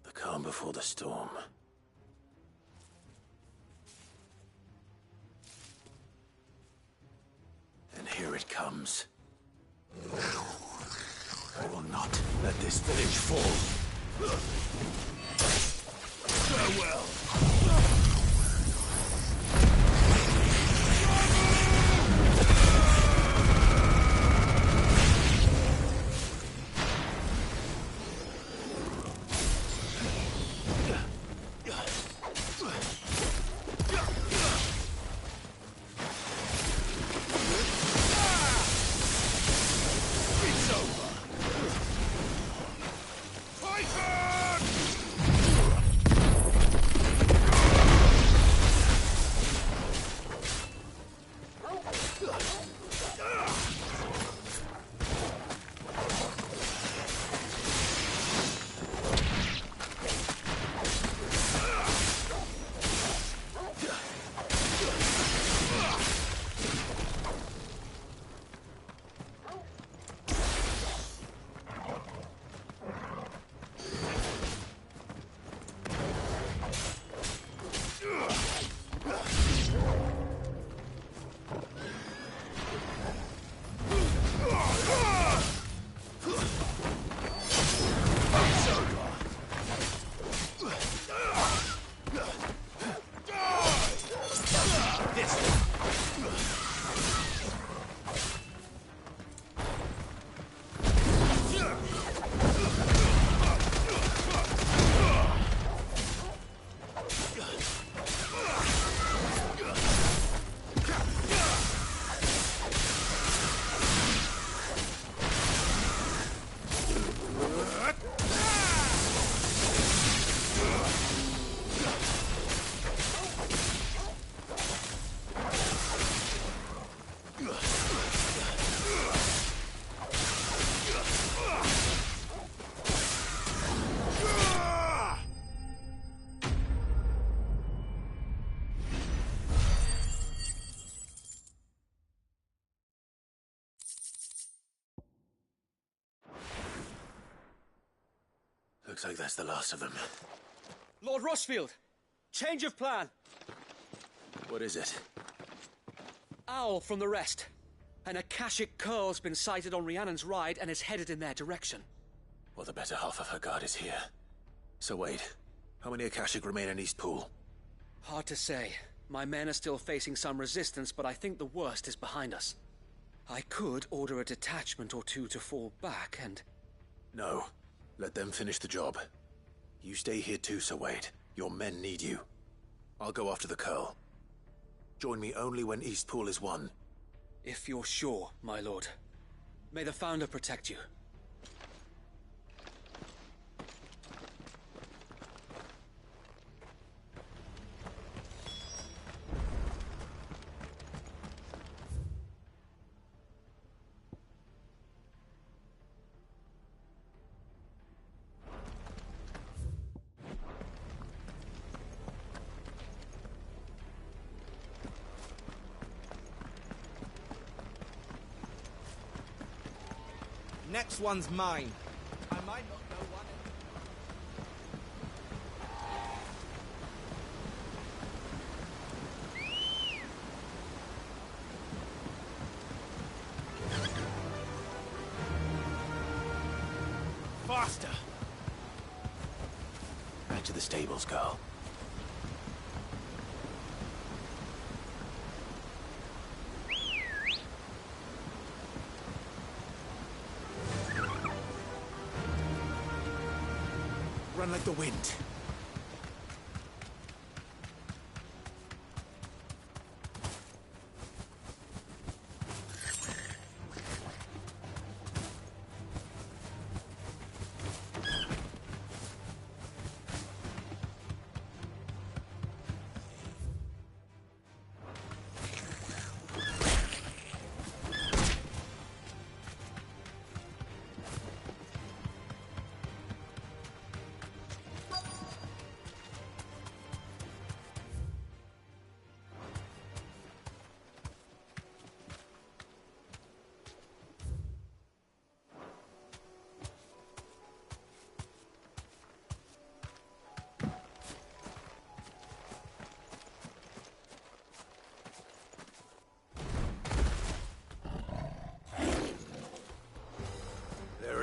The calm before the storm. And here it comes. I will not let this village fall. Farewell. Looks like that's the last of them. Lord Rushfield! Change of plan! What is it? Owl from the rest. An Akashic Curl's been sighted on Rhiannon's ride and is headed in their direction. Well, the better half of her guard is here. So wait, how many Akashic remain in Eastpool? Hard to say. My men are still facing some resistance, but I think the worst is behind us. I could order a detachment or two to fall back and... No. Let them finish the job. You stay here too, Sir Wade. Your men need you. I'll go after the Curl. Join me only when Eastpool is won. If you're sure, my lord. May the Founder protect you. Next one's mine. I might not know one. Faster! Back to the stables, girl. Run like the wind.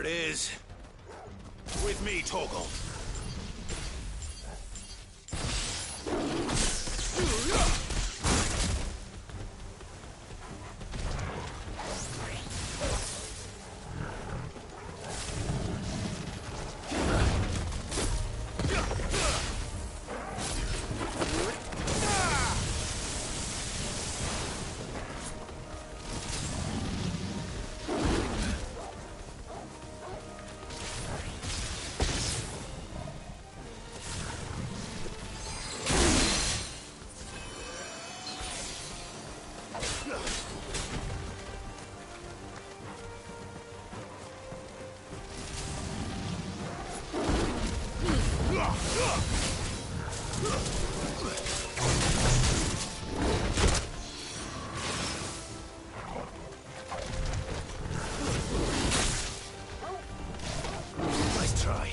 it is. With me, Torgal. Nice try.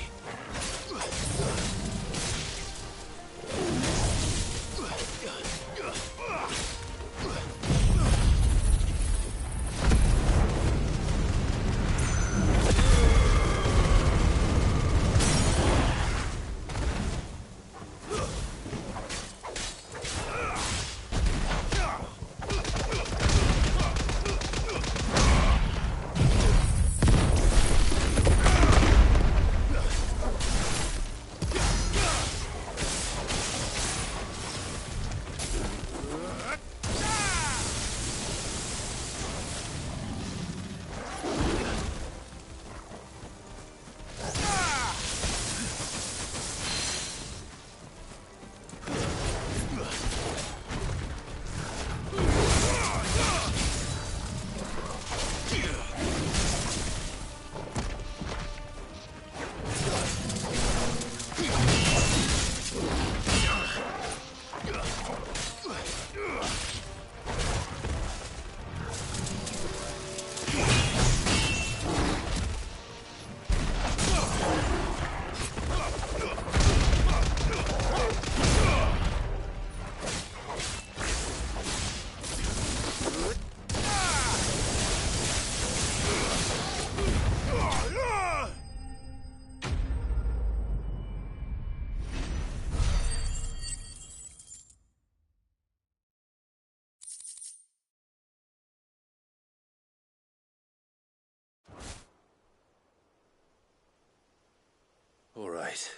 All right.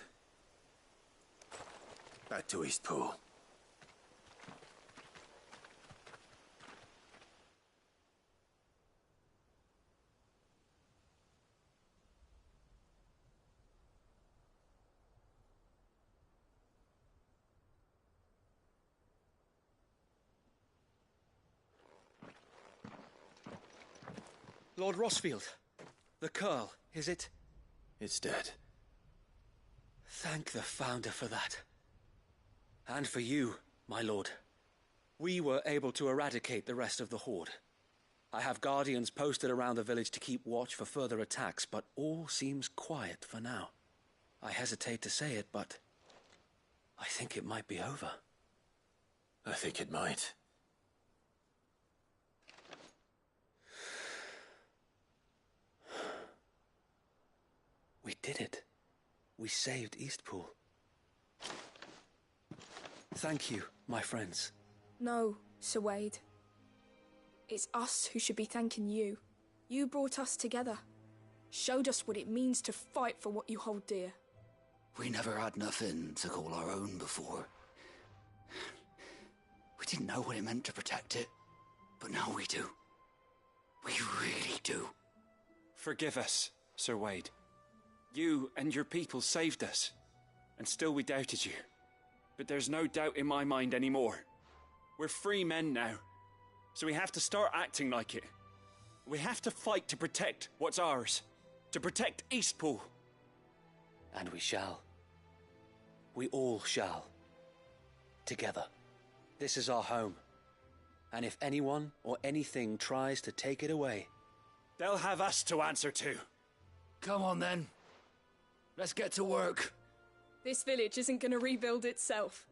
Back to Eastpool. Lord Rosfield, the Curl, is it? It's dead. Thank the Founder for that. And for you, my lord. We were able to eradicate the rest of the Horde. I have guardians posted around the village to keep watch for further attacks, but all seems quiet for now. I hesitate to say it, but I think it might be over. I think it might. We did it. We saved Eastpool. Thank you, my friends. No, Sir Wade. It's us who should be thanking you. You brought us together. Showed us what it means to fight for what you hold dear. We never had nothing to call our own before. We didn't know what it meant to protect it, but now we do. We really do. Forgive us, Sir Wade. You and your people saved us, and still we doubted you. But there's no doubt in my mind anymore. We're free men now, so we have to start acting like it. We have to fight to protect what's ours, to protect Eastpool. And we shall. We all shall. Together. This is our home. And if anyone or anything tries to take it away, they'll have us to answer to. Come on then. Let's get to work. This village isn't gonna rebuild itself.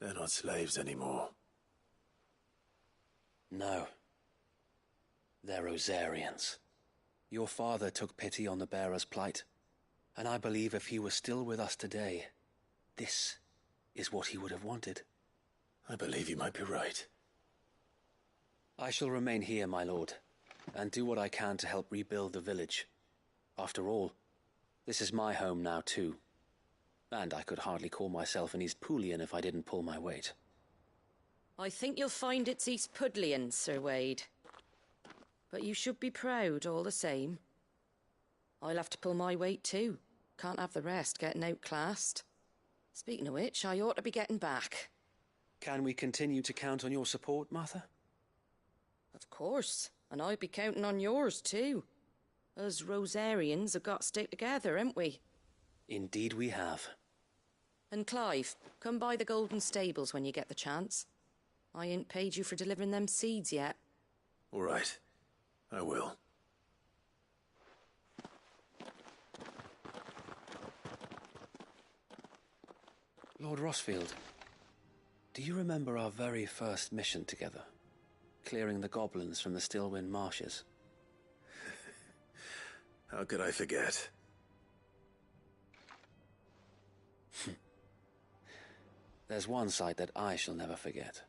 They're not slaves anymore. No. They're Rosarians. Your father took pity on the bearer's plight, and I believe if he were still with us today, this is what he would have wanted. I believe you might be right. I shall remain here, my lord, and do what I can to help rebuild the village. After all, this is my home now too, and I could hardly call myself an East Poolian if I didn't pull my weight. I think you'll find it's East Pudlian, Sir Wade. But you should be proud all the same. I'll have to pull my weight too. Can't have the rest getting outclassed. Speaking of which, I ought to be getting back. Can we continue to count on your support, Martha? Of course, and I'd be counting on yours too. Us Rosarians have got to stick together, haven't we? Indeed we have. And Clive, come by the Golden Stables when you get the chance. I ain't paid you for delivering them seeds yet. All right. I will. Lord Rossfield, do you remember our very first mission together? Clearing the goblins from the Stillwind Marshes? How could I forget? There's one sight that I shall never forget.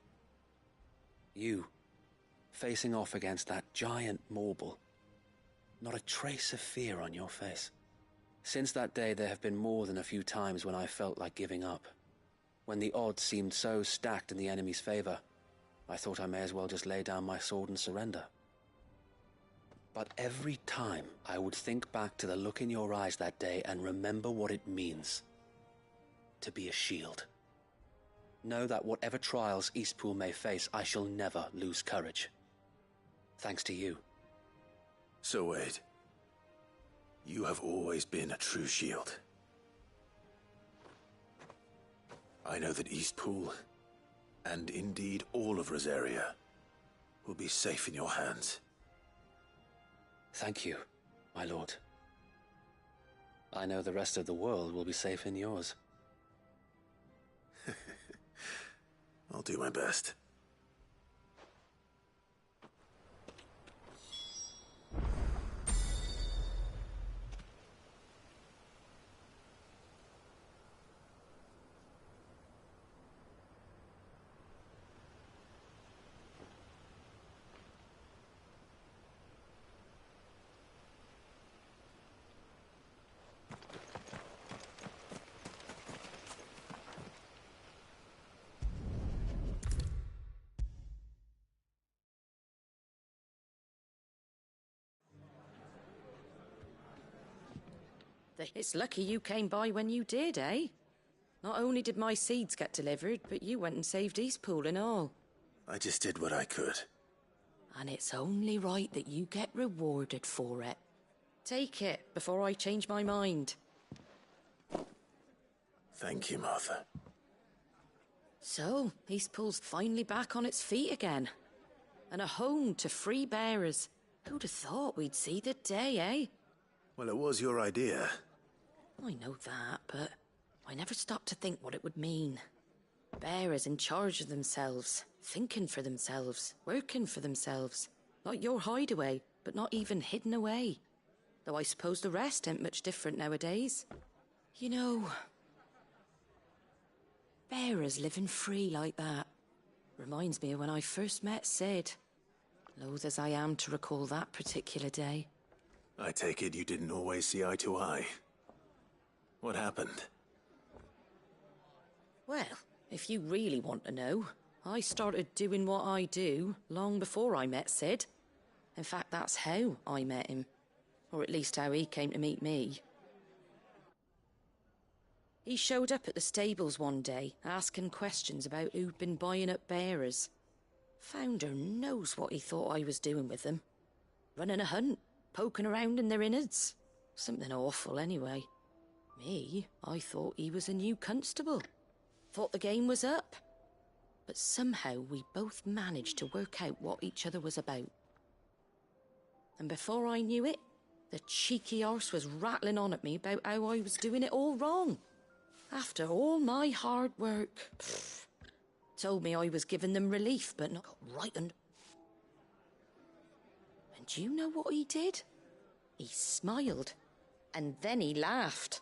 You, facing off against that giant Morble. Not a trace of fear on your face. Since that day, there have been more than a few times when I felt like giving up. When the odds seemed so stacked in the enemy's favor, I thought I may as well just lay down my sword and surrender. But every time I would think back to the look in your eyes that day and remember what it means to be a shield. Know that whatever trials Eastpool may face, I shall never lose courage. Thanks to you. So Wade, you have always been a true shield. I know that Eastpool, and indeed all of Rosaria, will be safe in your hands. Thank you, my lord. I know the rest of the world will be safe in yours. I'll do my best. It's lucky you came by when you did, eh? Not only did my seeds get delivered, but you went and saved Eastpool and all. I just did what I could. And it's only right that you get rewarded for it. Take it before I change my mind. Thank you, Martha. So, Eastpool's finally back on its feet again. And a home to free bearers. Who'd have thought we'd see the day, eh? Well, it was your idea. I know that, but I never stopped to think what it would mean. Bearers in charge of themselves, thinking for themselves, working for themselves. Like your hideaway, but not even hidden away. Though I suppose the rest ain't much different nowadays. You know, bearers living free like that reminds me of when I first met Sid. Loath as I am to recall that particular day. I take it you didn't always see eye to eye. What happened? Well, if you really want to know, I started doing what I do long before I met Sid. In fact, that's how I met him. Or at least how he came to meet me. He showed up at the stables one day, asking questions about who'd been buying up bearers. Founder knows what he thought I was doing with them. Running a hunt, poking around in their innards. Something awful, anyway. Me, I thought he was a new constable. Thought the game was up. But somehow we both managed to work out what each other was about. And before I knew it, the cheeky arse was rattling on at me about how I was doing it all wrong. After all my hard work. told me I was giving them relief, but not right and... And do you know what he did? He smiled. And then he laughed.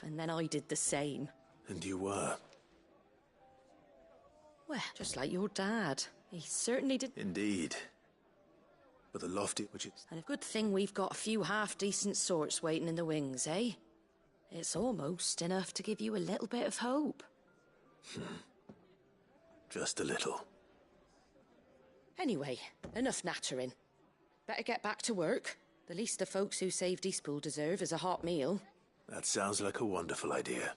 And then I did the same. And you were? Well, just like your dad. He certainly did. Indeed. But the lofty, which is... And a good thing we've got a few half-decent sorts waiting in the wings, eh? It's almost enough to give you a little bit of hope. Just a little. Anyway, enough nattering. Better get back to work. The least the folks who saved Eastpool deserve is a hot meal. That sounds like a wonderful idea.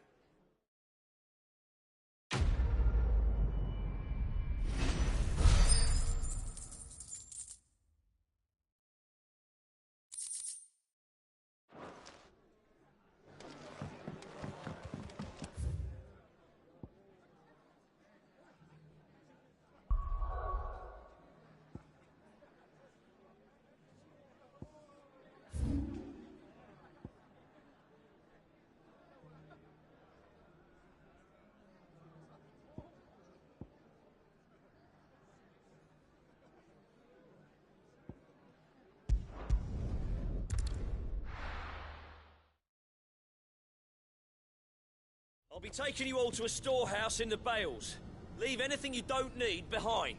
I'll be taking you all to a storehouse in the Bales. Leave anything you don't need behind.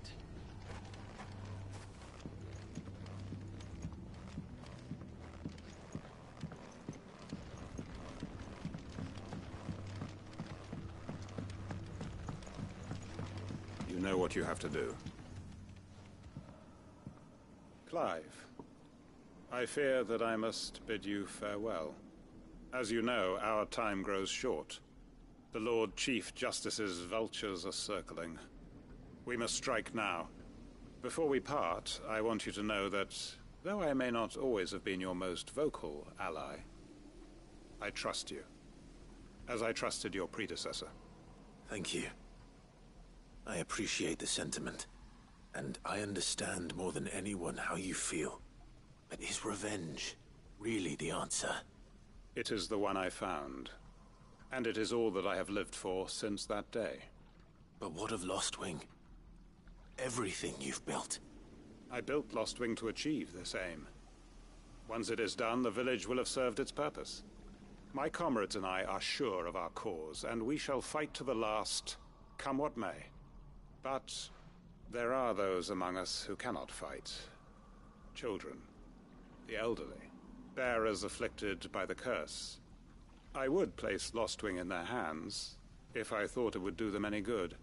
You know what you have to do. Clive, I fear that I must bid you farewell. As you know, our time grows short. The Lord Chief Justice's vultures are circling. We must strike now. Before we part, I want you to know that, though I may not always have been your most vocal ally, I trust you, as I trusted your predecessor. Thank you. I appreciate the sentiment, and I understand more than anyone how you feel. But is revenge really the answer? It is the one I found. And it is all that I have lived for since that day. But what of Lostwing? Everything you've built. I built Lostwing to achieve this aim. Once it is done, the village will have served its purpose. My comrades and I are sure of our cause, and we shall fight to the last, come what may. But there are those among us who cannot fight. Children, the elderly, bearers afflicted by the curse. I would place Lostwing in their hands, if I thought it would do them any good.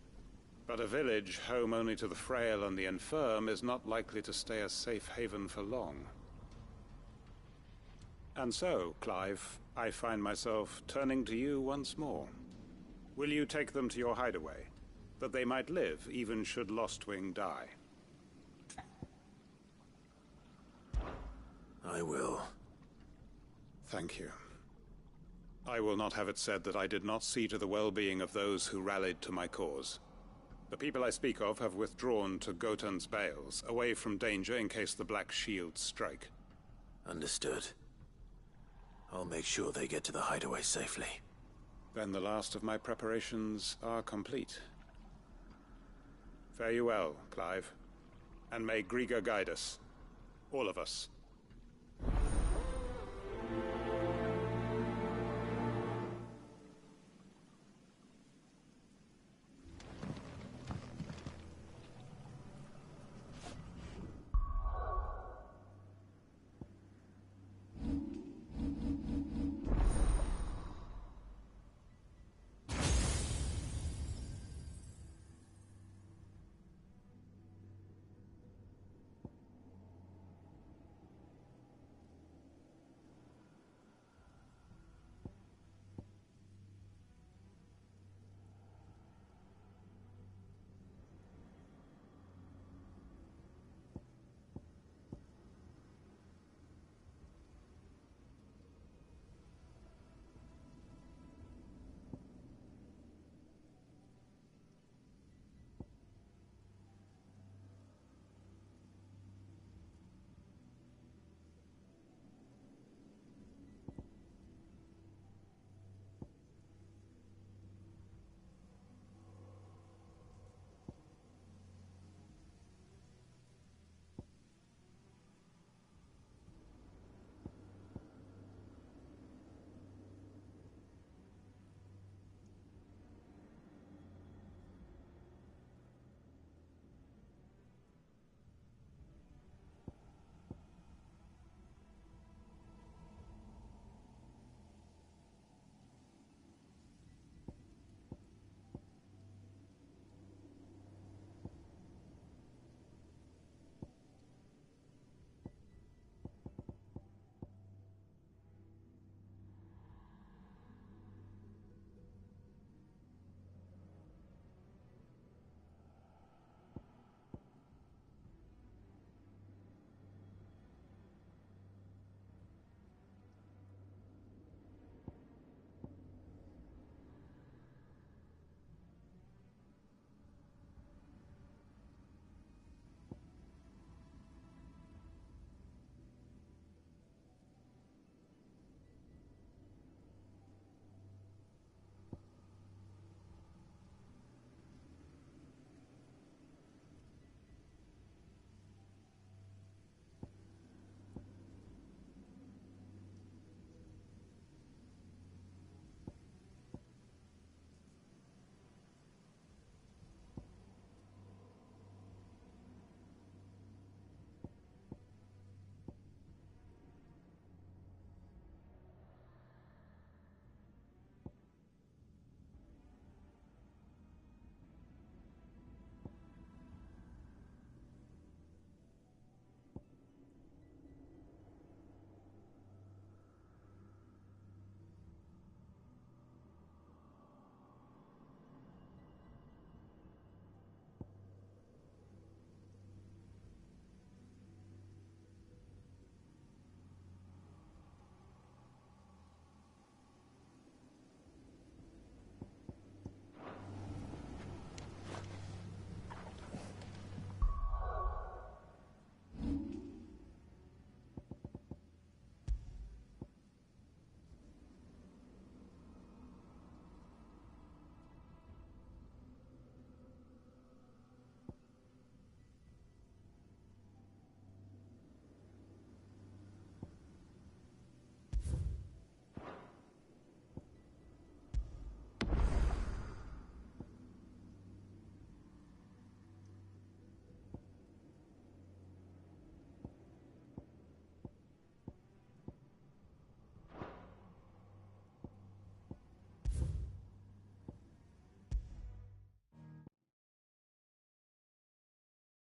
But a village home only to the frail and the infirm is not likely to stay a safe haven for long. And so, Clive, I find myself turning to you once more. Will you take them to your hideaway, that they might live even should Lostwing die? I will. Thank you. I will not have it said that I did not see to the well-being of those who rallied to my cause. The people I speak of have withdrawn to Gotan's Bales, away from danger in case the Black Shields strike. Understood. I'll make sure they get to the hideaway safely. Then the last of my preparations are complete. Fare you well, Clive. And may Griga guide us. All of us.